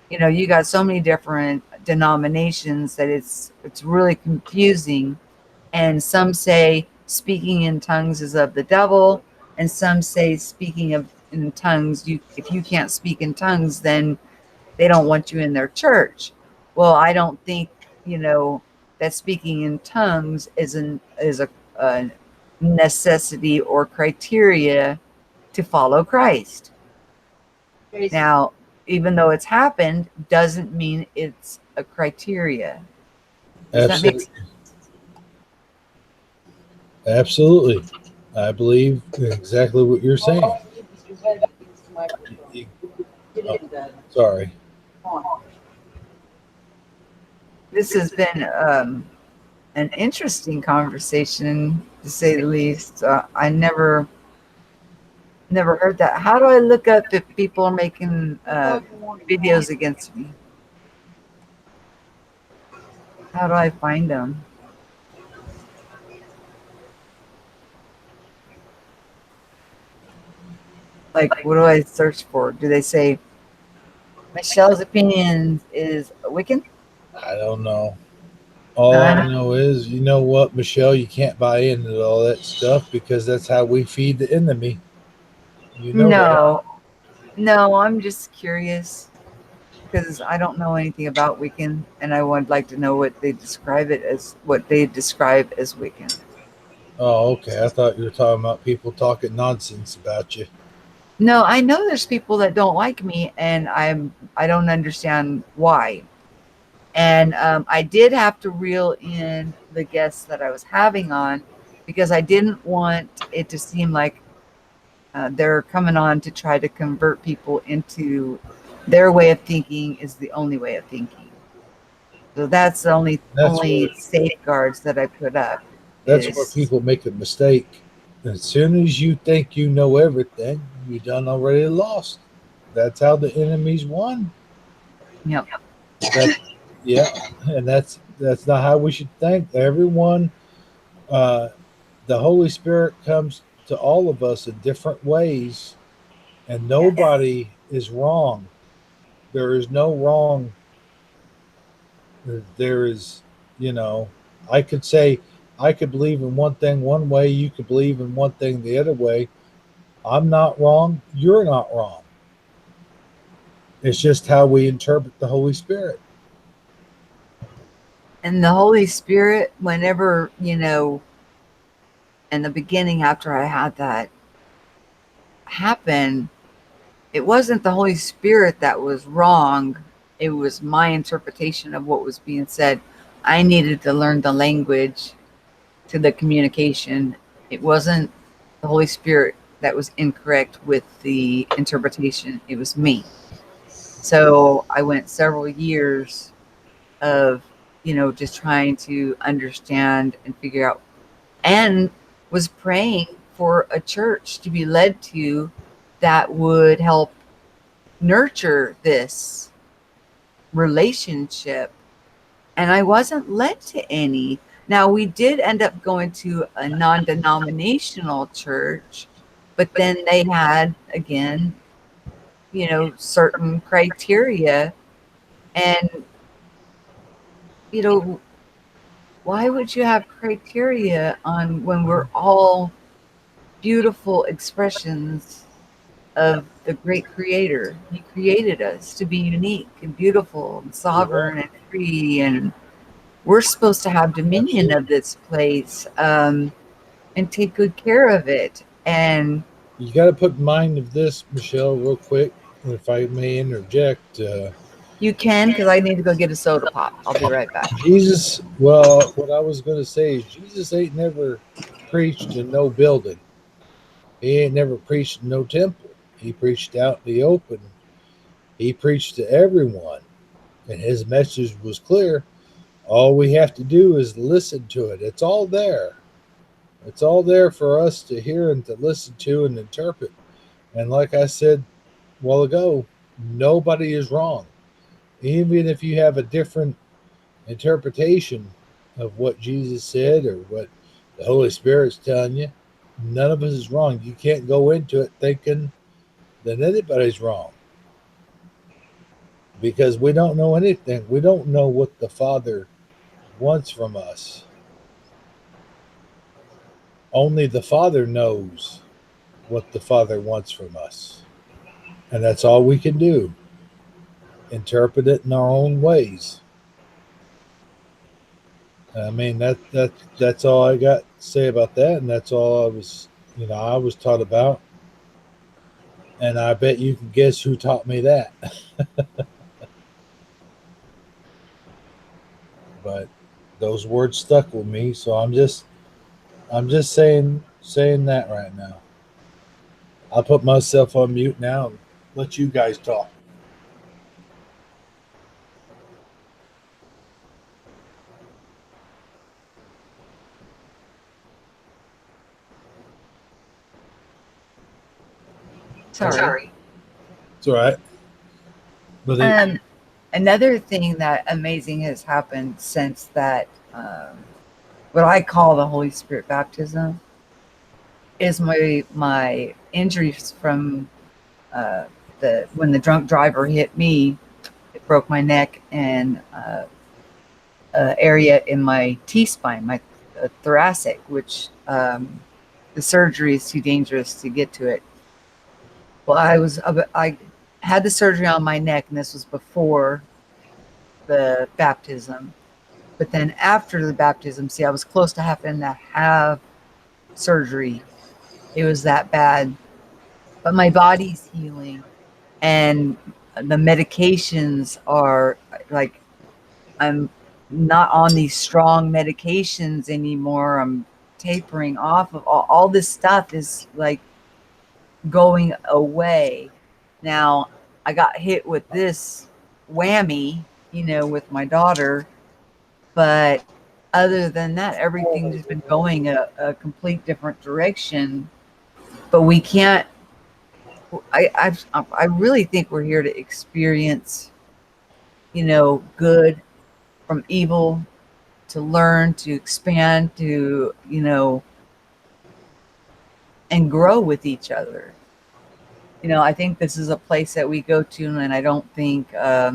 you got so many different denominations that it's really confusing. And some say speaking in tongues is of the devil, and some say speaking in tongues, if you can't speak in tongues, then they don't want you in their church. Well, I don't think that speaking in tongues is a necessity or criteria to follow Christ. Now, even though it's happened, doesn't mean it's a criteria. Does that make Absolutely. sense? Absolutely. I believe exactly what you're saying. You- oh, sorry. This has been an interesting conversation, to say the least. I never heard that. How do I look up if people are making videos against me? How do I find them? Like, what do I search for? Do they say Michelle's opinion is Wiccan? I don't know. All I know is, you know what, Michelle, you can't buy into all that stuff because that's how we feed the enemy. You know that. No, I'm just curious because I don't know anything about Wiccan, and I would like to know what they describe as Wiccan. Oh, okay. I thought you were talking about people talking nonsense about you. No, I know there's people that don't like me, and I don't understand why. And I did have to reel in the guests that I was having on because I didn't want it to seem like they're coming on to try to convert people into their way of thinking is the only way of thinking. So that's the That's only where safeguards that I put up that's where is, people make a mistake. As soon as you think you know everything, you done already lost. That's how the enemy's won. you know, That yeah, and that's not how we should think. Everyone, uh, the Holy Spirit comes to all of us in different ways, and yes. nobody is wrong. There is no wrong. There is, you know, I could say I could believe in one thing one way, you could believe in one thing the other way. I'm not wrong. You're not wrong. It's just how we interpret the Holy Spirit. And the Holy Spirit, whenever, in the beginning after I had that happen, it wasn't the Holy Spirit that was wrong. It was my interpretation of what was being said. I needed to learn the language to the communication. It wasn't the Holy Spirit that was incorrect with the interpretation. It was me. So I went several years of, just trying to understand and figure out, and was praying for a church to be led to that would help nurture this relationship. And I wasn't led to any. Now, we did end up going to a non denominational church, but then they had, again, certain criteria. And, you know, why would you have criteria on when we're all beautiful expressions of the great creator? He created us to be unique and beautiful and sovereign and free, and we're supposed to have dominion of Absolutely. this place, and take good care of it. And You got to put in mind of this, Michelle, real quick, if I may interject. you can, because I need to go get a soda pop. I'll be right back. Jesus, well, what I was going to say is Jesus ain't never preached in no building. He ain't never preached in no temple. He preached out in the open. He preached to everyone, and his message was clear. All we have to do is listen to it. It's all there. It's all there for us to hear and to listen to and interpret. And like I said a while ago, nobody is wrong. Even if you have a different interpretation of what Jesus said or what The Holy Spirit's telling you none of us is wrong. You can't go into it thinking that anybody's wrong because we don't know anything. We don't know what the Father wants from us. Only the Father knows what the Father wants from us. And that's all we can do. Interpret it in our own ways. I mean that's all I got to say about that, and that's all I was taught about. And I bet you can guess who taught me that. But those words stuck with me, so I'm just saying that right now. I'll put myself on mute now and let you guys talk. Sorry. It's all right. But Another thing that amazing has happened since that, what I call the Holy Spirit baptism, is my injuries from the when the drunk driver hit me. It broke my neck and area in my T-spine, my thoracic, which the surgery is too dangerous to get to it. Well, I had the surgery on my neck, and this was before the baptism. But then after the baptism, see, I was close to having to have surgery. It was that bad. But my body's healing, and the medications are like, I'm not on these strong medications anymore. I'm tapering off of all this stuff is like going away. Now, I got hit with this whammy, with my daughter, but other than that, everything's been going a complete different direction. But we can't. I really think we're here to experience, good from evil, to learn, to expand, to and grow with each other. I think this is a place that we go to, and I don't think I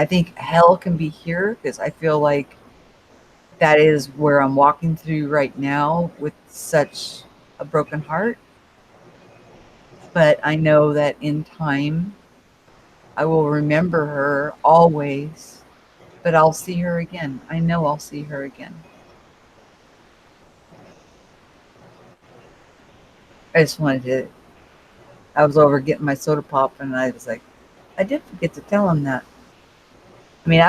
think hell can be here, because I feel like that is where I'm walking through right now with such a broken heart. But I know that in time I will remember her always, but I'll see her again. I know I'll see her again. I just wanted to, I was over getting my soda pop, and I was like, I did forget to tell him that. I mean,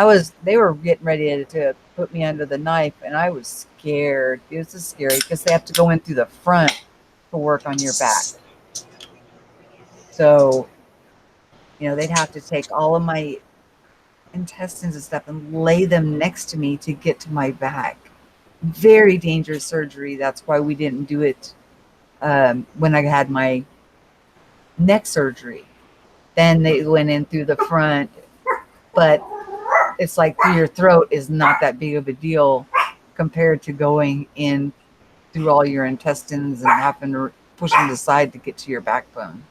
they were getting ready to put me under the knife, and I was scared. It was just scary because they have to go in through the front to work on your back. So, they'd have to take all of my intestines and stuff and lay them next to me to get to my back. Very dangerous surgery. That's why we didn't do it when I had my neck surgery. Then they went in through the front, but it's like through your throat is not that big of a deal compared to going in through all your intestines and having to push them aside to get to your backbone.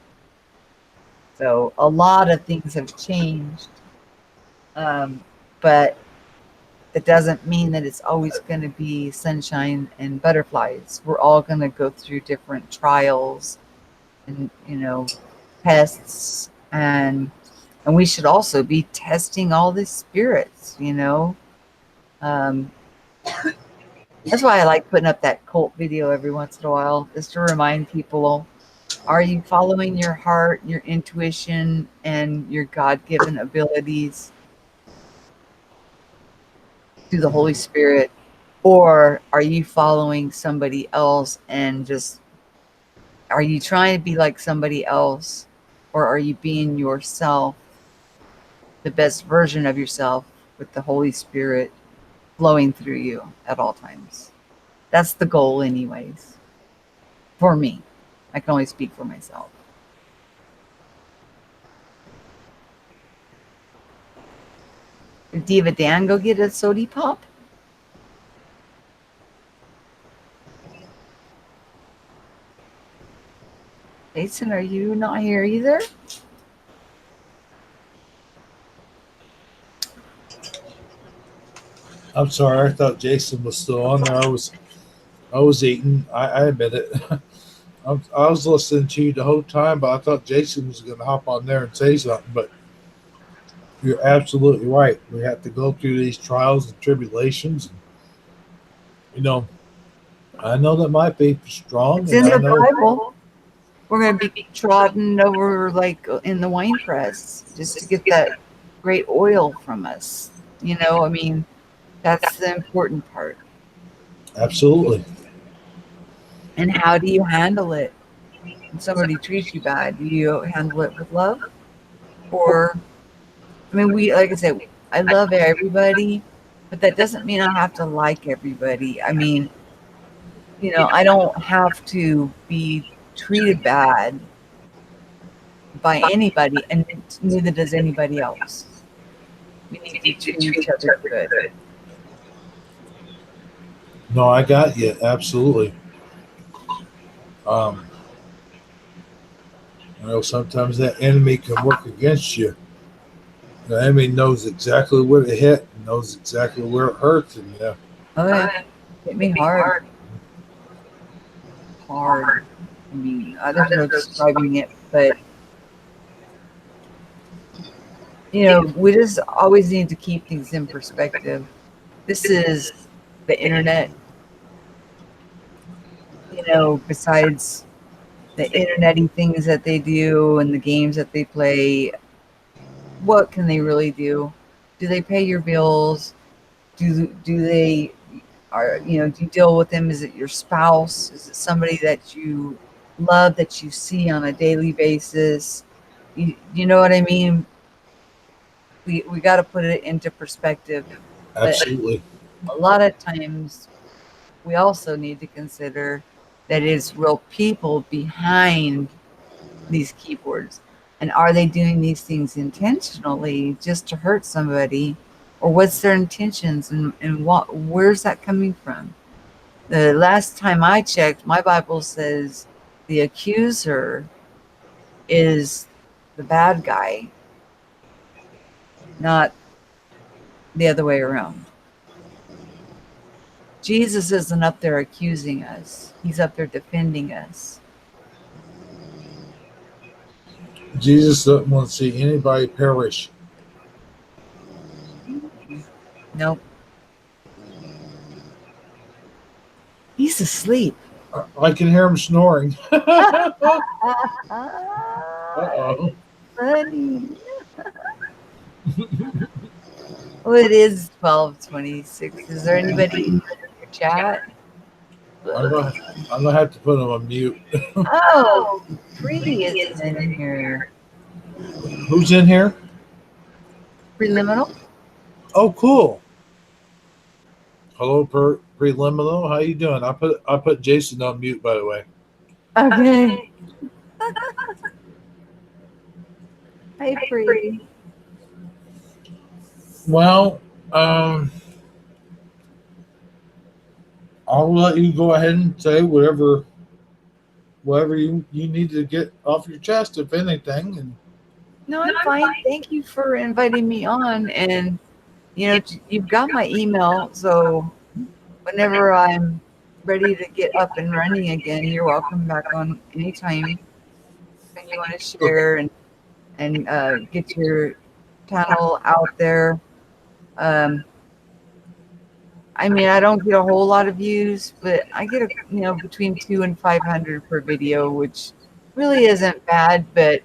So a lot of things have changed, but it doesn't mean that it's always going to be sunshine and butterflies. We're all going to go through different trials and tests, and we should also be testing all these spirits. That's why I like putting up that cult video every once in a while, just to remind people, are you following your heart, your intuition, and your God-given abilities through the Holy Spirit? Or are you following somebody else and just, are you trying to be like somebody else? Or are you being yourself, the best version of yourself, with the Holy Spirit flowing through you at all times? That's the goal anyways, for me. I can only speak for myself. Did Diva Dan go get a soda pop? Jason, are you not here either? I'm sorry. I thought Jason was still on there. I was eating. I admit it. I was listening to you the whole time, but I thought Jason was going to hop on there and say something. But you're absolutely right. We have to go through these trials and tribulations. You know, I know that my faith is strong, It's and in I the know Bible. We're going to be trodden over like in the wine press just to get that great oil from us. You know, I mean, that's the important part. absolutely. And how do you handle it? When somebody treats you bad, do you handle it with love? Or, I mean, like I said, I love everybody, but that doesn't mean I have to like everybody. I mean, I don't have to be treated bad by anybody, and neither does anybody else. We need to treat each other good. No, I got you. Absolutely. Um, sometimes that enemy can work against you. The enemy knows exactly where to hit, knows exactly where it hurts, and yeah, Oh, yeah. Hit me hard. Hard. I mean, there's no describing it, but, we just always need to keep things in perspective. This is the internet, besides the internety things that they do and the games that they play, what can they really do? Do they pay your bills? Do they do you deal with them? Is it your spouse? Is it somebody that you love, that you see on a daily basis? You know what I mean? We got to put it into perspective. But absolutely. a lot of times we also need to consider that it's real people behind these keyboards. And are they doing these things intentionally just to hurt somebody? Or what's their intentions, and where's that coming from? The last time I checked, my Bible says the accuser is the bad guy, not the other way around. Jesus isn't up there accusing us. He's up there defending us. Jesus doesn't want to see anybody perish. Nope. He's asleep. I can hear him snoring. Uh-oh. Funny. Well, it is 12:26. Is there anybody in your chat? I'm gonna have to put him on mute. Oh, Pretty is in here. Who's in here? Preliminal? Oh, cool. Hello, preliminal. How you doing? I put Jason on mute, by the way. Okay. Hi, Pretty. Well, I'll let you go ahead and say whatever you need to get off your chest, if anything. And No, I'm fine. Thank you for inviting me on. And, you've got my email. So whenever I'm ready to get up and running again, you're welcome back on anytime. When you want to share and get your channel out there. I mean, I don't get a whole lot of views, but I get between 200 and 500 per video, which really isn't bad. But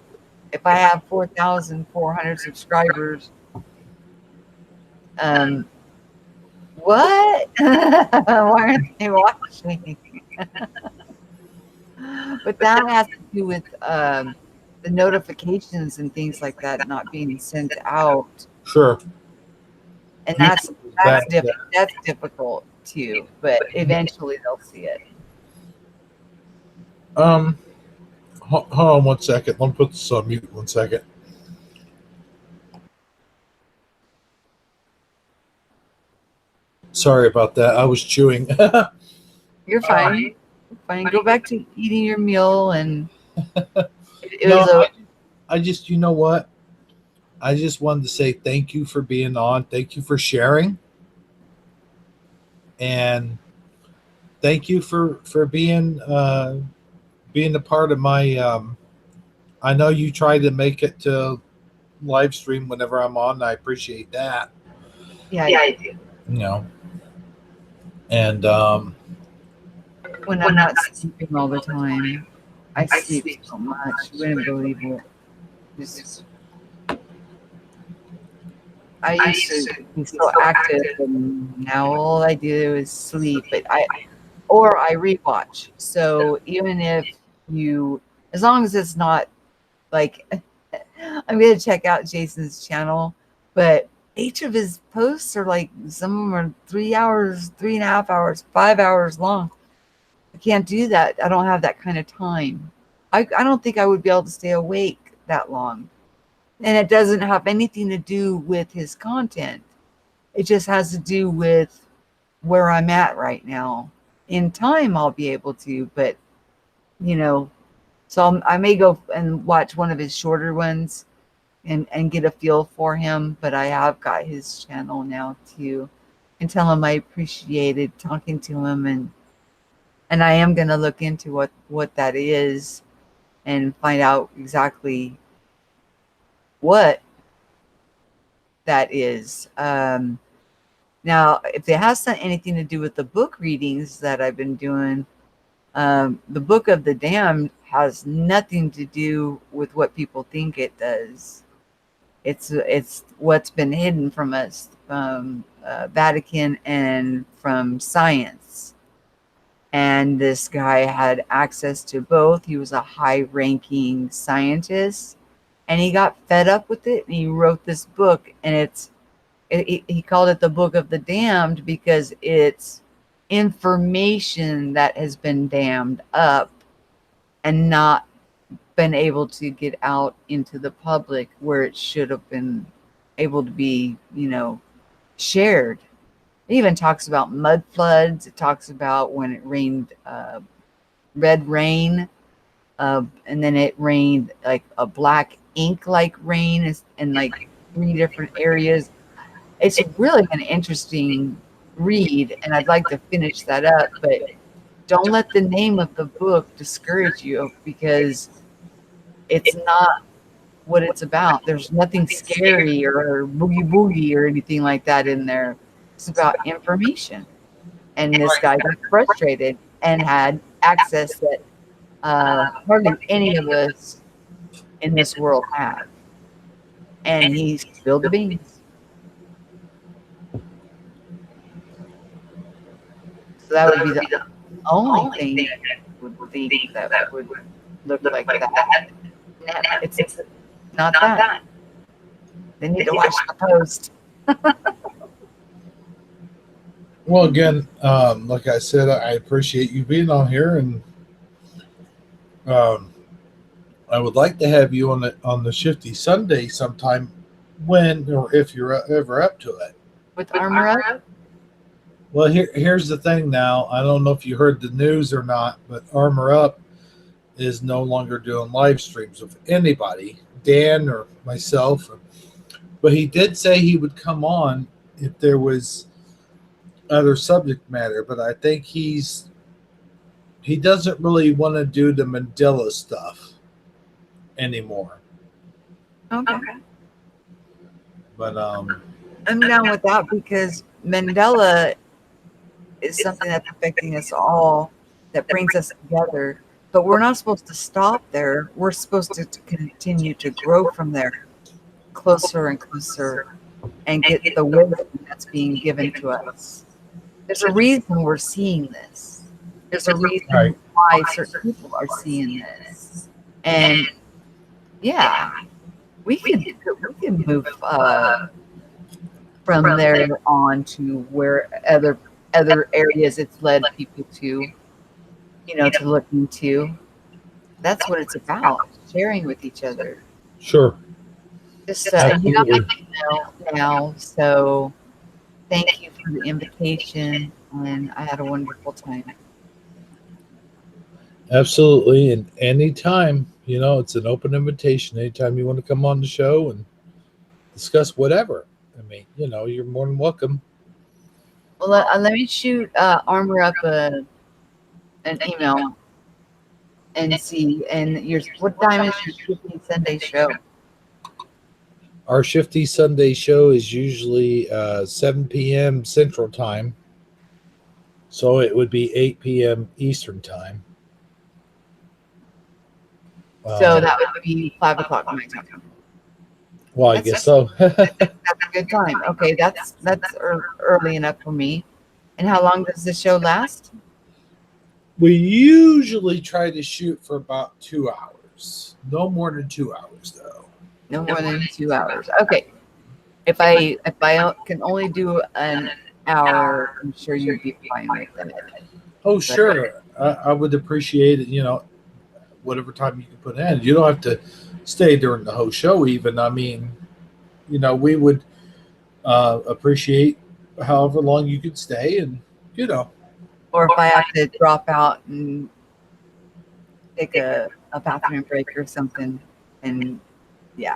if I have 4,400 subscribers, what? Why aren't they watching? But that has to do with the notifications and things like that not being sent out, sure, and that's that's difficult too. But eventually they'll see it. Hold on 1 second. Let me put this on mute 1 second. Sorry about that. I was chewing. You're fine. Fine. Go back to eating your meal and It No, was a I just, you know what? I just wanted to say thank you for being on. Thank you for sharing, and thank you for being a part of my. I know you try to make it to live stream whenever I'm on. I appreciate that. yeah. You know, and When I'm not sleeping all the time, I sleep so much. You wouldn't believe it. Just, I used to be so active, and now all I do is sleep. But I rewatch. So even if you, as long as it's not like, I'm gonna check out Jason's channel, but each of his posts are like, some of them are 3 hours, 3.5 hours, 5 hours long. I can't do that. I don't have that kind of time. I don't think I would be able to stay awake that long. And it doesn't have anything to do with his content. It just has to do with where I'm at right now. In time, I'll be able to, but you know, so I may go and watch one of his shorter ones and get a feel for him. But I have got his channel now too, and tell him I appreciated talking to him, and I am going to look into what that is and find out exactly what that is. Now, if it has anything to do with the book readings that I've been doing, the Book of the Damned has nothing to do with what people think it does. It's what's been hidden from us, from Vatican and from science. And this guy had access to both. He was a high-ranking scientist, and he got fed up with it, and he wrote this book. And he called it the Book of the Damned because it's information that has been dammed up and not been able to get out into the public where it should have been able to be, shared. It even talks about mud floods. It talks about when it rained red rain, and then it rained like a black ink like rain in like 3 different areas. It's really an interesting read, and I'd like to finish that up, but don't let the name of the book discourage you, because it's not what it's about. There's nothing scary or boogie boogie or anything like that in there. It's about information. And this guy got frustrated and had access that hardly any of us in this world have. And he spilled the beans. So that would be the only thing I would think that would look like that. It's not that. They need to watch the post. well, again, like I said, I appreciate you being on here, and I would like to have you on the Shifty Sunday sometime, when or if you're ever up to it. With Armor Up? Well, here's the thing now. I don't know if you heard the news or not, but Armor Up is no longer doing live streams with anybody, Dan or myself. But he did say he would come on if there was other subject matter. But I think he doesn't really want to do the Mandela stuff anymore. Okay. But I'm down with that, because Mandela is something that's affecting us all, that brings us together. But we're not supposed to stop there. We're supposed to continue to grow from there, closer and closer, and get the wisdom that's being given to us. There's a reason we're seeing this. There's a reason why certain people are seeing this. And yeah, we can move from there on to where other areas it's led people to, to look into. That's what it's about, sharing with each other. sure. Just you got my email now, so thank you for the invitation, and I had a wonderful time. Absolutely. And anytime, it's an open invitation. Anytime you want to come on the show and discuss whatever. I mean, you're more than welcome. Well, let me shoot Armor up an email and see. And what time is your Shifty Sunday show? Our Shifty Sunday show is usually 7 p.m. Central Time. So it would be 8 p.m. Eastern Time. So that would be 5 o'clock my time. Well, I guess so. That's a good time. Okay, that's early enough for me. And how long does the show last? We usually try to shoot for about 2 hours. No more than 2 hours, though. No more than 2 hours. Okay. If I can only do an hour, I'm sure you'd be fine with that. Oh, sure. I would appreciate it, whatever time you can put in. You don't have to stay during the whole show, even. I mean, we would appreciate however long you could stay, and Or if I have to drop out and take a bathroom break or something, and yeah.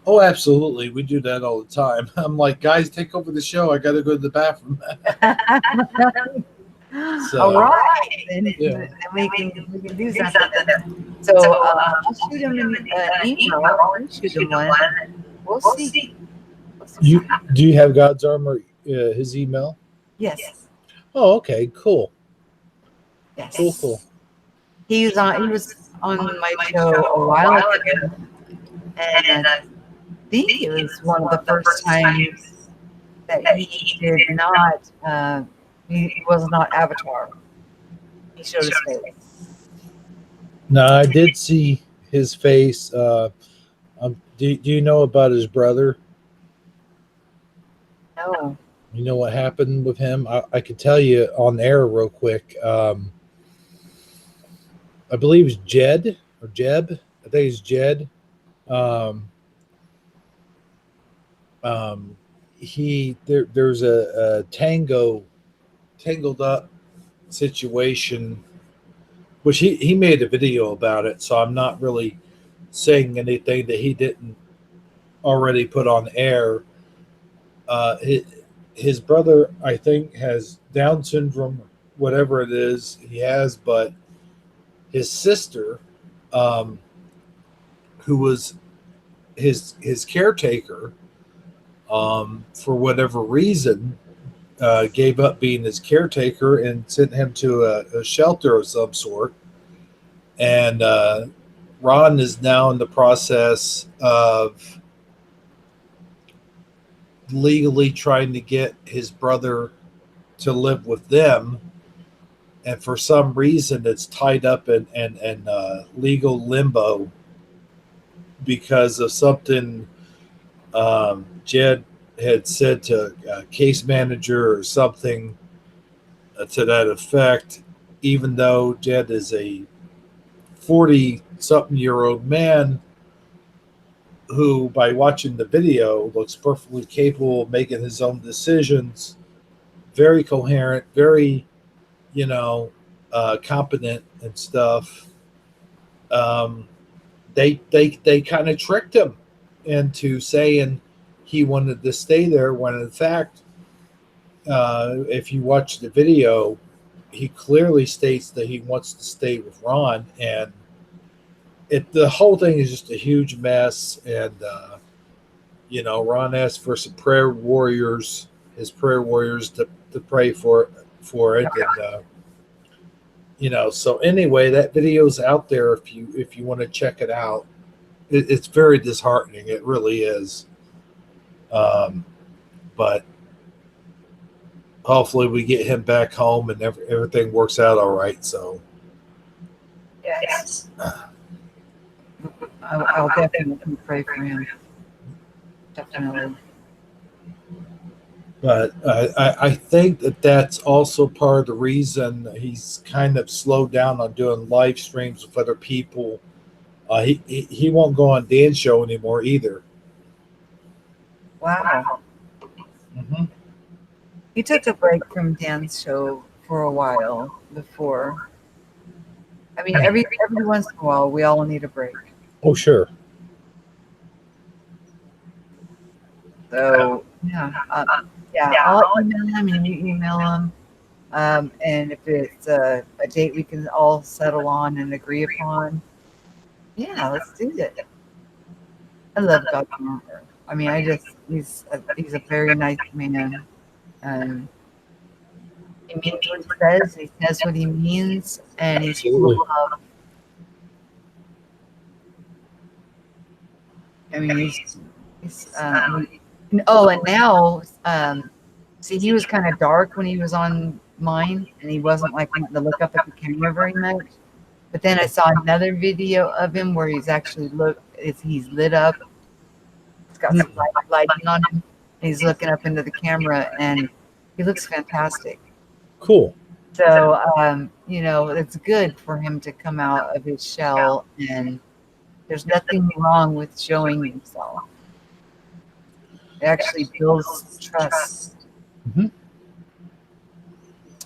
Oh, absolutely. We do that all the time. I'm like, guys, take over the show. I got to go to the bathroom. So, all right, then yeah. we can do something. So I'll shoot him an email. I'll shoot him one. We'll see. Do you have God's Armor, his email? Yes. Oh, okay, cool. Yes. Cool. He was on my show a while ago, and I think it was one of the first times that he did not. He was not Avatar. He showed his face. No, I did see his face. Do you know about his brother? No. You know what happened with him? I could tell you on air real quick. I believe it's Jed or Jeb. I think it's Jed. There's a tangled up situation, which he made a video about it. So I'm not really saying anything that he didn't already put on air. His brother, I think, has Down syndrome, whatever it is he has, but his sister, who was his caretaker, for whatever reason, gave up being his caretaker and sent him to a shelter of some sort. And Ron is now in the process of legally trying to get his brother to live with them, and for some reason it's tied up in legal limbo because of something Jed had said to a case manager or something to that effect, even though Jed is a 40-something-year-old man who, by watching the video, looks perfectly capable of making his own decisions, very coherent, very, competent and stuff. They kind of tricked him into saying he wanted to stay there, when in fact, if you watch the video, he clearly states that he wants to stay with Ron, and the whole thing is just a huge mess. And Ron asked for some his prayer warriors to pray for it. And so anyway, that video's out there if you want to check it out. It's very disheartening, it really is. But hopefully we get him back home and everything works out all right. So Yes. I'll definitely pray for him. Definitely. But I think that's also part of the reason he's kind of slowed down on doing live streams with other people. He won't go on Dan's show anymore either. Wow. Mm-hmm. He took a break from Dan's show for a while before. I mean, every once in a while, we all need a break. Oh, sure. So yeah, I'll email him and you email him. And if it's a date we can all settle on and agree upon, yeah, let's do it. I love God. I mean, he's a very nice man. He means what he says. He says what he means, and he's full of love. I mean, oh, and now, see, he was kind of dark when he was on mine, and he wasn't like wanting to look up at the camera very much. But then I saw another video of him where he's actually he's lit up. He's got some lighting on him. And he's looking up into the camera, and he looks fantastic. Cool. So, it's good for him to come out of his shell, and there's nothing wrong with showing himself. It actually builds trust. Mm-hmm.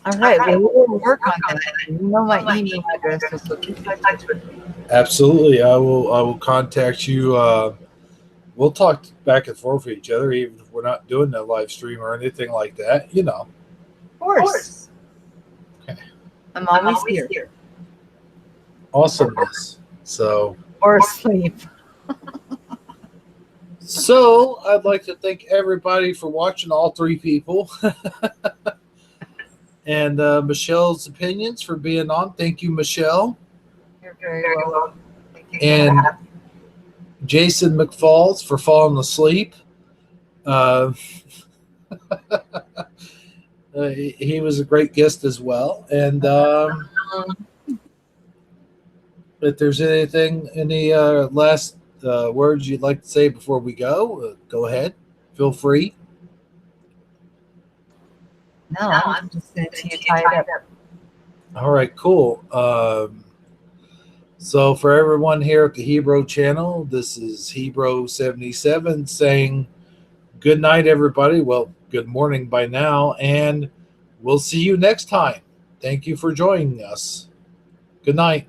All right, well, we'll work on that. You know my email address, so keep in touch with me. Absolutely. I will contact you. We'll talk back and forth with each other, even if we're not doing a live stream or anything like that, Of course. Okay. I'm always here. Awesomeness. So. Or asleep. So I'd like to thank everybody for watching, all three people. And Michelle's opinions for being on. Thank you, Michelle. You're very welcome. And Jason McFalls for falling asleep. He was a great guest as well. And if there's any last words you'd like to say before we go ahead. Feel free. No, I'm just going to tie it up. All right, cool. So for everyone here at the Hebrew channel, this is Hebrew77 saying good night, everybody. Well, good morning by now, and we'll see you next time. Thank you for joining us. Good night.